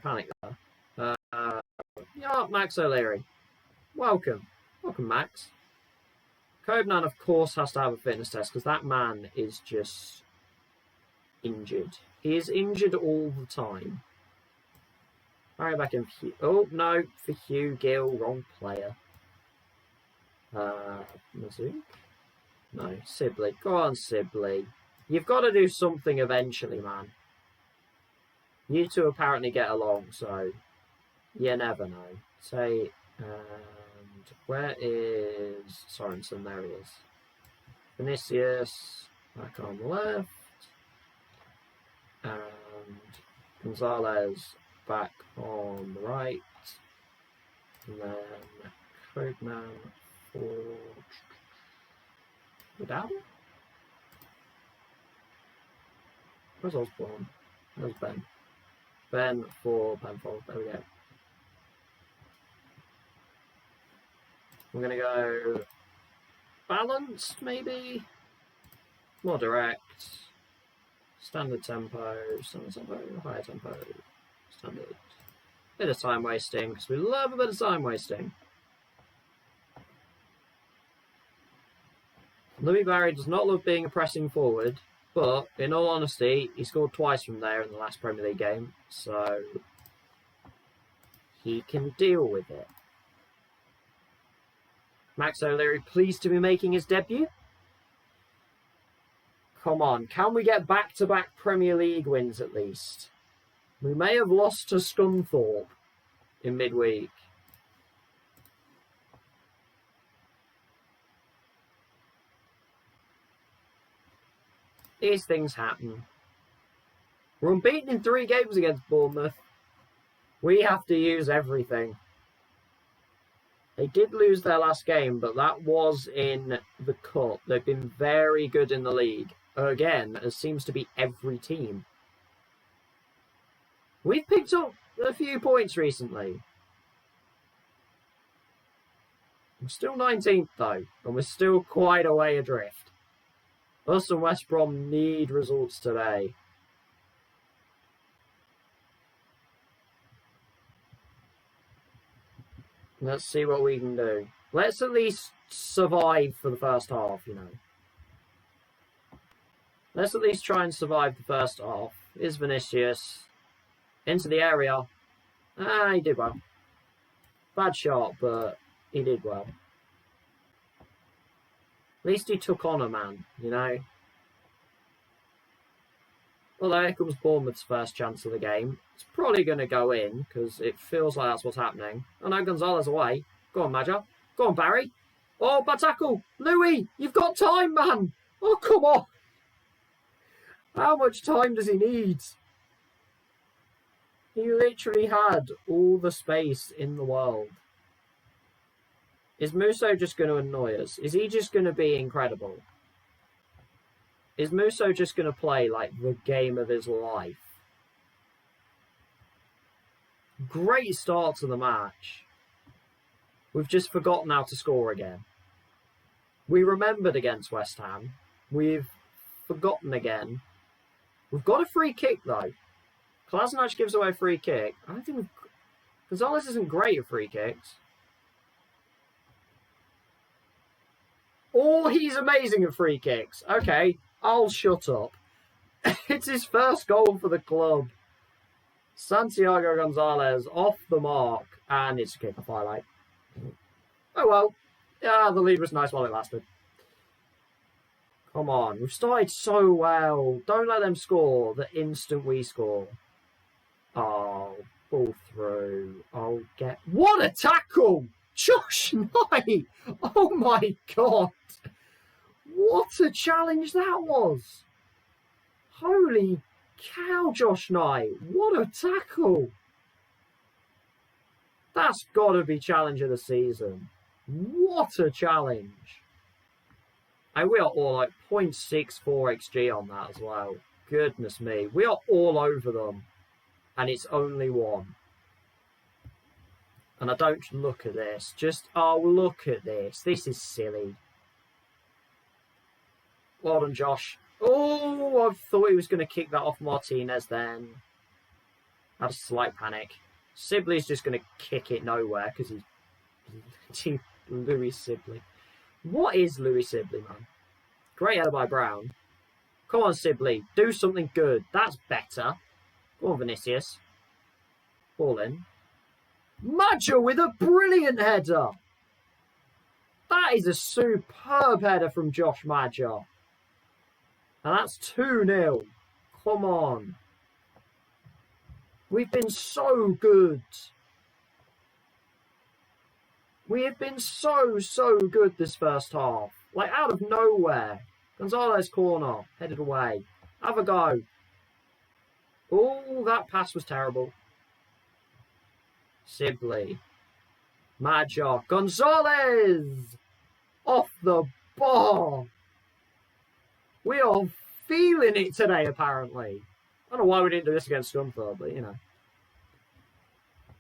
Panic there. Yeah, Max O'Leary. Welcome. Welcome, Max. Codeman, of course, has to have a fitness test because that man is just injured. He is injured all the time. Barry back in for Hugh. Oh, no, for Hugh Gill. Wrong player. Mazook? No, Sibley. Go on, Sibley. You've got to do something eventually, man. You two apparently get along, so you never know. Say, and where is Sorensen? There he is. Vinicius back on the left. And Gonzalez back on the right. And then Codeman for Vidal? Where's Osborne? Where's Ben? Ben for Penfold. There we go. We're going to go balanced, maybe? More direct. Standard tempo, higher tempo, standard. Bit of time wasting, because we love a bit of time wasting. Louis Barry does not love being a pressing forward, but in all honesty, he scored twice from there in the last Premier League game, so he can deal with it. Max O'Leary pleased to be making his debut. Come on, can we get back-to-back Premier League wins at least? We may have lost to Scunthorpe in midweek. These things happen. We're unbeaten in 3 games against Bournemouth. We have to use everything. They did lose their last game, but that was in the cup. They've been very good in the league. Again, as seems to be every team. We've picked up a few points recently. We're still 19th though, and we're still quite a way adrift. Us and West Brom need results today. Let's see what we can do. Let's at least survive for the first half, you know. Let's at least try and survive the first half. Here's Vinicius. Into the area. He did well. Bad shot, but he did well. At least he took on a man, you know. Although here comes Bournemouth's first chance of the game. It's probably going to go in, because it feels like that's what's happening. Oh no, Gonzalez away. Go on, Major. Go on, Barry. Oh, bad tackle. Louis, you've got time, man. Oh, come on. How much time does he need? He literally had all the space in the world. Is Musso just going to annoy us? Is he just going to be incredible? Is Musso just going to play like the game of his life? Great start to the match. We've just forgotten how to score again. We remembered against West Ham. We've forgotten again. We've got a free kick though. Kolasinac gives away a free kick. I don't think we've... Gonzalez isn't great at free kicks. Oh, he's amazing at free kicks. Okay, I'll shut up. It's his first goal for the club. Santiago Gonzalez off the mark. And it's a kick off highlight. Oh well. Yeah, the lead was nice while it lasted. Come on, we've started so well. Don't let them score the instant we score. Oh, ball through. Oh, get... What a tackle! Josh Knight! Oh my God! What a challenge that was! Holy cow, Josh Knight! What a tackle! That's got to be challenge of the season. What a challenge! And we are all like 0.64 XG on that as well. Goodness me. We are all over them. And it's only 1. And I don't look at this. Just, oh, look at this. This is silly. Well done, Josh. Oh, I thought he was going to kick that off Martinez then. I had a slight panic. Sibley's just going to kick it nowhere because he's Louis Sibley. What is Louis Sibley, man? Great header by Brown. Come on, Sibley. Do something good. That's better. Go on, Vinicius. Ball in. Maggio with a brilliant header. That is a superb header from Josh Maggio. And that's 2-0. Come on. We've been so good. We have been so good this first half. Like, out of nowhere. Gonzalez corner. Headed away. Have a go. Oh, that pass was terrible. Sibley. Maggio. Gonzalez! Off the bar. We are feeling it today, apparently. I don't know why we didn't do this against Scunthorpe, but, you know.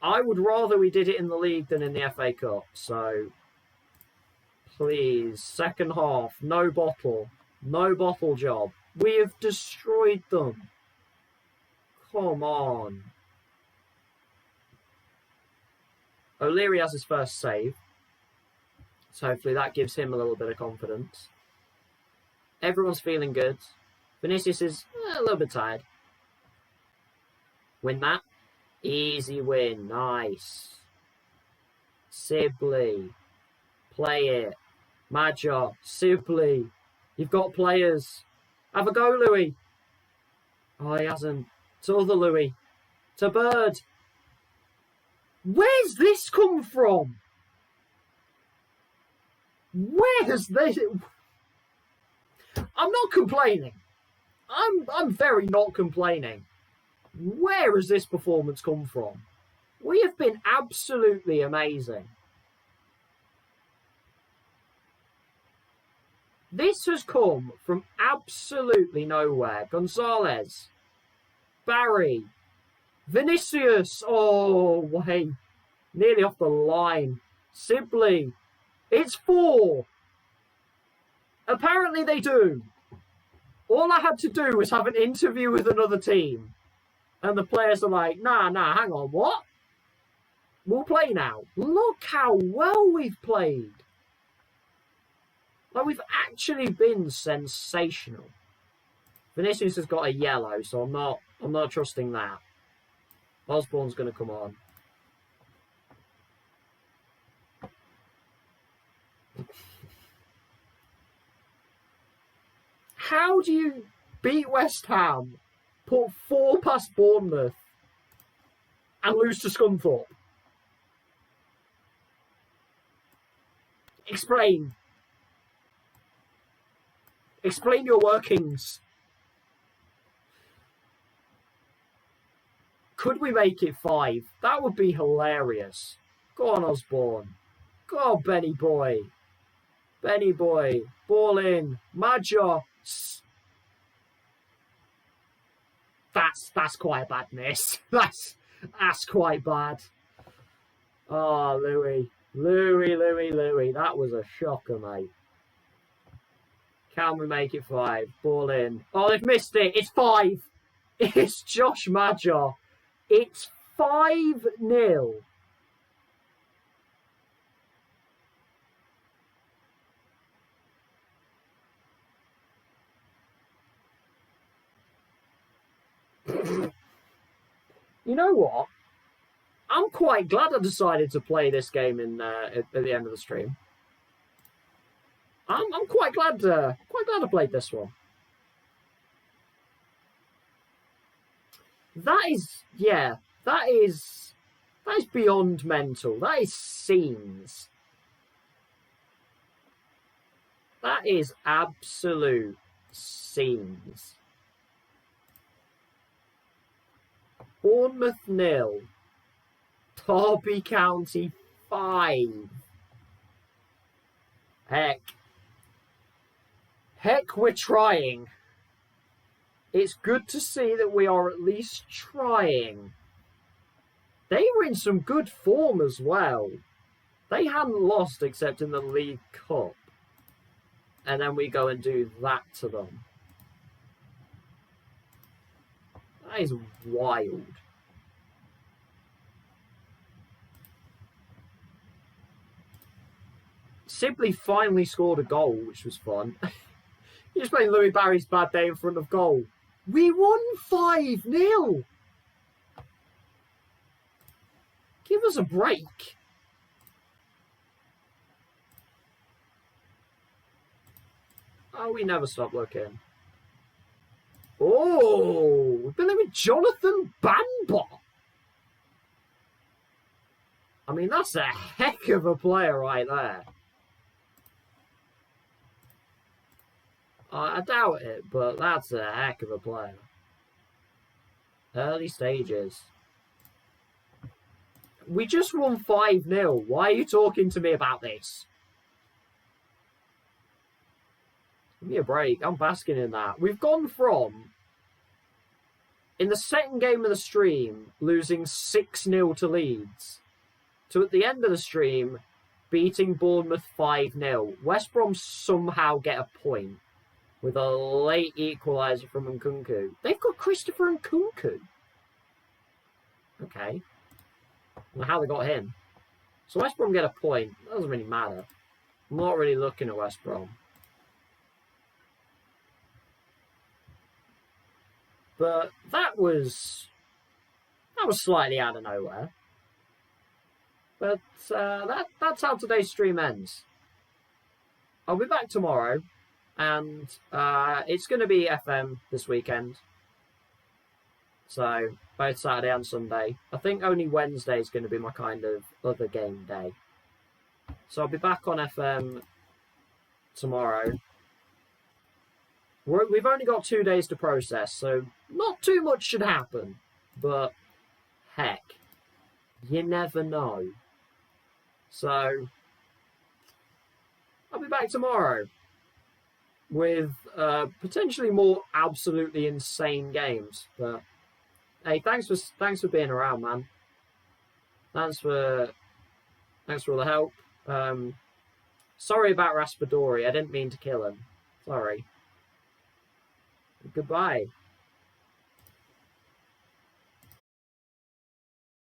I would rather we did it in the league than in the FA Cup, so Please, second half, no bottle. No bottle job. We have destroyed them. Come on. O'Leary has his first save. So hopefully that gives him a little bit of confidence. Everyone's feeling good. Vinicius is a little bit tired. Win that. Easy win. Nice. Sibley. Play it. Major. Sibley. You've got players. Have a go, Louis. Oh, he hasn't. To other Louis. To Bird. Where's this come from? Where has this... I'm not complaining. I'm very not complaining. Where has this performance come from? We have been absolutely amazing. This has come from absolutely nowhere. Gonzalez. Barry. Vinicius. Oh, wait. Nearly off the line. Sibley. It's 4. Apparently they do. All I had to do was have an interview with another team. And the players are like, nah, hang on, what? We'll play now. Look how well we've played. Like, we've actually been sensational. Vinicius has got a yellow, so I'm not trusting that. Osborne's going to come on. How do you beat West Ham, put 4 past Bournemouth, and lose to Scunthorpe? Explain. Explain your workings. Could we make it 5? That would be hilarious. Go on, Osborne. Go on, Benny boy. Benny boy. Ball in. Major. That's quite a bad miss. That's quite bad. Oh, Louis. Louis. That was a shocker, mate. Can we make it 5? Ball in. Oh, they've missed it. It's 5. It's Josh Major. It's 5-0. You know what? I'm quite glad I decided to play this game at the end of the stream. I'm quite glad I played this one. That is beyond mental. That is scenes. That is absolute scenes. Bournemouth 0. Derby County 5. Heck, we're trying. It's good to see that we are at least trying. They were in some good form as well. They hadn't lost except in the League Cup. And then we go and do that to them. That is wild. Sibley finally scored a goal, which was fun. You're just playing Louis Barry's bad day in front of goal. We won 5-0. Give us a break. Oh, we never stop looking. Oh, we've been there with Jonathan Bamba. I mean, that's a heck of a player right there. I doubt it, but that's a heck of a player. Early stages. We just won 5-0. Why are you talking to me about this? Give me a break. I'm basking in that. We've gone from, in the second game of the stream, losing 6-0 to Leeds, to at the end of the stream, beating Bournemouth 5-0. West Brom somehow get a point with a late equaliser from Nkunku. They've got Christopher Nkunku. Okay. I don't know how they got him. So West Brom get a point. That doesn't really matter. I'm not really looking at West Brom. But that was slightly out of nowhere. But that's how today's stream ends. I'll be back tomorrow, and it's going to be FM this weekend. So, both Saturday and Sunday. I think only Wednesday is going to be my kind of other game day. So I'll be back on FM tomorrow. We've only got 2 days to process, so not too much should happen. But, heck, you never know. So, I'll be back tomorrow with potentially more absolutely insane games. But hey, thanks for being around, man. Thanks for all the help. Sorry about Raspadori. I didn't mean to kill him. Sorry. Goodbye.